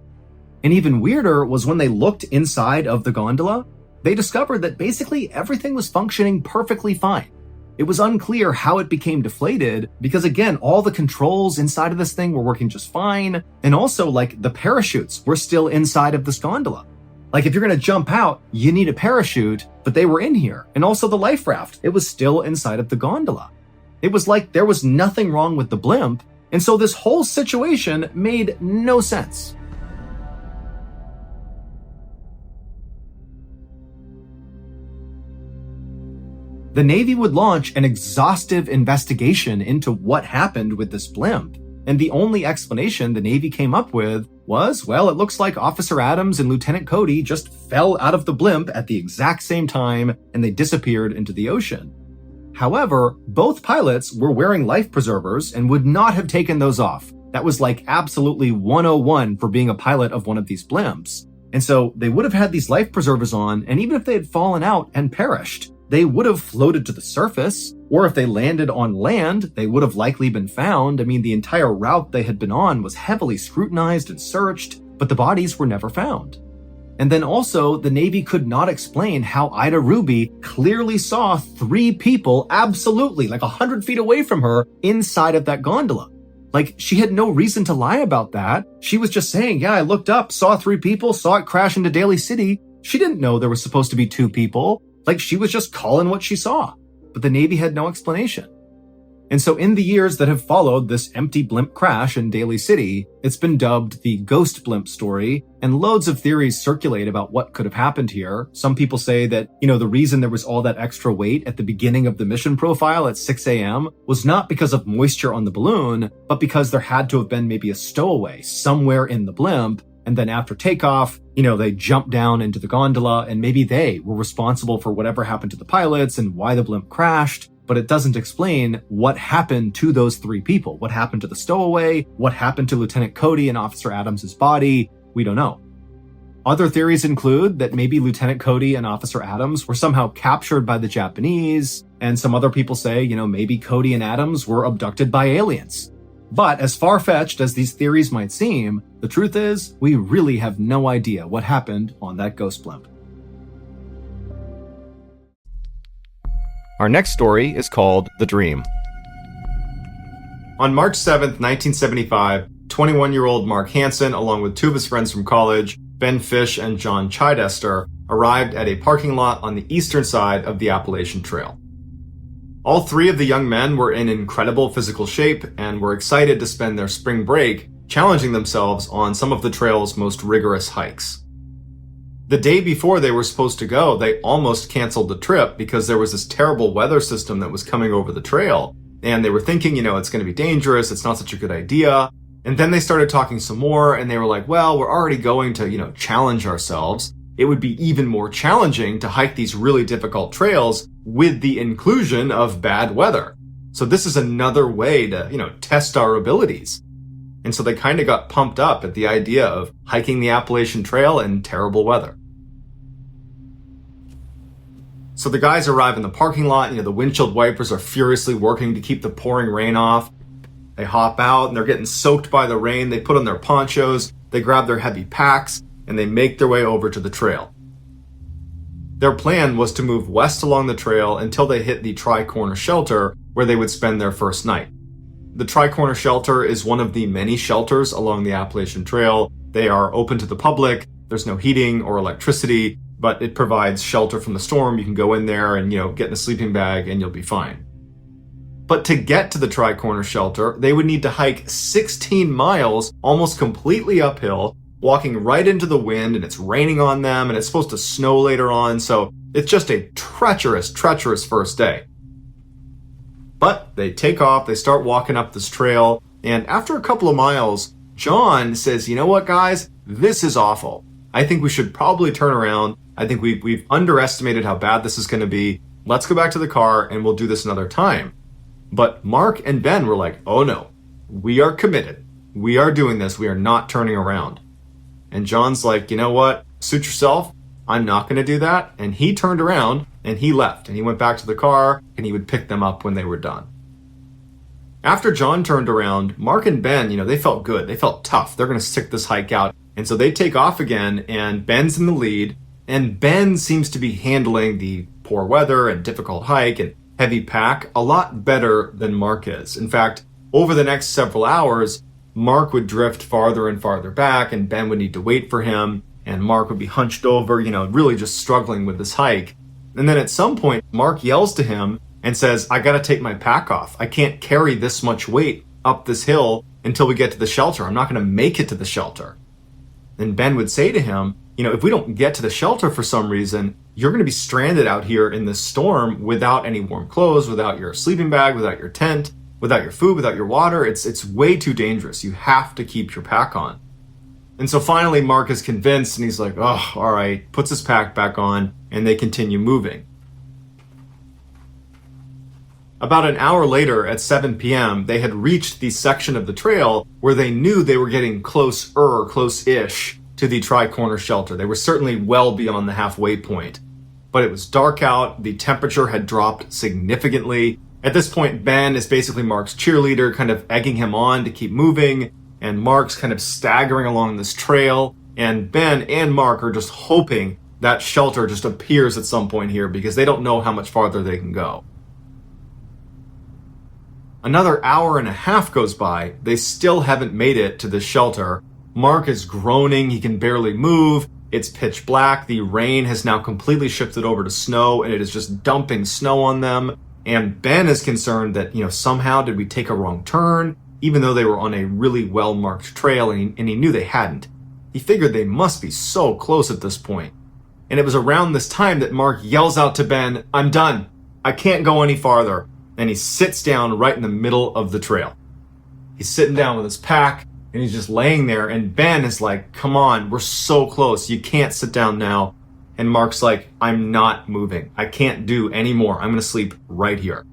And even weirder was when they looked inside of the gondola, they discovered that basically everything was functioning perfectly fine. It was unclear how it became deflated because, again, all the controls inside of this thing were working just fine. And also, the parachutes were still inside of this gondola. If you're going to jump out, you need a parachute, but they were in here. And also the life raft, it was still inside of the gondola. It was like there was nothing wrong with the blimp. And so this whole situation made no sense. The Navy would launch an exhaustive investigation into what happened with this blimp. And the only explanation the Navy came up with was, well, it looks like Officer Adams and Lieutenant Cody just fell out of the blimp at the exact same time and they disappeared into the ocean. However, both pilots were wearing life preservers and would not have taken those off. That was absolutely 101 for being a pilot of one of these blimps. And so they would have had these life preservers on, and even if they had fallen out and perished, they would have floated to the surface, or if they landed on land, they would have likely been found. I mean, the entire route they had been on was heavily scrutinized and searched, but the bodies were never found. And then also, the Navy could not explain how Ida Ruby clearly saw 3 people absolutely 100 feet away from her inside of that gondola. She had no reason to lie about that. She was just saying, yeah, I looked up, saw 3 people, saw it crash into Daly City. She didn't know there was supposed to be 2 people. She was just calling what she saw, but the Navy had no explanation. And so in the years that have followed this empty blimp crash in Daly City, it's been dubbed the ghost blimp story, and loads of theories circulate about what could have happened here. Some people say that, the reason there was all that extra weight at the beginning of the mission profile at 6 a.m. was not because of moisture on the balloon, but because there had to have been maybe a stowaway somewhere in the blimp. And then after takeoff, they jumped down into the gondola, and maybe they were responsible for whatever happened to the pilots and why the blimp crashed. But it doesn't explain what happened to those 3 people. What happened to the stowaway? What happened to Lieutenant Cody and Officer Adams' body? We don't know. Other theories include that maybe Lieutenant Cody and Officer Adams were somehow captured by the Japanese. And some other people say, maybe Cody and Adams were abducted by aliens. But as far-fetched as these theories might seem, the truth is, we really have no idea what happened on that ghost blimp. Our next story is called The Dream. On March 7th, 1975, 21-year-old Mark Hansen, along with 2 of his friends from college, Ben Fish and John Chidester, arrived at a parking lot on the eastern side of the Appalachian Trail. All three of the young men were in incredible physical shape and were excited to spend their spring break challenging themselves on some of the trail's most rigorous hikes. The day before they were supposed to go, they almost canceled the trip because there was this terrible weather system that was coming over the trail. And they were thinking, it's going to be dangerous. It's not such a good idea. And then they started talking some more and they were like, well, we're already going to, challenge ourselves. It would be even more challenging to hike these really difficult trails with the inclusion of bad weather. So this is another way to, test our abilities. And so they kind of got pumped up at the idea of hiking the Appalachian Trail in terrible weather. So the guys arrive in the parking lot, the windshield wipers are furiously working to keep the pouring rain off. They hop out and they're getting soaked by the rain. They put on their ponchos, they grab their heavy packs, and they make their way over to the trail. Their plan was to move west along the trail until they hit the Tri-Corner Shelter, where they would spend their first night. The Tri-Corner Shelter is one of the many shelters along the Appalachian Trail. They are open to the public. There's no heating or electricity, but it provides shelter from the storm. You can go in there and, get in a sleeping bag and you'll be fine. But to get to the Tri-Corner Shelter, they would need to hike 16 miles, almost completely uphill, walking right into the wind, and it's raining on them, and it's supposed to snow later on, so it's just a treacherous first day. But they take off, they start walking up this trail, and after a couple of miles, John says, you know what, guys? This is awful. I think we should probably turn around. I think we've underestimated how bad this is going to be. Let's go back to the car, and we'll do this another time. But Mark and Ben were like, oh no, we are committed. We are doing this. We are not turning around. And John's like, you know what? Suit yourself. I'm not going to do that. And he turned around and he left and he went back to the car and he would pick them up when they were done. After John turned around, Mark and Ben, they felt good. They felt tough. They're going to stick this hike out. And so they take off again and Ben's in the lead. And Ben seems to be handling the poor weather and difficult hike and heavy pack a lot better than Mark is. In fact, over the next several hours, Mark would drift farther and farther back and Ben would need to wait for him and Mark would be hunched over, really just struggling with this hike. And then at some point, Mark yells to him and says, I gotta take my pack off. I can't carry this much weight up this hill until we get to the shelter. I'm not gonna make it to the shelter. And Ben would say to him, if we don't get to the shelter for some reason, you're gonna be stranded out here in this storm without any warm clothes, without your sleeping bag, without your tent, without your food, without your water. It's way too dangerous. You have to keep your pack on. And so finally Mark is convinced and he's like, oh, all right, puts his pack back on and they continue moving. About an hour later at 7 p.m., they had reached the section of the trail where they knew they were getting close-ish to the Tri-Corner Shelter. They were certainly well beyond the halfway point. But it was dark out, the temperature had dropped significantly. At this point, Ben is basically Mark's cheerleader, kind of egging him on to keep moving, and Mark's kind of staggering along this trail, and Ben and Mark are just hoping that shelter just appears at some point here because they don't know how much farther they can go. Another hour and a half goes by. They still haven't made it to the shelter. Mark is groaning. He can barely move. It's pitch black. The rain has now completely shifted over to snow, and it is just dumping snow on them. And Ben is concerned that, somehow did we take a wrong turn, even though they were on a really well-marked trail, and he knew they hadn't. He figured they must be so close at this point. And it was around this time that Mark yells out to Ben, I'm done. I can't go any farther. And he sits down right in the middle of the trail. He's sitting down with his pack, and he's just laying there, and Ben is like, come on, we're so close. You can't sit down now. And Mark's like, I'm not moving. I can't do any more. I'm going to sleep right here.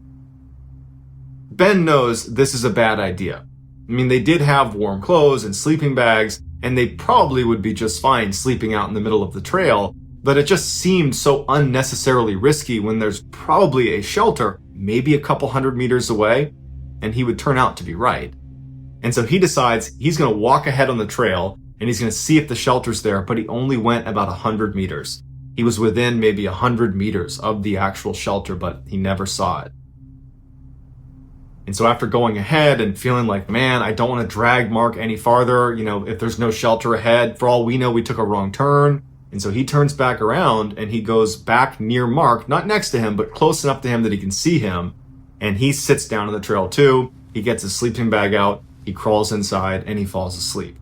Ben knows this is a bad idea. I mean, they did have warm clothes and sleeping bags, and they probably would be just fine sleeping out in the middle of the trail, but it just seemed so unnecessarily risky when there's probably a shelter maybe a couple 100 meters away, and he would turn out to be right. And so he decides he's going to walk ahead on the trail, and he's going to see if the shelter's there, but he only went about 100 meters. He was within maybe 100 meters of the actual shelter, but he never saw it. And so after going ahead and feeling like, man, I don't want to drag Mark any farther, if there's no shelter ahead, for all we know, we took a wrong turn. And so he turns back around and he goes back near Mark, not next to him, but close enough to him that he can see him. And he sits down on the trail too. He gets his sleeping bag out, he crawls inside, and he falls asleep.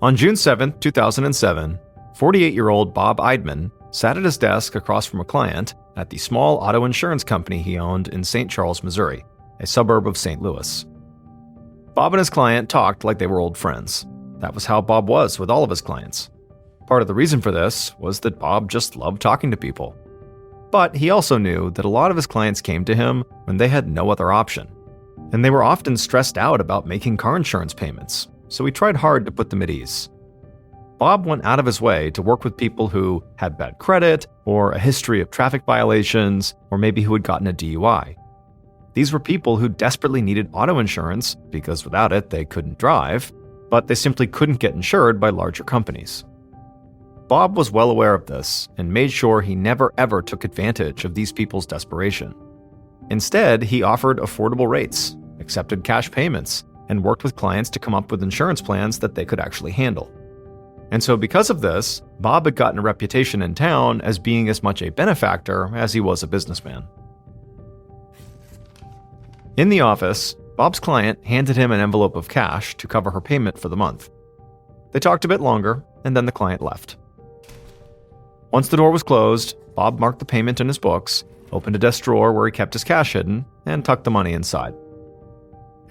On June 7, 2007, 48-year-old Bob Eidman sat at his desk across from a client at the small auto insurance company he owned in St. Charles, Missouri, a suburb of St. Louis. Bob and his client talked like they were old friends. That was how Bob was with all of his clients. Part of the reason for this was that Bob just loved talking to people. But he also knew that a lot of his clients came to him when they had no other option, and they were often stressed out about making car insurance payments, so he tried hard to put them at ease. Bob went out of his way to work with people who had bad credit, or a history of traffic violations, or maybe who had gotten a DUI. These were people who desperately needed auto insurance because without it they couldn't drive, but they simply couldn't get insured by larger companies. Bob was well aware of this and made sure he never ever took advantage of these people's desperation. Instead, he offered affordable rates, accepted cash payments, and worked with clients to come up with insurance plans that they could actually handle. And so because of this, Bob had gotten a reputation in town as being as much a benefactor as he was a businessman. In the office, Bob's client handed him an envelope of cash to cover her payment for the month. They talked a bit longer, and then the client left. Once the door was closed, Bob marked the payment in his books, opened a desk drawer where he kept his cash hidden, and tucked the money inside.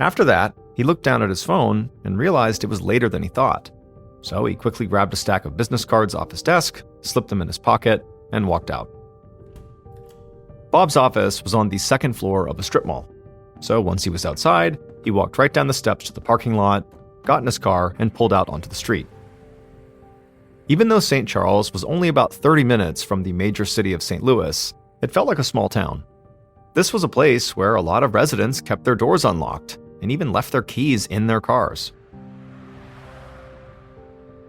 After that, he looked down at his phone and realized it was later than he thought. So he quickly grabbed a stack of business cards off his desk, slipped them in his pocket, and walked out. Bob's office was on the second floor of a strip mall. So once he was outside, he walked right down the steps to the parking lot, got in his car, and pulled out onto the street. Even though St. Charles was only about 30 minutes from the major city of St. Louis, it felt like a small town. This was a place where a lot of residents kept their doors unlocked and even left their keys in their cars.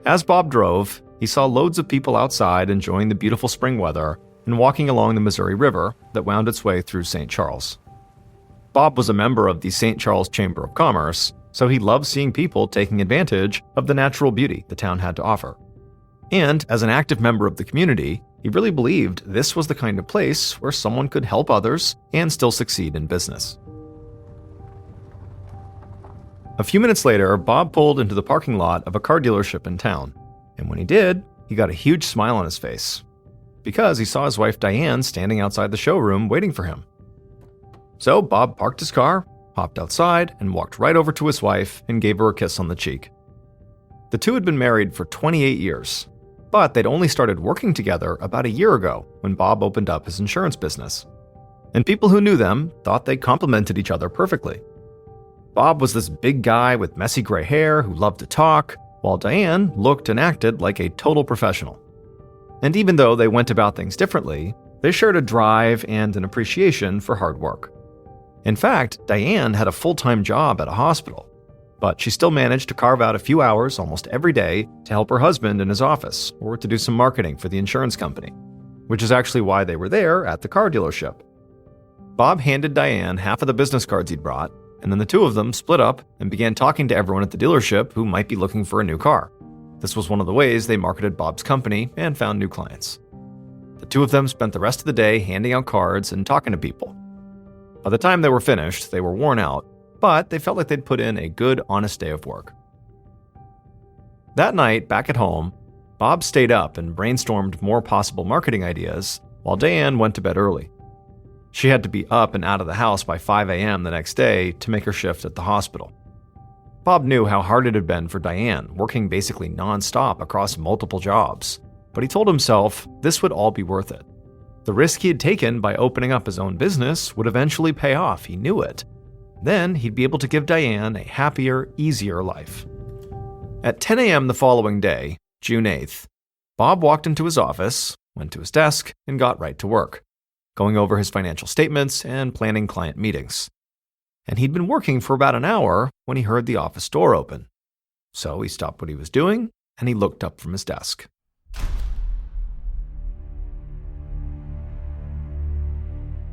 As Bob drove, he saw loads of people outside enjoying the beautiful spring weather and walking along the Missouri River that wound its way through St. Charles. Bob was a member of the St. Charles Chamber of Commerce, so he loved seeing people taking advantage of the natural beauty the town had to offer. And as an active member of the community, he really believed this was the kind of place where someone could help others and still succeed in business. A few minutes later, Bob pulled into the parking lot of a car dealership in town, and when he did, he got a huge smile on his face, because he saw his wife Diane standing outside the showroom waiting for him. So Bob parked his car, hopped outside, and walked right over to his wife and gave her a kiss on the cheek. The two had been married for 28 years, but they'd only started working together about a year ago when Bob opened up his insurance business. And people who knew them thought they complemented each other perfectly. Bob was this big guy with messy gray hair who loved to talk, while Diane looked and acted like a total professional. And even though they went about things differently, they shared a drive and an appreciation for hard work. In fact, Diane had a full-time job at a hospital, but she still managed to carve out a few hours almost every day to help her husband in his office or to do some marketing for the insurance company, which is actually why they were there at the car dealership. Bob handed Diane half of the business cards he'd brought, and then the two of them split up and began talking to everyone at the dealership who might be looking for a new car. This was one of the ways they marketed Bob's company and found new clients. The two of them spent the rest of the day handing out cards and talking to people. By the time they were finished, they were worn out, but they felt like they'd put in a good, honest day of work. That night, back at home, Bob stayed up and brainstormed more possible marketing ideas, while Diane went to bed early. She had to be up and out of the house by 5 a.m. the next day to make her shift at the hospital. Bob knew how hard it had been for Diane, working basically non-stop across multiple jobs, but he told himself this would all be worth it. The risk he had taken by opening up his own business would eventually pay off, he knew it. Then he'd be able to give Diane a happier, easier life. At 10 a.m. the following day, June 8th, Bob walked into his office, went to his desk, and got right to work, going over his financial statements and planning client meetings. And he'd been working for about an hour when he heard the office door open. So he stopped what he was doing, and he looked up from his desk.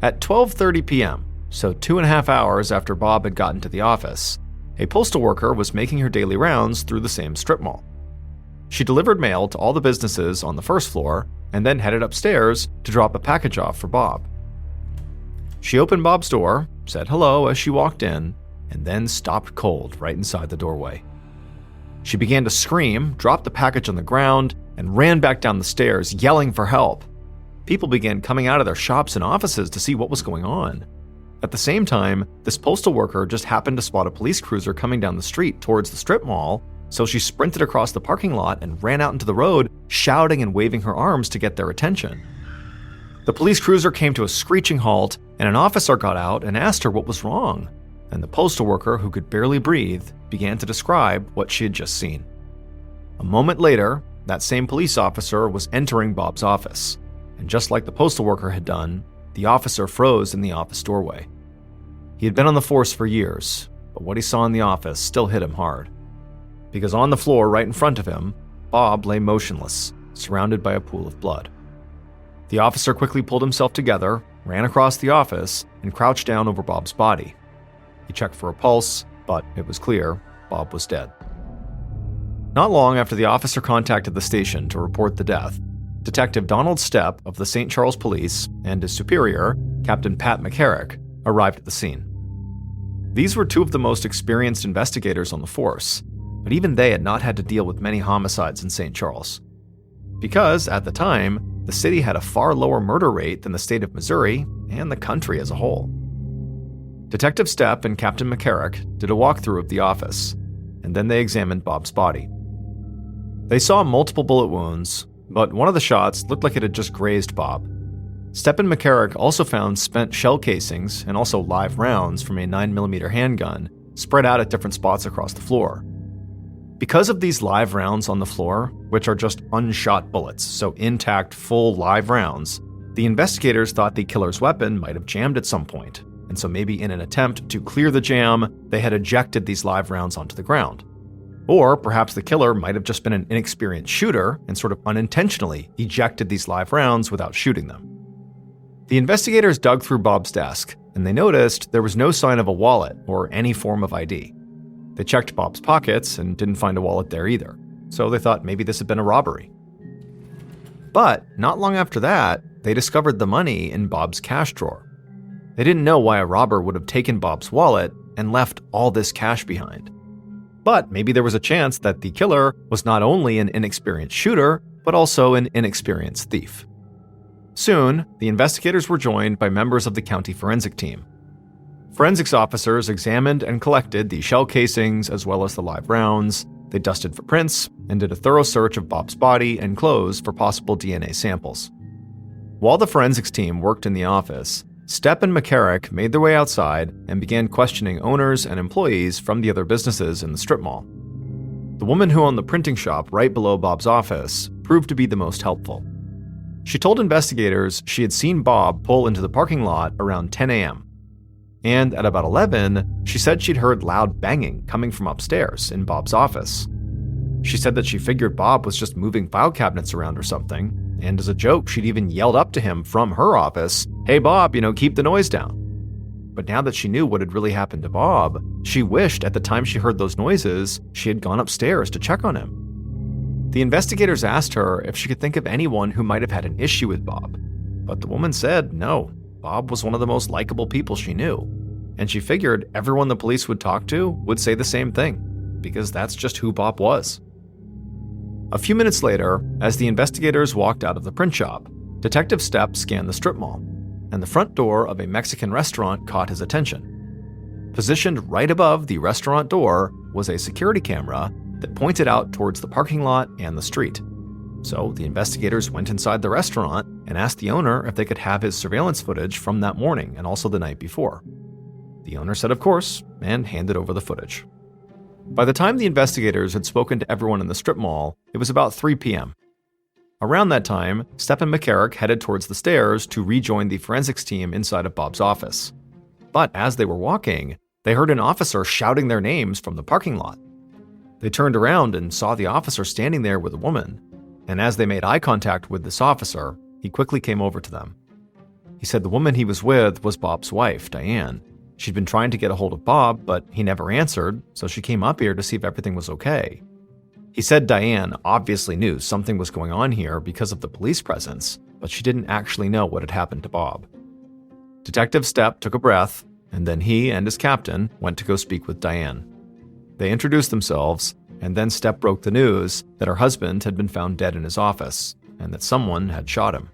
At 12:30 p.m., so 2.5 hours after Bob had gotten to the office, a postal worker was making her daily rounds through the same strip mall. She delivered mail to all the businesses on the first floor and then headed upstairs to drop a package off for Bob. She opened Bob's door, said hello as she walked in, and then stopped cold right inside the doorway. She began to scream, dropped the package on the ground, and ran back down the stairs, yelling for help. People began coming out of their shops and offices to see what was going on. At the same time, this postal worker just happened to spot a police cruiser coming down the street towards the strip mall, so she sprinted across the parking lot and ran out into the road, shouting and waving her arms to get their attention. The police cruiser came to a screeching halt, and an officer got out and asked her what was wrong. And the postal worker, who could barely breathe, began to describe what she had just seen. A moment later, that same police officer was entering Bob's office, and just like the postal worker had done, the officer froze in the office doorway. He had been on the force for years, but what he saw in the office still hit him hard. Because on the floor right in front of him, Bob lay motionless, surrounded by a pool of blood. The officer quickly pulled himself together, ran across the office, and crouched down over Bob's body. He checked for a pulse, but it was clear Bob was dead. Not long after the officer contacted the station to report the death, Detective Donald Stepp of the St. Charles Police and his superior, Captain Pat McCarrick, arrived at the scene. These were two of the most experienced investigators on the force, but even they had not had to deal with many homicides in St. Charles. Because, at the time, the city had a far lower murder rate than the state of Missouri and the country as a whole. Detective Stepp and Captain McCarrick did a walkthrough of the office, and then they examined Bob's body. They saw multiple bullet wounds, but one of the shots looked like it had just grazed Bob. Stepp and McCarrick also found spent shell casings and also live rounds from a 9mm handgun spread out at different spots across the floor. Because of these live rounds on the floor, which are just unshot bullets, so intact, full live rounds, the investigators thought the killer's weapon might have jammed at some point, and so maybe in an attempt to clear the jam, they had ejected these live rounds onto the ground. Or perhaps the killer might have just been an inexperienced shooter and sort of unintentionally ejected these live rounds without shooting them. The investigators dug through Bob's desk, and they noticed there was no sign of a wallet or any form of ID. They checked Bob's pockets and didn't find a wallet there either, so they thought maybe this had been a robbery. But not long after that, they discovered the money in Bob's cash drawer. They didn't know why a robber would have taken Bob's wallet and left all this cash behind. But maybe there was a chance that the killer was not only an inexperienced shooter, but also an inexperienced thief. Soon, the investigators were joined by members of the county forensic team. Forensics officers examined and collected the shell casings as well as the live rounds. They dusted for prints and did a thorough search of Bob's body and clothes for possible DNA samples. While the forensics team worked in the office, Stepp and McCarrick made their way outside and began questioning owners and employees from the other businesses in the strip mall. The woman who owned the printing shop right below Bob's office proved to be the most helpful. She told investigators she had seen Bob pull into the parking lot around 10 a.m. And at about 11, she said she'd heard loud banging coming from upstairs in Bob's office. She said that she figured Bob was just moving file cabinets around or something, and as a joke, she'd even yelled up to him from her office, "Hey Bob, keep the noise down." But now that she knew what had really happened to Bob, she wished at the time she heard those noises, she had gone upstairs to check on him. The investigators asked her if she could think of anyone who might have had an issue with Bob, but the woman said no. Bob was one of the most likable people she knew, and she figured everyone the police would talk to would say the same thing, because that's just who Bob was. A few minutes later, as the investigators walked out of the print shop, Detective Stepp scanned the strip mall, and the front door of a Mexican restaurant caught his attention. Positioned right above the restaurant door was a security camera that pointed out towards the parking lot and the street. So the investigators went inside the restaurant and asked the owner if they could have his surveillance footage from that morning and also the night before. The owner said of course, and handed over the footage. By the time the investigators had spoken to everyone in the strip mall, it was about 3 p.m. Around that time, Stepp and McCarrick headed towards the stairs to rejoin the forensics team inside of Bob's office. But as they were walking, they heard an officer shouting their names from the parking lot. They turned around and saw the officer standing there with a woman, and as they made eye contact with this officer, he quickly came over to them. He said the woman he was with was Bob's wife, Diane. She'd been trying to get a hold of Bob, but he never answered, so she came up here to see if everything was okay. He said Diane obviously knew something was going on here because of the police presence, but she didn't actually know what had happened to Bob. Detective Stepp took a breath, and then he and his captain went to go speak with Diane. They introduced themselves, and then Stepp broke the news that her husband had been found dead in his office, and that someone had shot him.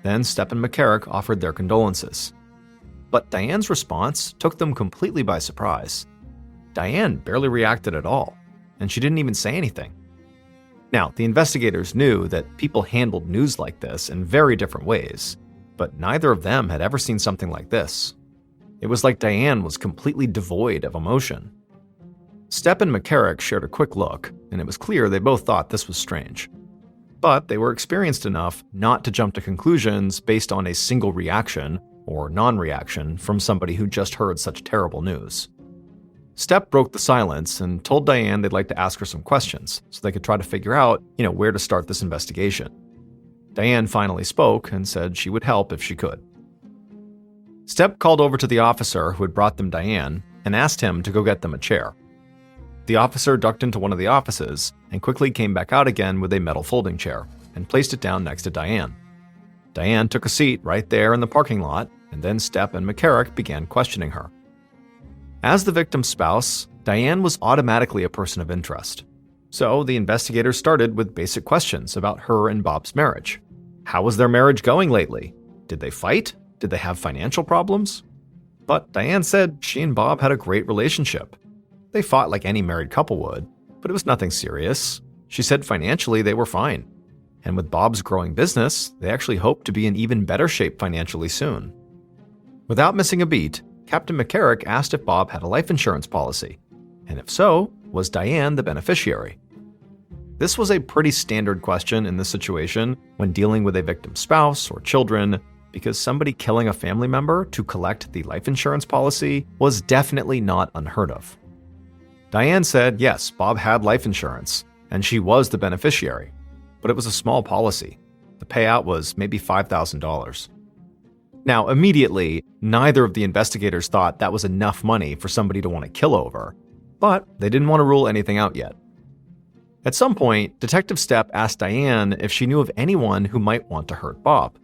Then Stepp and McCarrick offered their condolences. But Diane's response took them completely by surprise. Diane barely reacted at all, and she didn't even say anything. Now, the investigators knew that people handled news like this in very different ways, but neither of them had ever seen something like this. It was like Diane was completely devoid of emotion. Stepp and McCarrick shared a quick look, and it was clear they both thought this was strange. But they were experienced enough not to jump to conclusions based on a single reaction or non-reaction from somebody who just heard such terrible news. Stepp broke the silence and told Diane they'd like to ask her some questions so they could try to figure out, where to start this investigation. Diane finally spoke and said she would help if she could. Stepp called over to the officer who had brought them Diane and asked him to go get them a chair. The officer ducked into one of the offices and quickly came back out again with a metal folding chair and placed it down next to Diane. Diane took a seat right there in the parking lot, and then Stepp and McCarrick began questioning her. As the victim's spouse, Diane was automatically a person of interest. So the investigators started with basic questions about her and Bob's marriage. How was their marriage going lately? Did they fight? Did they have financial problems? But Diane said she and Bob had a great relationship. They fought like any married couple would, but it was nothing serious. She said financially they were fine. And with Bob's growing business, they actually hoped to be in even better shape financially soon. Without missing a beat, Captain McCarrick asked if Bob had a life insurance policy, and if so, was Diane the beneficiary? This was a pretty standard question in this situation when dealing with a victim's spouse or children, because somebody killing a family member to collect the life insurance policy was definitely not unheard of. Diane said yes, Bob had life insurance, and she was the beneficiary, but it was a small policy. The payout was maybe $5,000. Now, immediately, neither of the investigators thought that was enough money for somebody to want to kill over, but they didn't want to rule anything out yet. At some point, Detective Stepp asked Diane if she knew of anyone who might want to hurt Bob,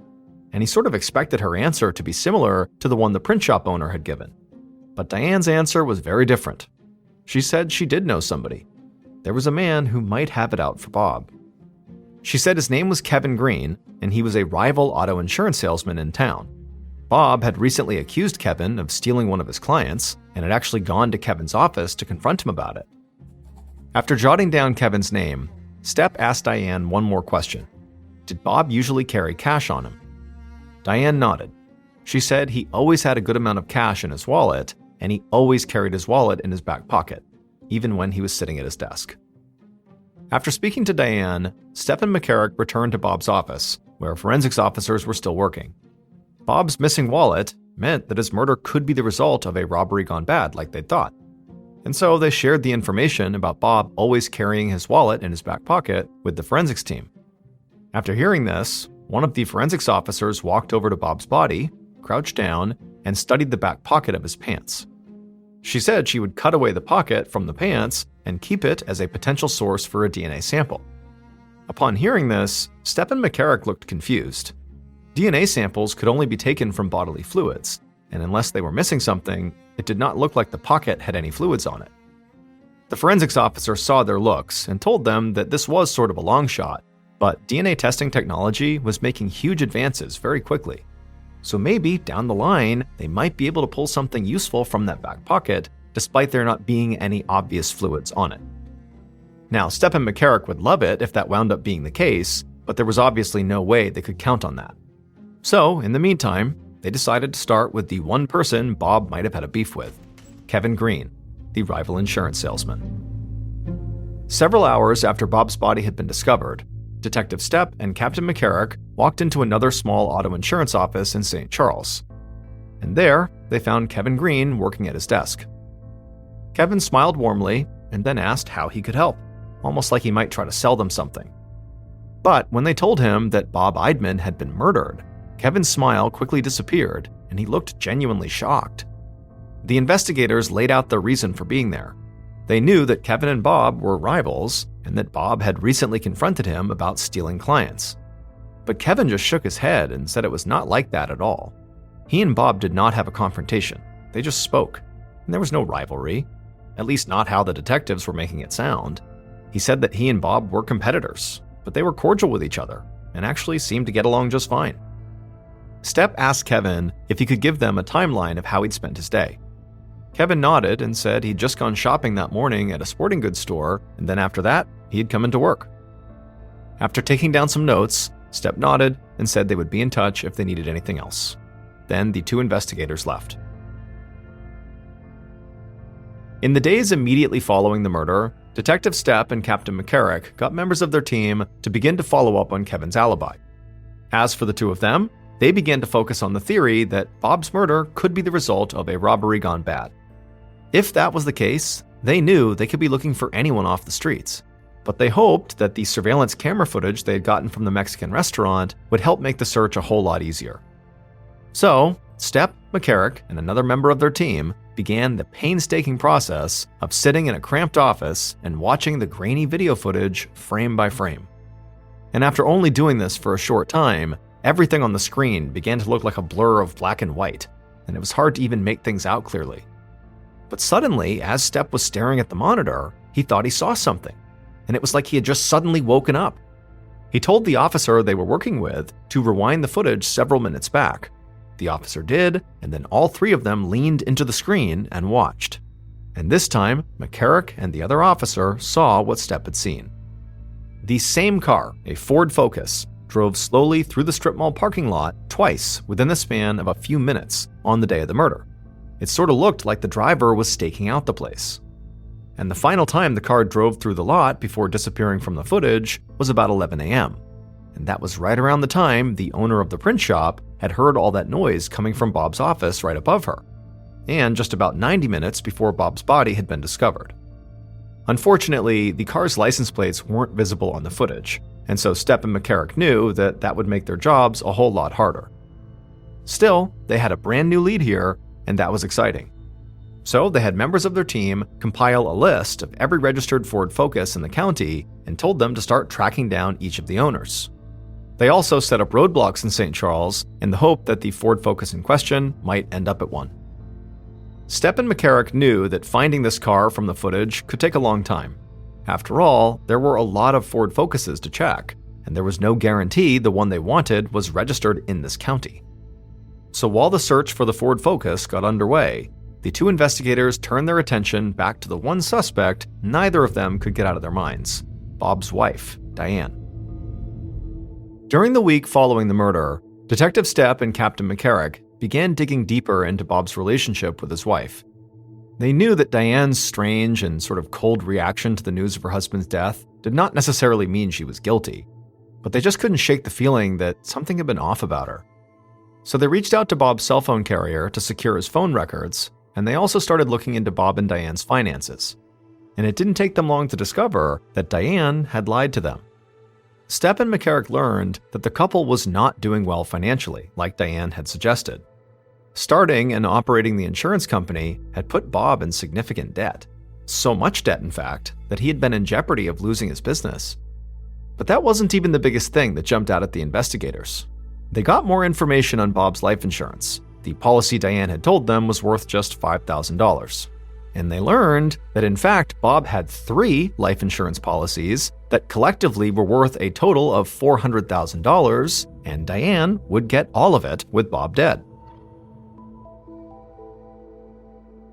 and he sort of expected her answer to be similar to the one the print shop owner had given. But Diane's answer was very different. She said she did know somebody. There was a man who might have it out for Bob. She said his name was Kevin Green, and he was a rival auto insurance salesman in town. Bob had recently accused Kevin of stealing one of his clients and had actually gone to Kevin's office to confront him about it. After jotting down Kevin's name, Stepp asked Diane one more question. Did Bob usually carry cash on him? Diane nodded. She said he always had a good amount of cash in his wallet, and he always carried his wallet in his back pocket, even when he was sitting at his desk. After speaking to Diane, Stepp and McCarrick returned to Bob's office, where forensics officers were still working. Bob's missing wallet meant that his murder could be the result of a robbery gone bad, like they'd thought. And so they shared the information about Bob always carrying his wallet in his back pocket with the forensics team. After hearing this, one of the forensics officers walked over to Bob's body, crouched down, and studied the back pocket of his pants. She said she would cut away the pocket from the pants and keep it as a potential source for a DNA sample. Upon hearing this, Stepp and McCarrick looked confused. DNA samples could only be taken from bodily fluids, and unless they were missing something, it did not look like the pocket had any fluids on it. The forensics officer saw their looks and told them that this was sort of a long shot, but DNA testing technology was making huge advances very quickly. So maybe, down the line, they might be able to pull something useful from that back pocket, despite there not being any obvious fluids on it. Now, Stepp and McCarrick would love it if that wound up being the case, but there was obviously no way they could count on that. So, in the meantime, they decided to start with the one person Bob might have had a beef with, Kevin Green, the rival insurance salesman. Several hours after Bob's body had been discovered, Detective Stepp and Captain McCarrick walked into another small auto insurance office in St. Charles. And there, they found Kevin Green working at his desk. Kevin smiled warmly and then asked how he could help, almost like he might try to sell them something. But when they told him that Bob Eidman had been murdered, Kevin's smile quickly disappeared and he looked genuinely shocked. The investigators laid out their reason for being there. They knew that Kevin and Bob were rivals, and that Bob had recently confronted him about stealing clients. But Kevin just shook his head and said it was not like that at all. He and Bob did not have a confrontation. They just spoke, and there was no rivalry, at least not how the detectives were making it sound. He said that he and Bob were competitors, but they were cordial with each other and actually seemed to get along just fine. Stepp asked Kevin if he could give them a timeline of how he'd spent his day. Kevin nodded and said he'd just gone shopping that morning at a sporting goods store, and then after that, he had come into work. After taking down some notes, Stepp nodded and said they would be in touch if they needed anything else. Then the two investigators left. In the days immediately following the murder, Detective Stepp and Captain McCarrick got members of their team to begin to follow up on Kevin's alibi. As for the two of them, they began to focus on the theory that Bob's murder could be the result of a robbery gone bad. If that was the case, they knew they could be looking for anyone off the streets, but they hoped that the surveillance camera footage they had gotten from the Mexican restaurant would help make the search a whole lot easier. So, Stepp, McCarrick, and another member of their team began the painstaking process of sitting in a cramped office and watching the grainy video footage frame by frame. And after only doing this for a short time, everything on the screen began to look like a blur of black and white, and it was hard to even make things out clearly. But suddenly, as Stepp was staring at the monitor, he thought he saw something, and it was like he had just suddenly woken up. He told the officer they were working with to rewind the footage several minutes back. The officer did, and then all three of them leaned into the screen and watched. And this time, McCarrick and the other officer saw what Stepp had seen. The same car, a Ford Focus, drove slowly through the strip mall parking lot twice within the span of a few minutes on the day of the murder. It sort of looked like the driver was staking out the place. And the final time the car drove through the lot before disappearing from the footage was about 11 a.m. And that was right around the time the owner of the print shop had heard all that noise coming from Bob's office right above her, and just about 90 minutes before Bob's body had been discovered. Unfortunately, the car's license plates weren't visible on the footage, and so Stepp and McCarrick knew that that would make their jobs a whole lot harder. Still, they had a brand new lead here, and that was exciting. So they had members of their team compile a list of every registered Ford Focus in the county and told them to start tracking down each of the owners. They also set up roadblocks in St. Charles in the hope that the Ford Focus in question might end up at one. Stepp and McCarrick knew that finding this car from the footage could take a long time. After all, there were a lot of Ford Focuses to check, and there was no guarantee the one they wanted was registered in this county. So while the search for the Ford Focus got underway, the two investigators turned their attention back to the one suspect neither of them could get out of their minds: Bob's wife, Diane. During the week following the murder, Detective Stepp and Captain McCarrick began digging deeper into Bob's relationship with his wife. They knew that Diane's strange and sort of cold reaction to the news of her husband's death did not necessarily mean she was guilty, but they just couldn't shake the feeling that something had been off about her. So they reached out to Bob's cell phone carrier to secure his phone records, and they also started looking into Bob and Diane's finances. And it didn't take them long to discover that Diane had lied to them. Stepp and McCarrick learned that the couple was not doing well financially, like Diane had suggested. Starting and operating the insurance company had put Bob in significant debt. So much debt, in fact, that he had been in jeopardy of losing his business. But that wasn't even the biggest thing that jumped out at the investigators. They got more information on Bob's life insurance. The policy Diane had told them was worth just $5,000. And they learned that, in fact, Bob had 3 life insurance policies that collectively were worth a total of $400,000, and Diane would get all of it with Bob dead.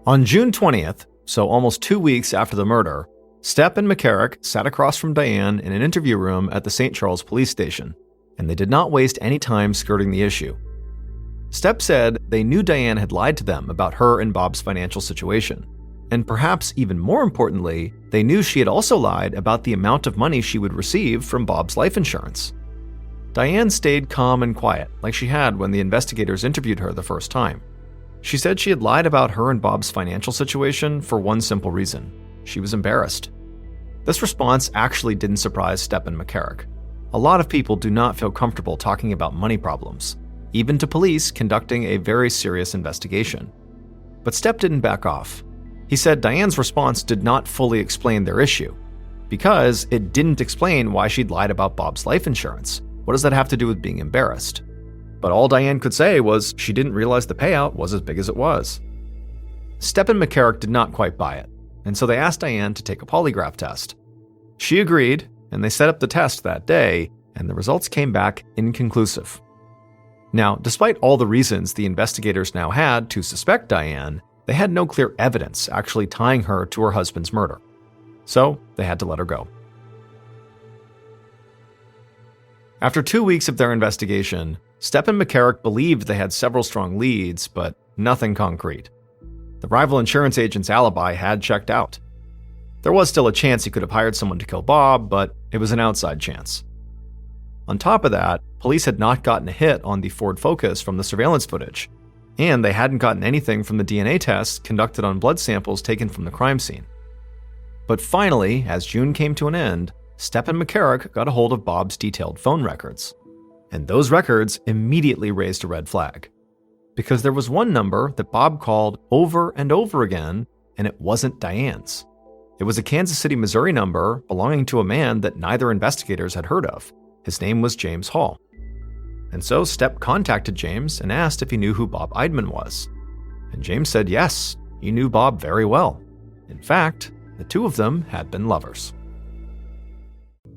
On June 20th, so almost 2 weeks after the murder, Stepp and McCarrick sat across from Diane in an interview room at the St. Charles police station, and they did not waste any time skirting the issue. Stepp said they knew Diane had lied to them about her and Bob's financial situation. And perhaps even more importantly, they knew she had also lied about the amount of money she would receive from Bob's life insurance. Diane stayed calm and quiet, like she had when the investigators interviewed her the first time. She said she had lied about her and Bob's financial situation for one simple reason: she was embarrassed. This response actually didn't surprise Stepp and McCarrick. A lot of people do not feel comfortable talking about money problems, even to police conducting a very serious investigation. But Stepp didn't back off. He said Diane's response did not fully explain their issue. because it didn't explain why she'd lied about Bob's life insurance. What does that have to do with being embarrassed? But all Diane could say was she didn't realize the payout was as big as it was. Stepp and McCarrick did not quite buy it, and so they asked Diane to take a polygraph test. She agreed, and they set up the test that day, and the results came back inconclusive. Now, despite all the reasons the investigators now had to suspect Diane, they had no clear evidence actually tying her to her husband's murder. So they had to let her go. After 2 weeks of their investigation, Stepp and McCarrick believed they had several strong leads, but nothing concrete. The rival insurance agent's alibi had checked out. There was still a chance he could have hired someone to kill Bob, but it was an outside chance. On top of that, police had not gotten a hit on the Ford Focus from the surveillance footage, and they hadn't gotten anything from the DNA tests conducted on blood samples taken from the crime scene. But finally, as June came to an end, Stepp and McCarrick got a hold of Bob's detailed phone records. And those records immediately raised a red flag. Because there was one number that Bob called over and over again, and it wasn't Diane's. It was a Kansas City, Missouri number belonging to a man that neither investigators had heard of. His name was James Hall. And so Stepp contacted James and asked if he knew who Bob Eidman was. And James said yes, he knew Bob very well. In fact, the two of them had been lovers.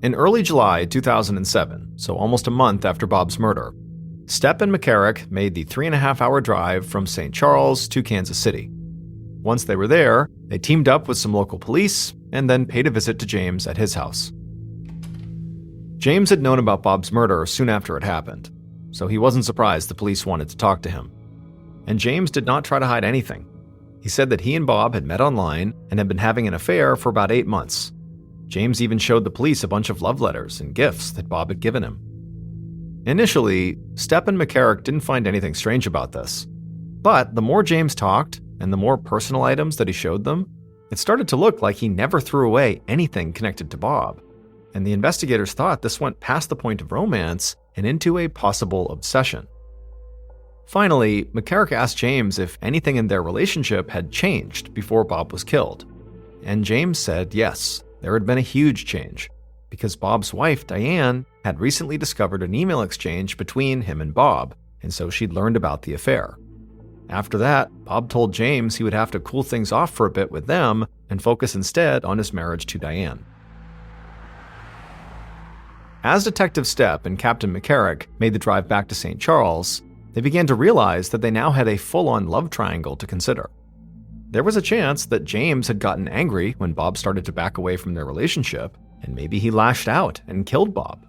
In early July 2007, so almost a month after Bob's murder, Stepp and McCarrick made the 3.5-hour drive from St. Charles to Kansas City. Once they were there, they teamed up with some local police and then paid a visit to James at his house. James had known about Bob's murder soon after it happened, so he wasn't surprised the police wanted to talk to him. And James did not try to hide anything. He said that he and Bob had met online and had been having an affair for about 8 months. James even showed the police a bunch of love letters and gifts that Bob had given him. Initially, Stepp and McCarrick didn't find anything strange about this. But the more James talked, and the more personal items that he showed them, it started to look like he never threw away anything connected to Bob. And the investigators thought this went past the point of romance and into a possible obsession. Finally, McCarrick asked James if anything in their relationship had changed before Bob was killed. And James said yes, there had been a huge change, because Bob's wife, Diane, had recently discovered an email exchange between him and Bob, and so she'd learned about the affair. After that, Bob told James he would have to cool things off for a bit with them and focus instead on his marriage to Diane. As Detective Stepp and Captain McCarrick made the drive back to St. Charles, they began to realize that they now had a full-on love triangle to consider. There was a chance that James had gotten angry when Bob started to back away from their relationship, and maybe he lashed out and killed Bob.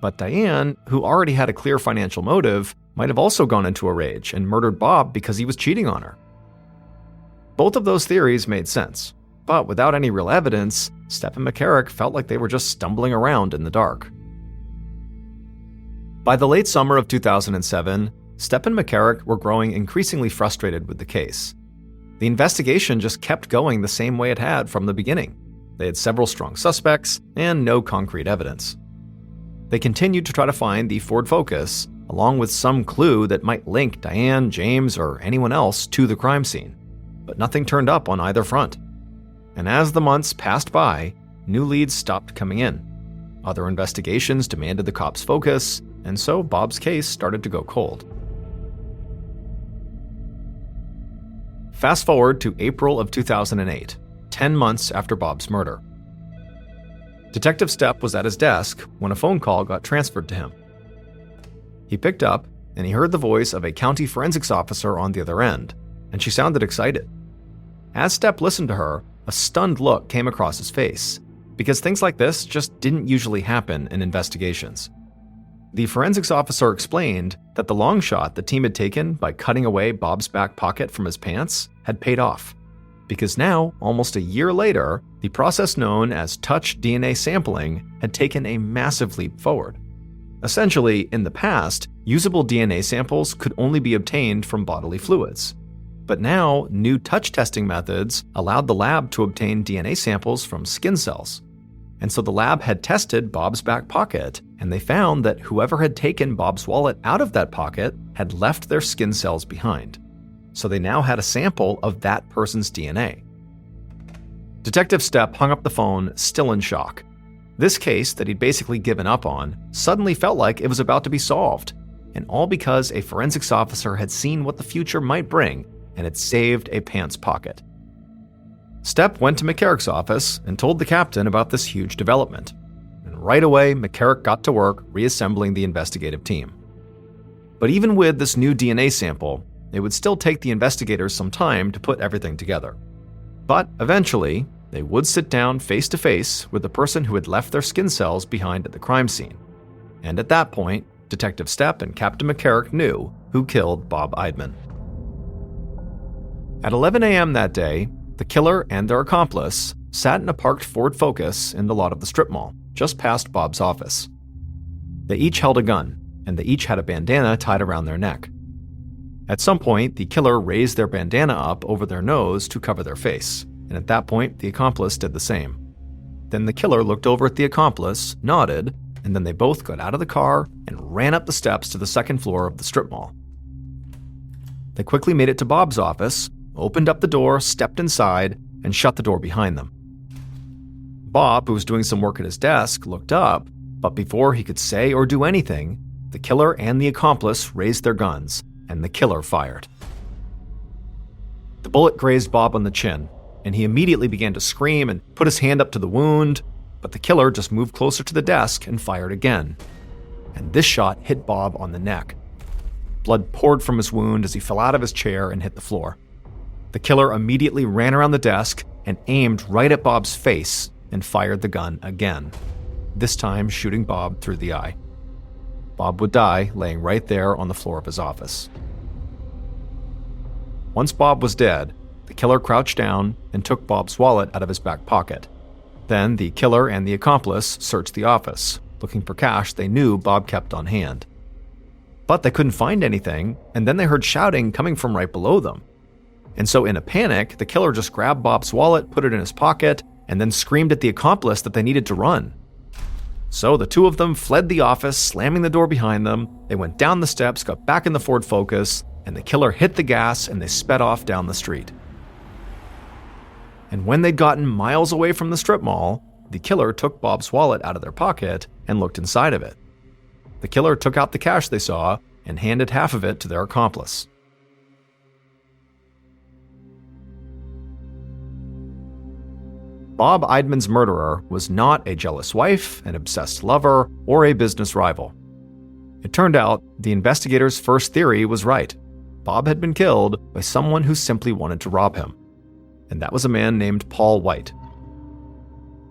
But Diane, who already had a clear financial motive, might have also gone into a rage and murdered Bob because he was cheating on her. Both of those theories made sense, but without any real evidence, Stepp and McCarrick felt like they were just stumbling around in the dark. By the late summer of 2007, Stepp and McCarrick were growing increasingly frustrated with the case. The investigation just kept going the same way it had from the beginning. They had several strong suspects and no concrete evidence. They continued to try to find the Ford Focus, along with some clue that might link Diane, James, or anyone else to the crime scene. But nothing turned up on either front. And as the months passed by, new leads stopped coming in. Other investigations demanded the cops' focus, and so Bob's case started to go cold. Fast forward to April of 2008, 10 months after Bob's murder. Detective Stepp was at his desk when a phone call got transferred to him. He picked up, and he heard the voice of a county forensics officer on the other end, and she sounded excited. As Stepp listened to her, a stunned look came across his face, because things like this just didn't usually happen in investigations. The forensics officer explained that the long shot the team had taken by cutting away Bob's back pocket from his pants had paid off, because now, almost a year later, the process known as touch DNA sampling had taken a massive leap forward. Essentially, in the past, usable DNA samples could only be obtained from bodily fluids. But now, new touch testing methods allowed the lab to obtain DNA samples from skin cells. And so the lab had tested Bob's back pocket, and they found that whoever had taken Bob's wallet out of that pocket had left their skin cells behind. So they now had a sample of that person's DNA. Detective Stepp hung up the phone, still in shock. This case that he'd basically given up on suddenly felt like it was about to be solved, and all because a forensics officer had seen what the future might bring and had saved a pants pocket. Stepp went to McCarrick's office and told the captain about this huge development. And right away, McCarrick got to work reassembling the investigative team. But even with this new DNA sample, it would still take the investigators some time to put everything together. But eventually, they would sit down face to face with the person who had left their skin cells behind at the crime scene. And at that point, Detective Stepp and Captain McCarrick knew who killed Bob Eidman. At 11 a.m. that day, the killer and their accomplice sat in a parked Ford Focus in the lot of the strip mall, just past Bob's office. They each held a gun, and they each had a bandana tied around their neck. At some point, the killer raised their bandana up over their nose to cover their face, and at that point, the accomplice did the same. Then the killer looked over at the accomplice, nodded, and then they both got out of the car and ran up the steps to the second floor of the strip mall. They quickly made it to Bob's office, opened up the door, stepped inside, and shut the door behind them. Bob, who was doing some work at his desk, looked up, but before he could say or do anything, the killer and the accomplice raised their guns, and the killer fired. The bullet grazed Bob on the chin, and he immediately began to scream and put his hand up to the wound, but the killer just moved closer to the desk and fired again. And this shot hit Bob on the neck. Blood poured from his wound as he fell out of his chair and hit the floor. The killer immediately ran around the desk and aimed right at Bob's face and fired the gun again, this time shooting Bob through the eye. Bob would die laying right there on the floor of his office. Once Bob was dead, the killer crouched down and took Bob's wallet out of his back pocket. Then the killer and the accomplice searched the office, looking for cash they knew Bob kept on hand. But they couldn't find anything, and then they heard shouting coming from right below them. And so in a panic, the killer just grabbed Bob's wallet, put it in his pocket, and then screamed at the accomplice that they needed to run. So the two of them fled the office, slamming the door behind them. They went down the steps, got back in the Ford Focus, and the killer hit the gas and they sped off down the street. And when they'd gotten miles away from the strip mall, the killer took Bob's wallet out of their pocket and looked inside of it. The killer took out the cash they saw and handed half of it to their accomplice. Bob Eidman's murderer was not a jealous wife, an obsessed lover, or a business rival. It turned out the investigators' first theory was right. Bob had been killed by someone who simply wanted to rob him. And that was a man named Paul White.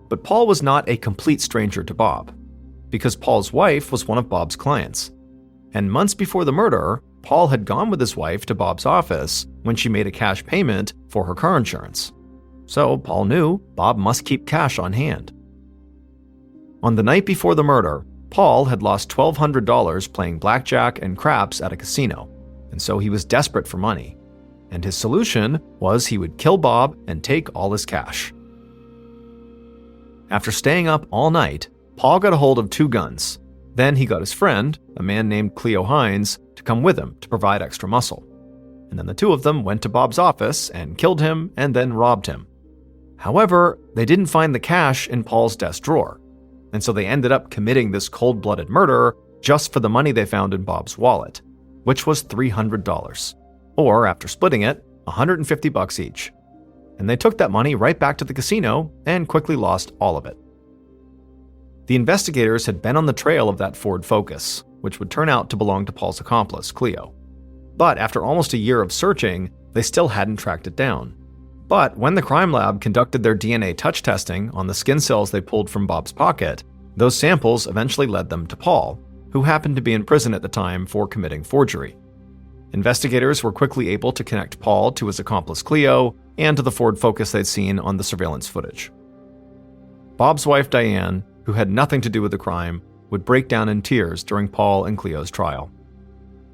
But Paul was not a complete stranger to Bob, because Paul's wife was one of Bob's clients. And months before the murder, Paul had gone with his wife to Bob's office when she made a cash payment for her car insurance. So Paul knew Bob must keep cash on hand. On the night before the murder, Paul had lost $1,200 playing blackjack and craps at a casino, and so he was desperate for money. And his solution was he would kill Bob and take all his cash. After staying up all night, Paul got a hold of 2 guns. Then he got his friend, a man named Cleo Hines, to come with him to provide extra muscle. And then the two of them went to Bob's office and killed him and then robbed him. However, they didn't find the cash in Paul's desk drawer, and so they ended up committing this cold-blooded murder just for the money they found in Bob's wallet, which was $300, or after splitting it, $150 each. And they took that money right back to the casino and quickly lost all of it. The investigators had been on the trail of that Ford Focus, which would turn out to belong to Paul's accomplice, Cleo. But after almost a year of searching, they still hadn't tracked it down. But when the crime lab conducted their DNA touch testing on the skin cells they pulled from Bob's pocket, those samples eventually led them to Paul, who happened to be in prison at the time for committing forgery. Investigators were quickly able to connect Paul to his accomplice Cleo and to the Ford Focus they'd seen on the surveillance footage. Bob's wife Diane, who had nothing to do with the crime, would break down in tears during Paul and Cleo's trial.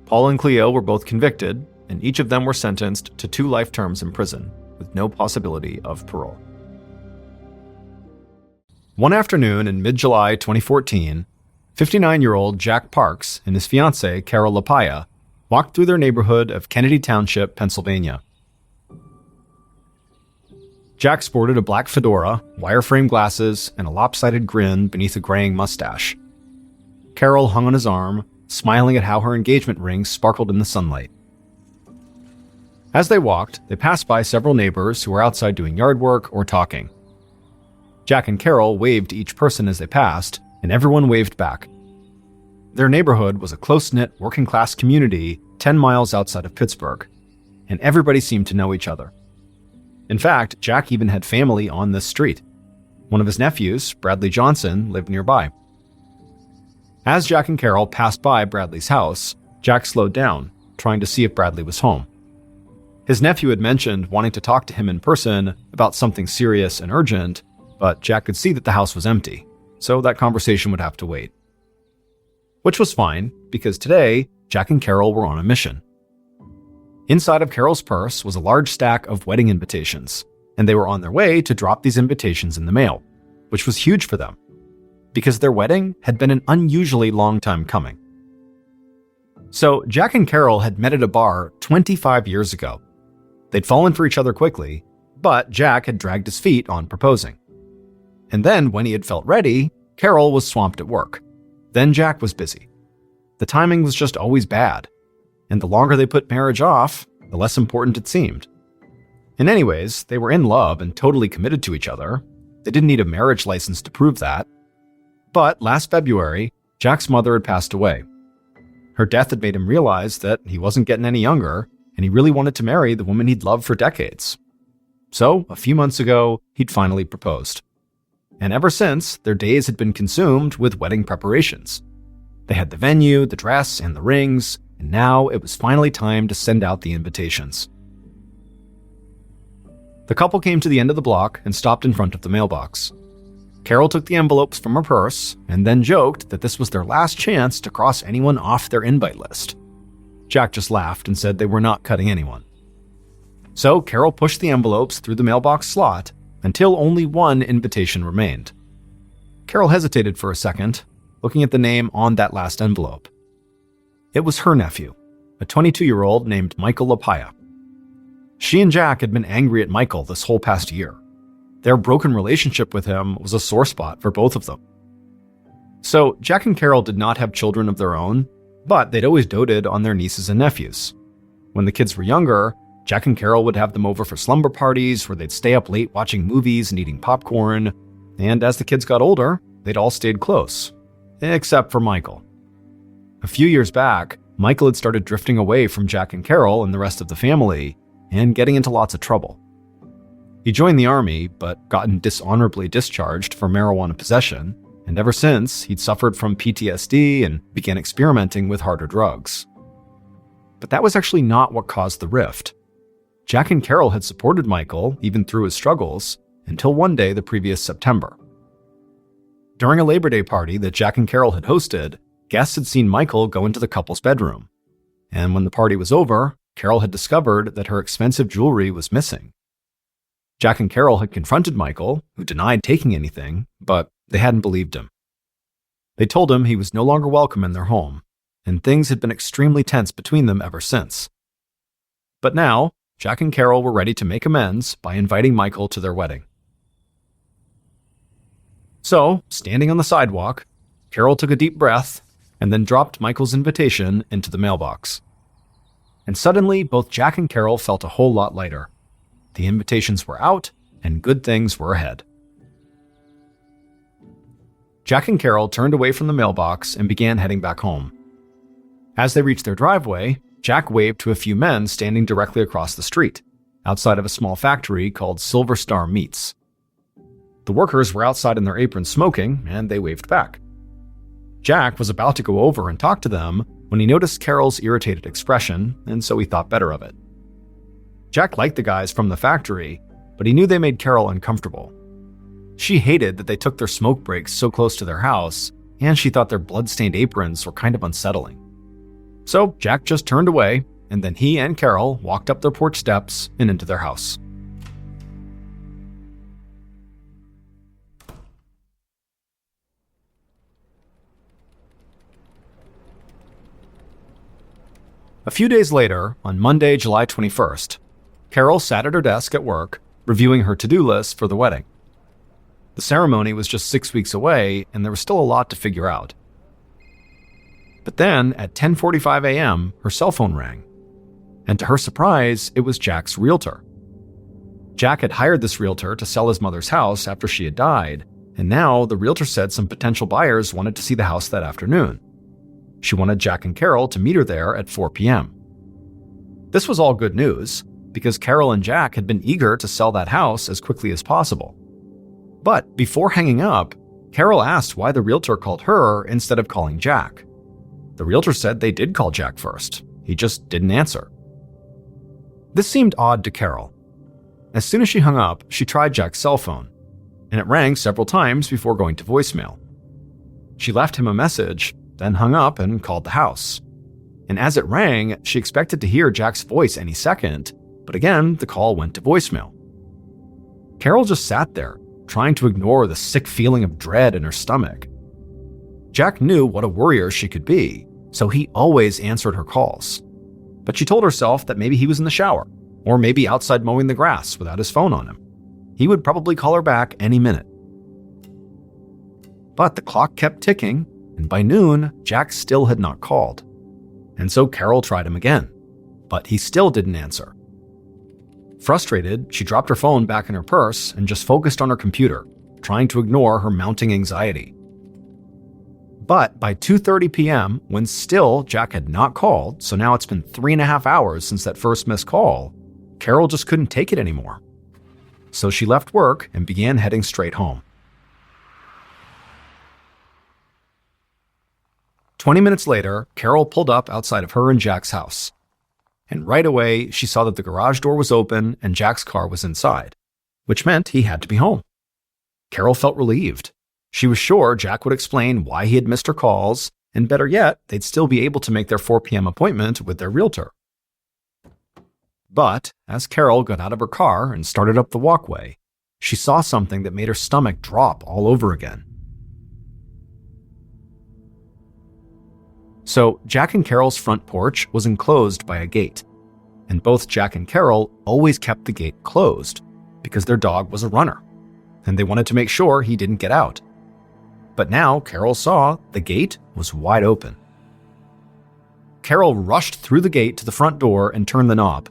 Paul and Cleo were both convicted, and each of them were sentenced to 2 life terms in prison, with no possibility of parole. One afternoon in mid-July 2014, 59-year-old Jack Parks and his fiancée, Carol LaPaya, walked through their neighborhood of Kennedy Township, Pennsylvania. Jack sported a black fedora, wireframe glasses, and a lopsided grin beneath a graying mustache. Carol hung on his arm, smiling at how her engagement ring sparkled in the sunlight. As they walked, they passed by several neighbors who were outside doing yard work or talking. Jack and Carol waved to each person as they passed, and everyone waved back. Their neighborhood was a close-knit, working-class community 10 miles outside of Pittsburgh, and everybody seemed to know each other. In fact, Jack even had family on this street. One of his nephews, Bradley Johnson, lived nearby. As Jack and Carol passed by Bradley's house, Jack slowed down, trying to see if Bradley was home. His nephew had mentioned wanting to talk to him in person about something serious and urgent, but Jack could see that the house was empty, so that conversation would have to wait. Which was fine, because today, Jack and Carol were on a mission. Inside of Carol's purse was a large stack of wedding invitations, and they were on their way to drop these invitations in the mail, which was huge for them, because their wedding had been an unusually long time coming. So Jack and Carol had met at a bar 25 years ago. They'd fallen for each other quickly, but Jack had dragged his feet on proposing. And then, when he had felt ready, Carol was swamped at work. Then Jack was busy. The timing was just always bad, and the longer they put marriage off, the less important it seemed. And anyways, they were in love and totally committed to each other. They didn't need a marriage license to prove that. But last February, Jack's mother had passed away. Her death had made him realize that he wasn't getting any younger, and he really wanted to marry the woman he'd loved for decades. So, a few months ago, he'd finally proposed. And ever since, their days had been consumed with wedding preparations. They had the venue, the dress, and the rings, and now it was finally time to send out the invitations. The couple came to the end of the block and stopped in front of the mailbox. Carol took the envelopes from her purse and then joked that this was their last chance to cross anyone off their invite list. Jack just laughed and said they were not cutting anyone. So Carol pushed the envelopes through the mailbox slot until only one invitation remained. Carol hesitated for a second, looking at the name on that last envelope. It was her nephew, a 22-year-old named Michael Lapaya. She and Jack had been angry at Michael this whole past year. Their broken relationship with him was a sore spot for both of them. So Jack and Carol did not have children of their own, but they'd always doted on their nieces and nephews. When the kids were younger, Jack and Carol would have them over for slumber parties where they'd stay up late watching movies and eating popcorn, and as the kids got older, they'd all stayed close, except for Michael. A few years back, Michael had started drifting away from Jack and Carol and the rest of the family, and getting into lots of trouble. He joined the army, but gotten dishonorably discharged for marijuana possession, and ever since, he'd suffered from PTSD and began experimenting with harder drugs. But that was actually not what caused the rift. Jack and Carol had supported Michael, even through his struggles, until one day the previous September. During a Labor Day party that Jack and Carol had hosted, guests had seen Michael go into the couple's bedroom. And when the party was over, Carol had discovered that her expensive jewelry was missing. Jack and Carol had confronted Michael, who denied taking anything, but they hadn't believed him. They told him he was no longer welcome in their home, and things had been extremely tense between them ever since. But now, Jack and Carol were ready to make amends by inviting Michael to their wedding. So, standing on the sidewalk, Carol took a deep breath and then dropped Michael's invitation into the mailbox. And suddenly, both Jack and Carol felt a whole lot lighter. The invitations were out, and good things were ahead. Jack and Carol turned away from the mailbox and began heading back home. As they reached their driveway, Jack waved to a few men standing directly across the street, outside of a small factory called Silver Star Meats. The workers were outside in their aprons smoking, and they waved back. Jack was about to go over and talk to them when he noticed Carol's irritated expression, and so he thought better of it. Jack liked the guys from the factory, but he knew they made Carol uncomfortable. She hated that they took their smoke breaks so close to their house, and she thought their blood-stained aprons were kind of unsettling. So Jack just turned away, and then he and Carol walked up their porch steps and into their house. A few days later, on Monday, July 21st, Carol sat at her desk at work, reviewing her to-do list for the wedding. The ceremony was just 6 weeks away, and there was still a lot to figure out. But then, at 10:45 a.m., her cell phone rang. And to her surprise, it was Jack's realtor. Jack had hired this realtor to sell his mother's house after she had died, and now the realtor said some potential buyers wanted to see the house that afternoon. She wanted Jack and Carol to meet her there at 4 p.m. This was all good news, because Carol and Jack had been eager to sell that house as quickly as possible. But before hanging up, Carol asked why the realtor called her instead of calling Jack. The realtor said they did call Jack first. He just didn't answer. This seemed odd to Carol. As soon as she hung up, she tried Jack's cell phone, and it rang several times before going to voicemail. She left him a message, then hung up and called the house. And as it rang, she expected to hear Jack's voice any second, but again, the call went to voicemail. Carol just sat there, trying to ignore the sick feeling of dread in her stomach. Jack knew what a worrier she could be, so he always answered her calls. But she told herself that maybe he was in the shower, or maybe outside mowing the grass without his phone on him. He would probably call her back any minute. But the clock kept ticking, and by noon, Jack still had not called. And so Carol tried him again, but he still didn't answer. Frustrated, she dropped her phone back in her purse and just focused on her computer, trying to ignore her mounting anxiety. But by 2:30 p.m., when still Jack had not called, so now it's been 3.5 hours since that first missed call, Carol just couldn't take it anymore. So she left work and began heading straight home. 20 minutes later, Carol pulled up outside of her and Jack's house. And right away, she saw that the garage door was open and Jack's car was inside, which meant he had to be home. Carol felt relieved. She was sure Jack would explain why he had missed her calls, and better yet, they'd still be able to make their 4 p.m. appointment with their realtor. But as Carol got out of her car and started up the walkway, she saw something that made her stomach drop all over again. So Jack and Carol's front porch was enclosed by a gate, and both Jack and Carol always kept the gate closed because their dog was a runner, and they wanted to make sure he didn't get out. But now Carol saw the gate was wide open. Carol rushed through the gate to the front door and turned the knob.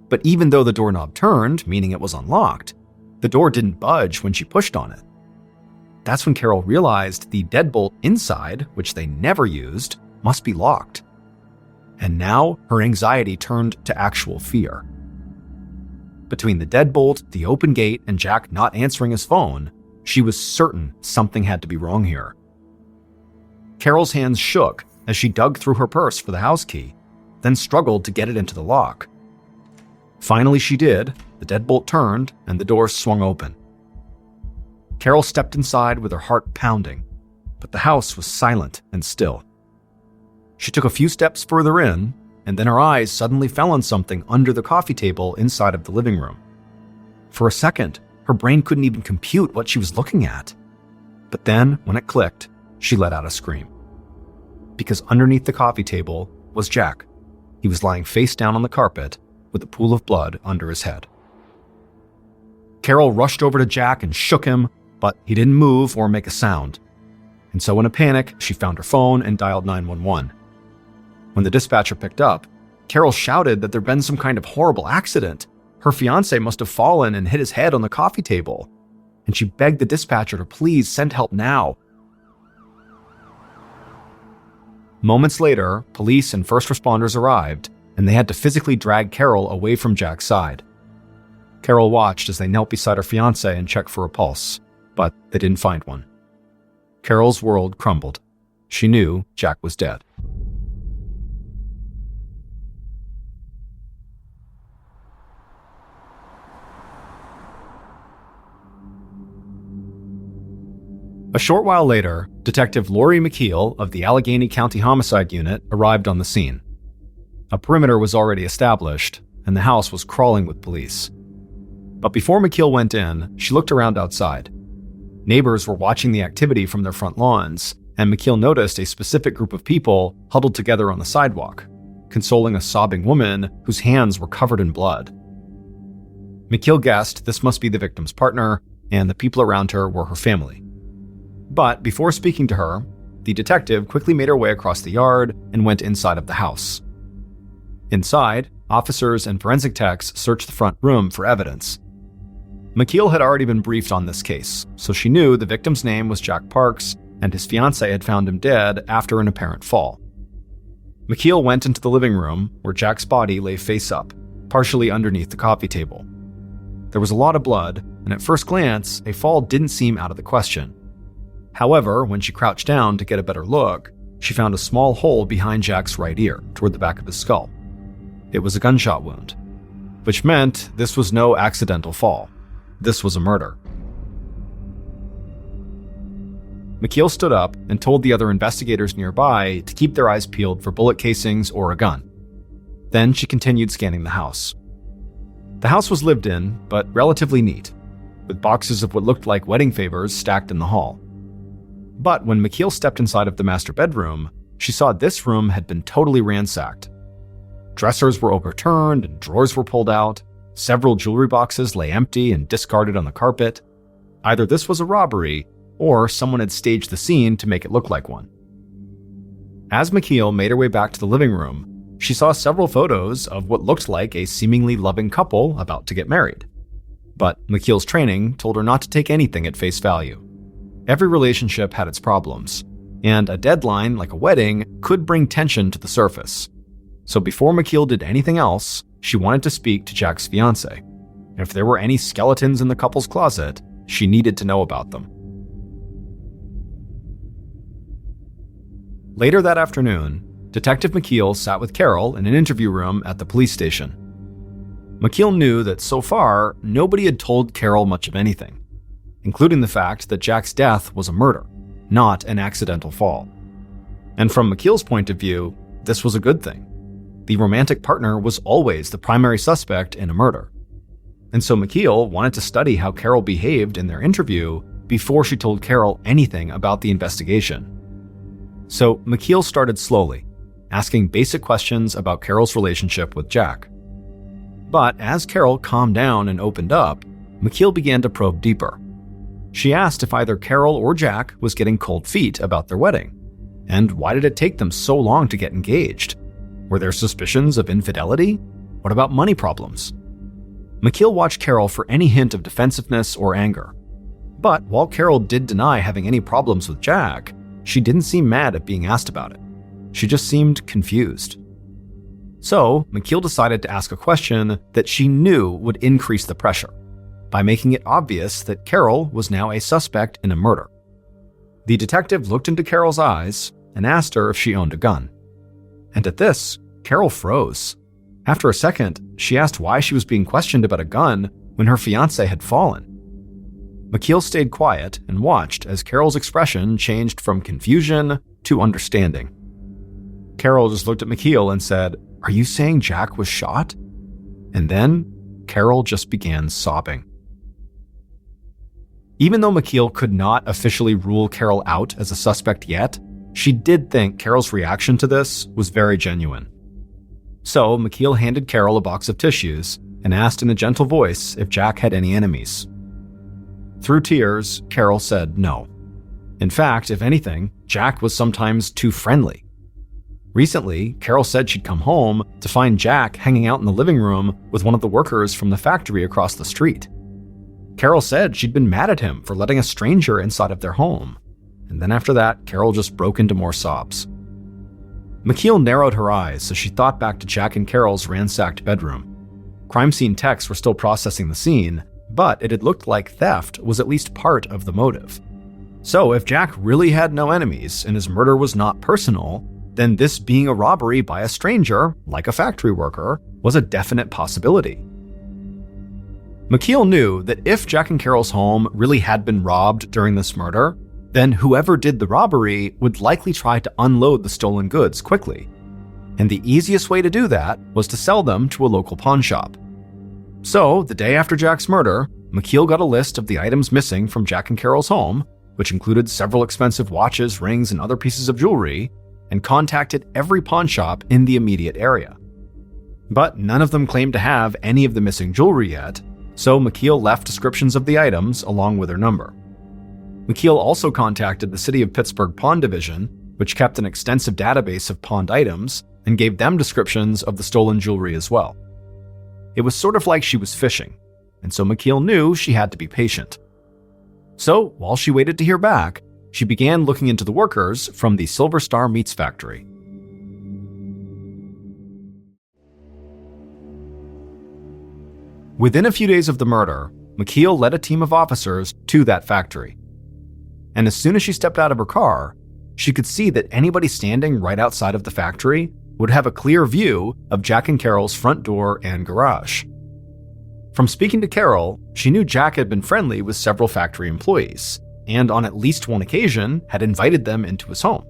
But even though the doorknob turned, meaning it was unlocked, the door didn't budge when she pushed on it. That's when Carol realized the deadbolt inside, which they never used, must be locked. And now her anxiety turned to actual fear. Between the deadbolt, the open gate, and Jack not answering his phone, she was certain something had to be wrong here. Carol's hands shook as she dug through her purse for the house key, then struggled to get it into the lock. Finally she did, the deadbolt turned, and the door swung open. Carol stepped inside with her heart pounding, but the house was silent and still. She took a few steps further in, and then her eyes suddenly fell on something under the coffee table inside of the living room. For a second, her brain couldn't even compute what she was looking at. But then, when it clicked, she let out a scream. Because underneath the coffee table was Jack. He was lying face down on the carpet with a pool of blood under his head. Carol rushed over to Jack and shook him, but he didn't move or make a sound. And so in a panic, she found her phone and dialed 911. When the dispatcher picked up, Carol shouted that there'd been some kind of horrible accident. Her fiancé must have fallen and hit his head on the coffee table. And she begged the dispatcher to please send help now. Moments later, police and first responders arrived, and they had to physically drag Carol away from Jack's side. Carol watched as they knelt beside her fiancé and checked for a pulse, but they didn't find one. Carol's world crumbled. She knew Jack was dead. A short while later, Detective Lori McKeel of the Allegheny County Homicide Unit arrived on the scene. A perimeter was already established, and the house was crawling with police. But before McKeel went in, she looked around outside. Neighbors were watching the activity from their front lawns, and McKeel noticed a specific group of people huddled together on the sidewalk, consoling a sobbing woman whose hands were covered in blood. McKeel guessed this must be the victim's partner, and the people around her were her family. But before speaking to her, the detective quickly made her way across the yard and went inside of the house. Inside, officers and forensic techs searched the front room for evidence. McKeel had already been briefed on this case, so she knew the victim's name was Jack Parks, and his fiancée had found him dead after an apparent fall. McKeel went into the living room, where Jack's body lay face up, partially underneath the coffee table. There was a lot of blood, and at first glance, a fall didn't seem out of the question. However, when she crouched down to get a better look, she found a small hole behind Jack's right ear, toward the back of his skull. It was a gunshot wound, which meant this was no accidental fall. This was a murder. McKeel stood up and told the other investigators nearby to keep their eyes peeled for bullet casings or a gun. Then she continued scanning the house. The house was lived in, but relatively neat, with boxes of what looked like wedding favors stacked in the hall. But when McKeel stepped inside of the master bedroom, she saw this room had been totally ransacked. Dressers were overturned and drawers were pulled out. Several jewelry boxes lay empty and discarded on the carpet. Either this was a robbery, or someone had staged the scene to make it look like one. As McKeel made her way back to the living room, she saw several photos of what looked like a seemingly loving couple about to get married. But McKeel's training told her not to take anything at face value. Every relationship had its problems, and a deadline like a wedding could bring tension to the surface. So before McKeel did anything else, she wanted to speak to Jack's fiancé. If there were any skeletons in the couple's closet, she needed to know about them. Later that afternoon, Detective McKeel sat with Carol in an interview room at the police station. McKeel knew that so far, nobody had told Carol much of anything, including the fact that Jack's death was a murder, not an accidental fall. And from McKeel's point of view, this was a good thing. The romantic partner was always the primary suspect in a murder. And so McKeel wanted to study how Carol behaved in their interview before she told Carol anything about the investigation. So McKeel started slowly, asking basic questions about Carol's relationship with Jack. But as Carol calmed down and opened up, McKeel began to probe deeper. She asked if either Carol or Jack was getting cold feet about their wedding. And why did it take them so long to get engaged? Were there suspicions of infidelity? What about money problems? McKeel watched Carol for any hint of defensiveness or anger. But while Carol did deny having any problems with Jack, she didn't seem mad at being asked about it. She just seemed confused. So, McKeel decided to ask a question that she knew would increase the pressure, by making it obvious that Carol was now a suspect in a murder. The detective looked into Carol's eyes and asked her if she owned a gun. And at this, Carol froze. After a second, she asked why she was being questioned about a gun when her fiancé had fallen. McKeel stayed quiet and watched as Carol's expression changed from confusion to understanding. Carol just looked at McKeel and said, "Are you saying Jack was shot?" And then, Carol just began sobbing. Even though McKeel could not officially rule Carol out as a suspect yet, she did think Carol's reaction to this was very genuine. So McKeel handed Carol a box of tissues and asked in a gentle voice if Jack had any enemies. Through tears, Carol said no. In fact, if anything, Jack was sometimes too friendly. Recently, Carol said she'd come home to find Jack hanging out in the living room with one of the workers from the factory across the street. Carol said she'd been mad at him for letting a stranger inside of their home. And then after that, Carol just broke into more sobs. McKeel narrowed her eyes as she thought back to Jack and Carol's ransacked bedroom. Crime scene techs were still processing the scene, but it had looked like theft was at least part of the motive. So if Jack really had no enemies and his murder was not personal, then this being a robbery by a stranger, like a factory worker, was a definite possibility. McKeel knew that if Jack and Carol's home really had been robbed during this murder, then whoever did the robbery would likely try to unload the stolen goods quickly. And the easiest way to do that was to sell them to a local pawn shop. So, the day after Jack's murder, McKeel got a list of the items missing from Jack and Carol's home, which included several expensive watches, rings, and other pieces of jewelry, and contacted every pawn shop in the immediate area. But none of them claimed to have any of the missing jewelry yet, so McKeel left descriptions of the items along with her number. McKeel also contacted the City of Pittsburgh Pawn Division, which kept an extensive database of pawned items, and gave them descriptions of the stolen jewelry as well. It was sort of like she was fishing, and so McKeel knew she had to be patient. So, while she waited to hear back, she began looking into the workers from the Silver Star Meats Factory. Within a few days of the murder, McKeel led a team of officers to that factory. And as soon as she stepped out of her car, she could see that anybody standing right outside of the factory would have a clear view of Jack and Carol's front door and garage. From speaking to Carol, she knew Jack had been friendly with several factory employees, and on at least one occasion had invited them into his home.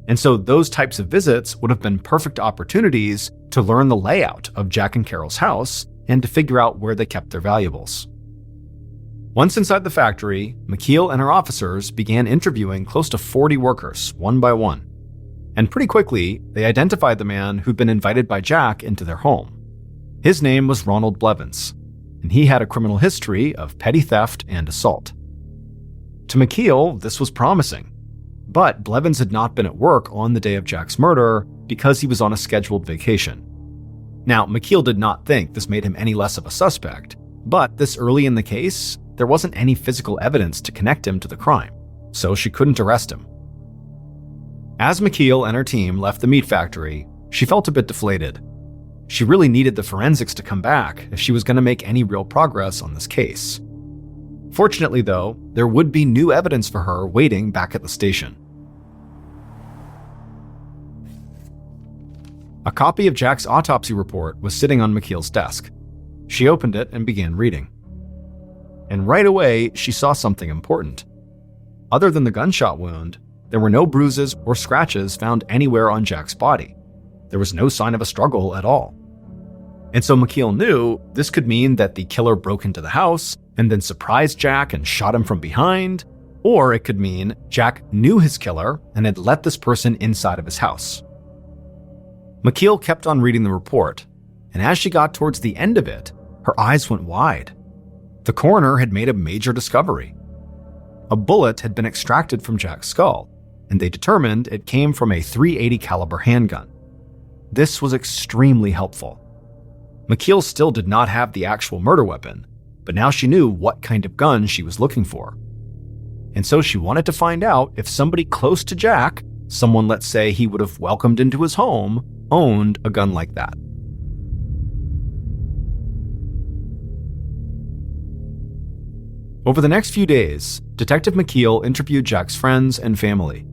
And so those types of visits would have been perfect opportunities to learn the layout of Jack and Carol's house and to figure out where they kept their valuables. Once inside the factory, McKeel and her officers began interviewing close to 40 workers, one by one. And pretty quickly, they identified the man who'd been invited by Jack into their home. His name was Ronald Blevins, and he had a criminal history of petty theft and assault. To McKeel, this was promising. But Blevins had not been at work on the day of Jack's murder because he was on a scheduled vacation. Now, McKeel did not think this made him any less of a suspect, but this early in the case, there wasn't any physical evidence to connect him to the crime, so she couldn't arrest him. As McKeel and her team left the meat factory, she felt a bit deflated. She really needed the forensics to come back if she was going to make any real progress on this case. Fortunately, though, there would be new evidence for her waiting back at the station. A copy of Jack's autopsy report was sitting on McKeel's desk. She opened it and began reading. And right away, she saw something important. Other than the gunshot wound, there were no bruises or scratches found anywhere on Jack's body. There was no sign of a struggle at all. And so McKeel knew this could mean that the killer broke into the house and then surprised Jack and shot him from behind, or it could mean Jack knew his killer and had let this person inside of his house. McKeel kept on reading the report, and as she got towards the end of it, her eyes went wide. The coroner had made a major discovery. A bullet had been extracted from Jack's skull, and they determined it came from a .380 caliber handgun. This was extremely helpful. McKeel still did not have the actual murder weapon, but now she knew what kind of gun she was looking for. And so she wanted to find out if somebody close to Jack, someone let's say he would have welcomed into his home, owned a gun like that. Over the next few days, Detective McKeel interviewed Jack's friends and family,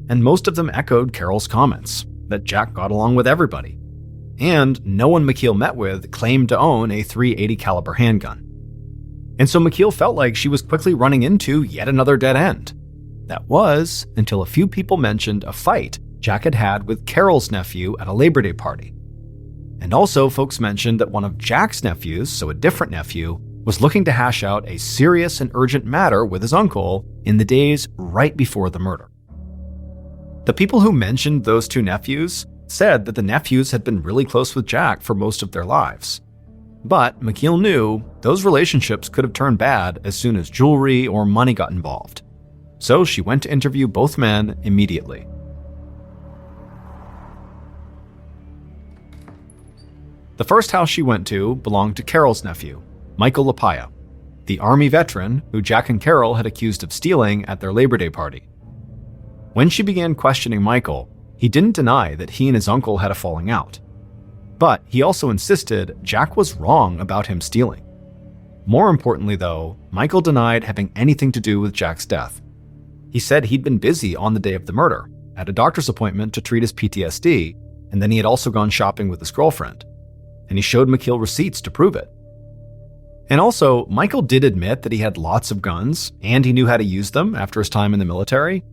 and most of them echoed Carol's comments that Jack got along with everybody. And no one McKeel met with claimed to own a .380 caliber handgun. And so McKeel felt like she was quickly running into yet another dead end. That was until a few people mentioned a fight Jack had had with Carol's nephew at a Labor Day party. And also folks mentioned that one of Jack's nephews, so a different nephew, was looking to hash out a serious and urgent matter with his uncle in the days right before the murder. The people who mentioned those two nephews said that the nephews had been really close with Jack for most of their lives. But McKeel knew those relationships could have turned bad as soon as jewelry or money got involved. So she went to interview both men immediately. The first house she went to belonged to Carol's nephew, Michael Lapaya, the Army veteran who Jack and Carol had accused of stealing at their Labor Day party. When she began questioning Michael, he didn't deny that he and his uncle had a falling out. But he also insisted Jack was wrong about him stealing. More importantly, though, Michael denied having anything to do with Jack's death. He said he'd been busy on the day of the murder, at a doctor's appointment to treat his PTSD, and then he had also gone shopping with his girlfriend. And he showed McKeel receipts to prove it. And also, Michael did admit that he had lots of guns, and he knew how to use them after his time in the military.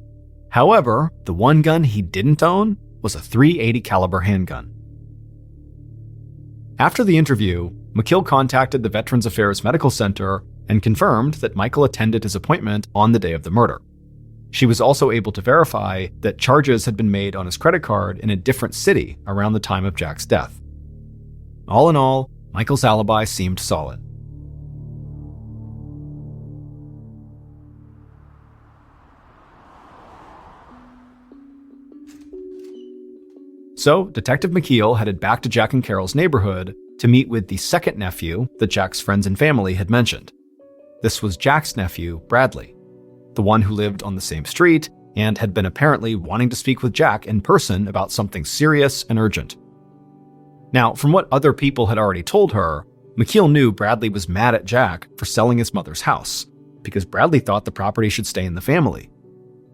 However, the one gun he didn't own was a .380 caliber handgun. After the interview, McKeel contacted the Veterans Affairs Medical Center and confirmed that Michael attended his appointment on the day of the murder. She was also able to verify that charges had been made on his credit card in a different city around the time of Jack's death. All in all, Michael's alibi seemed solid. So Detective McKeel headed back to Jack and Carol's neighborhood to meet with the second nephew that Jack's friends and family had mentioned. This was Jack's nephew, Bradley, the one who lived on the same street and had been apparently wanting to speak with Jack in person about something serious and urgent. Now, from what other people had already told her, McKeel knew Bradley was mad at Jack for selling his mother's house, because Bradley thought the property should stay in the family.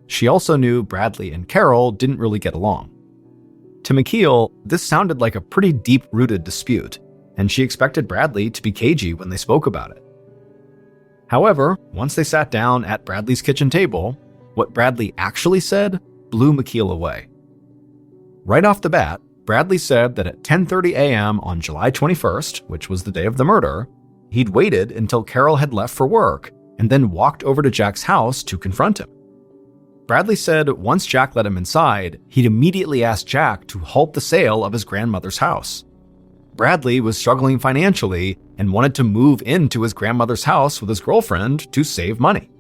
She also knew Bradley and Carol didn't really get along. To McKeel, this sounded like a pretty deep-rooted dispute, and she expected Bradley to be cagey when they spoke about it. However, once they sat down at Bradley's kitchen table, what Bradley actually said blew McKeel away. Right off the bat, Bradley said that at 10:30 a.m. on July 21st, which was the day of the murder, he'd waited until Carol had left for work and then walked over to Jack's house to confront him. Bradley said once Jack let him inside, he'd immediately asked Jack to halt the sale of his grandmother's house. Bradley was struggling financially and wanted to move into his grandmother's house with his girlfriend to save money.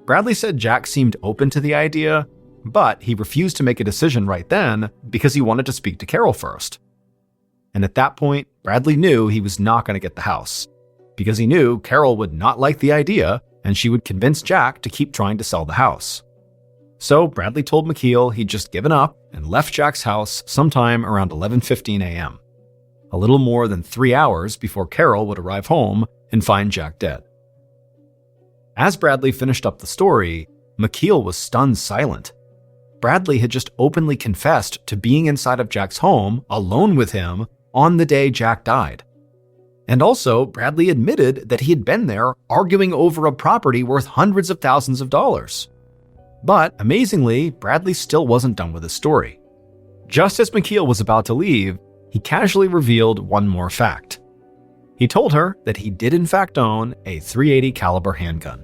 Bradley said Jack seemed open to the idea, but he refused to make a decision right then because he wanted to speak to Carol first. And at that point, Bradley knew he was not going to get the house, because he knew Carol would not like the idea and she would convince Jack to keep trying to sell the house. So Bradley told McKeel he'd just given up and left Jack's house sometime around 11:15 a.m., a little more than 3 hours before Carol would arrive home and find Jack dead. As Bradley finished up the story, McKeel was stunned silent. Bradley had just openly confessed to being inside of Jack's home, alone with him, on the day Jack died. And also, Bradley admitted that he had been there arguing over a property worth hundreds of thousands of dollars. But, amazingly, Bradley still wasn't done with his story. Just as McKeel was about to leave, he casually revealed one more fact. He told her that he did in fact own a .380 caliber handgun.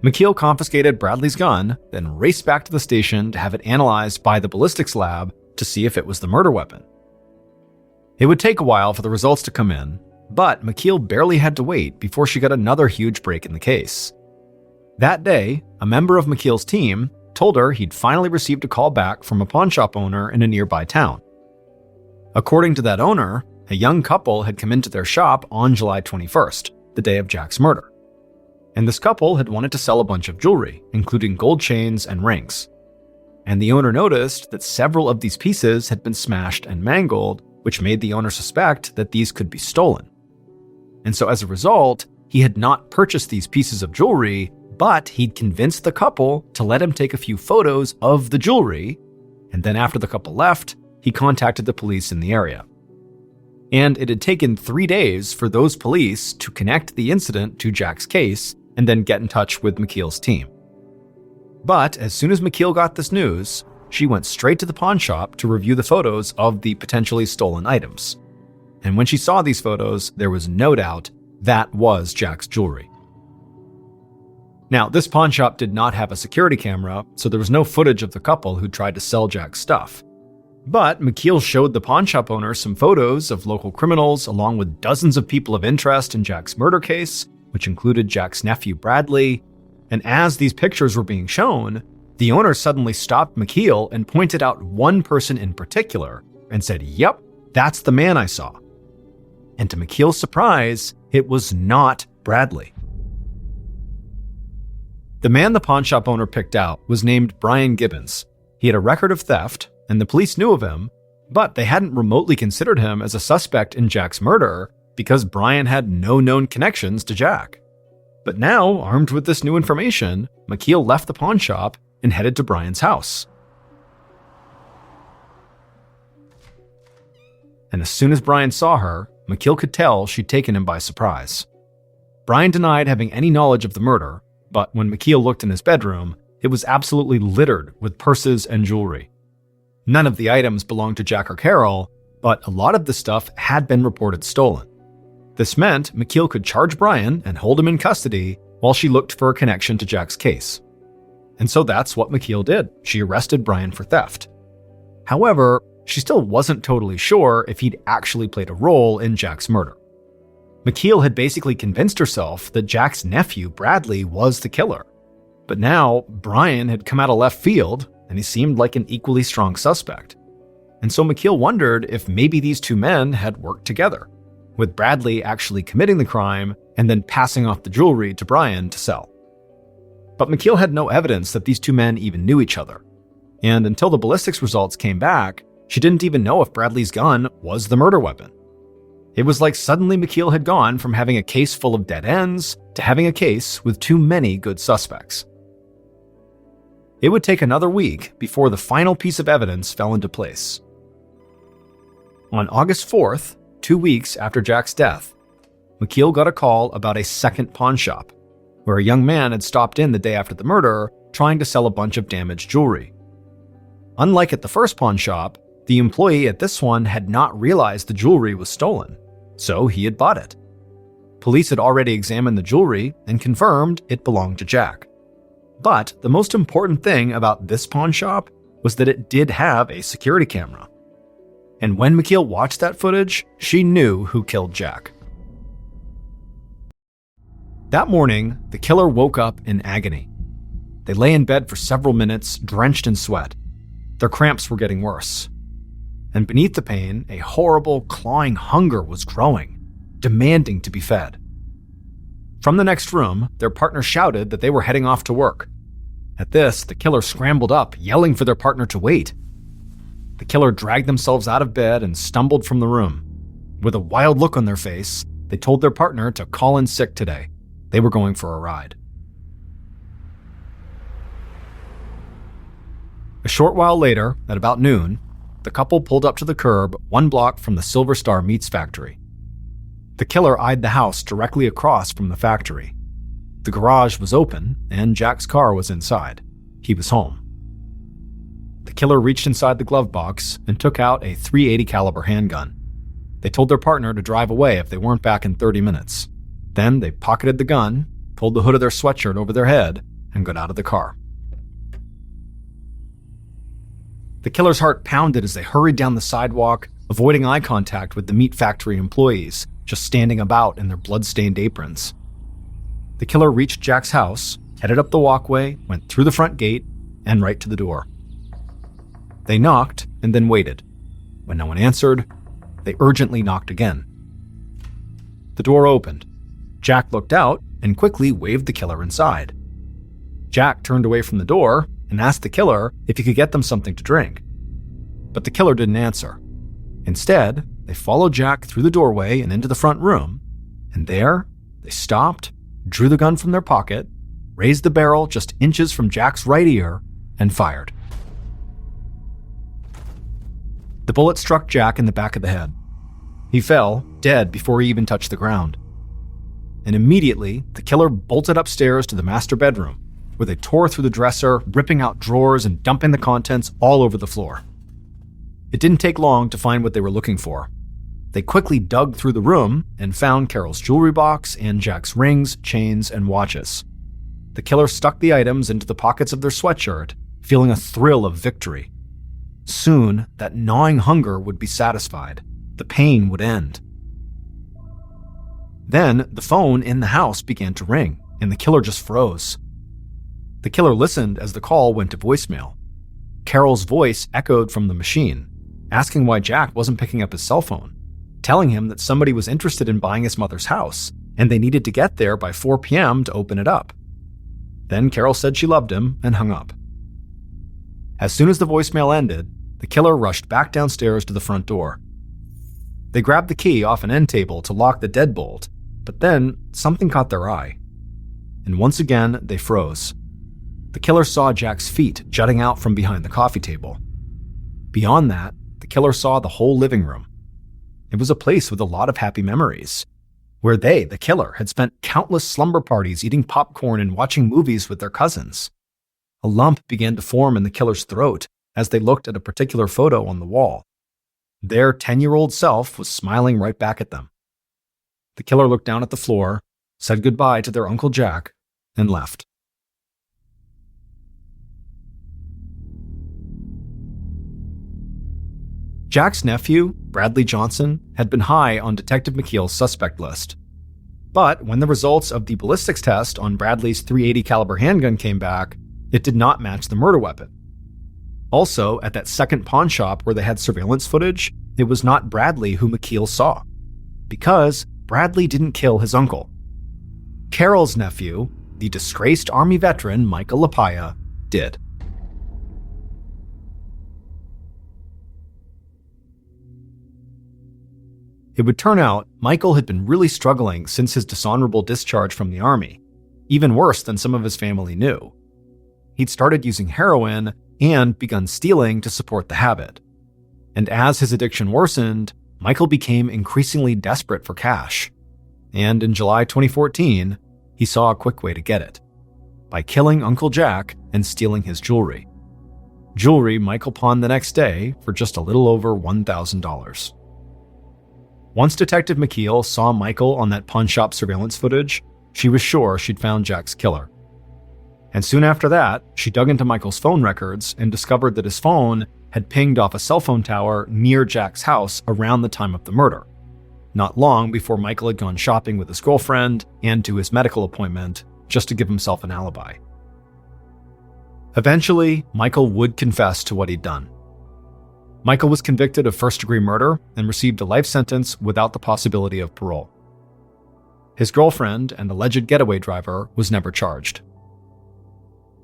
McKeel confiscated Bradley's gun, then raced back to the station to have it analyzed by the ballistics lab to see if it was the murder weapon. It would take a while for the results to come in, but McKeel barely had to wait before she got another huge break in the case. That day, a member of McKeel's team told her he'd finally received a call back from a pawnshop owner in a nearby town. According to that owner, a young couple had come into their shop on July 21st, the day of Jack's murder. And this couple had wanted to sell a bunch of jewelry, including gold chains and rings. And the owner noticed that several of these pieces had been smashed and mangled, which made the owner suspect that these could be stolen. And so as a result, he had not purchased these pieces of jewelry, but he'd convinced the couple to let him take a few photos of the jewelry, and then after the couple left, he contacted the police in the area. And it had taken 3 days for those police to connect the incident to Jack's case and then get in touch with McKeel's team. But as soon as McKeel got this news, she went straight to the pawn shop to review the photos of the potentially stolen items. And when she saw these photos, there was no doubt that was Jack's jewelry. Now, this pawn shop did not have a security camera, so there was no footage of the couple who tried to sell Jack's stuff. But McKeel showed the pawn shop owner some photos of local criminals along with dozens of people of interest in Jack's murder case, which included Jack's nephew Bradley. And as these pictures were being shown, the owner suddenly stopped McKeel and pointed out one person in particular and said, "Yep, that's the man I saw." And to McKeel's surprise, it was not Bradley. The man the pawn shop owner picked out was named Brian Gibbons. He had a record of theft, and the police knew of him, but they hadn't remotely considered him as a suspect in Jack's murder because Brian had no known connections to Jack. But now, armed with this new information, McKeel left the pawn shop and headed to Brian's house. And as soon as Brian saw her, McKeel could tell she'd taken him by surprise. Brian denied having any knowledge of the murder, but when McKeel looked in his bedroom, it was absolutely littered with purses and jewelry. None of the items belonged to Jack or Carol, but a lot of the stuff had been reported stolen. This meant McKeel could charge Brian and hold him in custody while she looked for a connection to Jack's case. And so that's what McKeel did. She arrested Brian for theft. However, she still wasn't totally sure if he'd actually played a role in Jack's murder. McKeel had basically convinced herself that Jack's nephew, Bradley, was the killer. But now, Brian had come out of left field, and he seemed like an equally strong suspect. And so McKeel wondered if maybe these two men had worked together, with Bradley actually committing the crime and then passing off the jewelry to Brian to sell. But McKeel had no evidence that these two men even knew each other. And until the ballistics results came back, she didn't even know if Bradley's gun was the murder weapon. It was like suddenly McKeel had gone from having a case full of dead ends to having a case with too many good suspects. It would take another week before the final piece of evidence fell into place. On August 4th, 2 weeks after Jack's death, McKeel got a call about a second pawn shop, where a young man had stopped in the day after the murder trying to sell a bunch of damaged jewelry. Unlike at the first pawn shop, the employee at this one had not realized the jewelry was stolen, so he had bought it. Police had already examined the jewelry and confirmed it belonged to Jack. But the most important thing about this pawn shop was that it did have a security camera. And when McKeel watched that footage, she knew who killed Jack. That morning, the killer woke up in agony. They lay in bed for several minutes, drenched in sweat. Their cramps were getting worse. And beneath the pain, a horrible, clawing hunger was growing, demanding to be fed. From the next room, their partner shouted that they were heading off to work. At this, the killer scrambled up, yelling for their partner to wait. The killer dragged themselves out of bed and stumbled from the room. With a wild look on their face, they told their partner to call in sick today. They were going for a ride. A short while later, at about noon, the couple pulled up to the curb 1 block from the Silver Star Meats factory. The killer eyed the house directly across from the factory. The garage was open, and Jack's car was inside. He was home. The killer reached inside the glove box and took out a .380 caliber handgun. They told their partner to drive away if they weren't back in 30 minutes. Then they pocketed the gun, pulled the hood of their sweatshirt over their head, and got out of the car. The killer's heart pounded as they hurried down the sidewalk, avoiding eye contact with the meat factory employees, just standing about in their blood-stained aprons. The killer reached Jack's house, headed up the walkway, went through the front gate, and right to the door. They knocked and then waited. When no one answered, they urgently knocked again. The door opened. Jack looked out and quickly waved the killer inside. Jack turned away from the door and asked the killer if he could get them something to drink. But the killer didn't answer. Instead, they followed Jack through the doorway and into the front room, and there, they stopped, drew the gun from their pocket, raised the barrel just inches from Jack's right ear, and fired. The bullet struck Jack in the back of the head. He fell, dead before he even touched the ground. And immediately, the killer bolted upstairs to the master bedroom, where they tore through the dresser, ripping out drawers and dumping the contents all over the floor. It didn't take long to find what they were looking for. They quickly dug through the room and found Carol's jewelry box and Jack's rings, chains, and watches. The killer stuck the items into the pockets of their sweatshirt, feeling a thrill of victory. Soon, that gnawing hunger would be satisfied. The pain would end. Then, the phone in the house began to ring, and the killer just froze. The killer listened as the call went to voicemail. Carol's voice echoed from the machine, asking why Jack wasn't picking up his cell phone, telling him that somebody was interested in buying his mother's house, and they needed to get there by 4 p.m. to open it up. Then Carol said she loved him and hung up. As soon as the voicemail ended, the killer rushed back downstairs to the front door. They grabbed the key off an end table to lock the deadbolt, but then something caught their eye. And once again, they froze. The killer saw Jack's feet jutting out from behind the coffee table. Beyond that, the killer saw the whole living room. It was a place with a lot of happy memories, where they, the killer, had spent countless slumber parties eating popcorn and watching movies with their cousins. A lump began to form in the killer's throat as they looked at a particular photo on the wall. Their 10-year-old self was smiling right back at them. The killer looked down at the floor, said goodbye to their Uncle Jack, and left. Jack's nephew, Bradley Johnson, had been high on Detective McKeel's suspect list. But when the results of the ballistics test on Bradley's .380 caliber handgun came back, it did not match the murder weapon. Also, at that second pawn shop where they had surveillance footage, it was not Bradley who McKeel saw, because Bradley didn't kill his uncle. Carol's nephew, the disgraced Army veteran Michael LaPaya, did. It would turn out Michael had been really struggling since his dishonorable discharge from the Army, even worse than some of his family knew. He'd started using heroin and begun stealing to support the habit. And as his addiction worsened, Michael became increasingly desperate for cash. And in July 2014, he saw a quick way to get it: by killing Uncle Jack and stealing his jewelry. Jewelry Michael pawned the next day for just a little over $1,000. Once Detective McKeel saw Michael on that pawn shop surveillance footage, she was sure she'd found Jack's killer. And soon after that, she dug into Michael's phone records and discovered that his phone had pinged off a cell phone tower near Jack's house around the time of the murder, not long before Michael had gone shopping with his girlfriend and to his medical appointment just to give himself an alibi. Eventually, Michael would confess to what he'd done. Michael was convicted of first-degree murder and received a life sentence without the possibility of parole. His girlfriend and alleged getaway driver was never charged.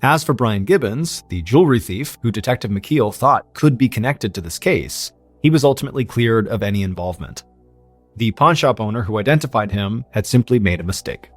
As for Brian Gibbons, the jewelry thief who Detective McKeel thought could be connected to this case, he was ultimately cleared of any involvement. The pawnshop owner who identified him had simply made a mistake.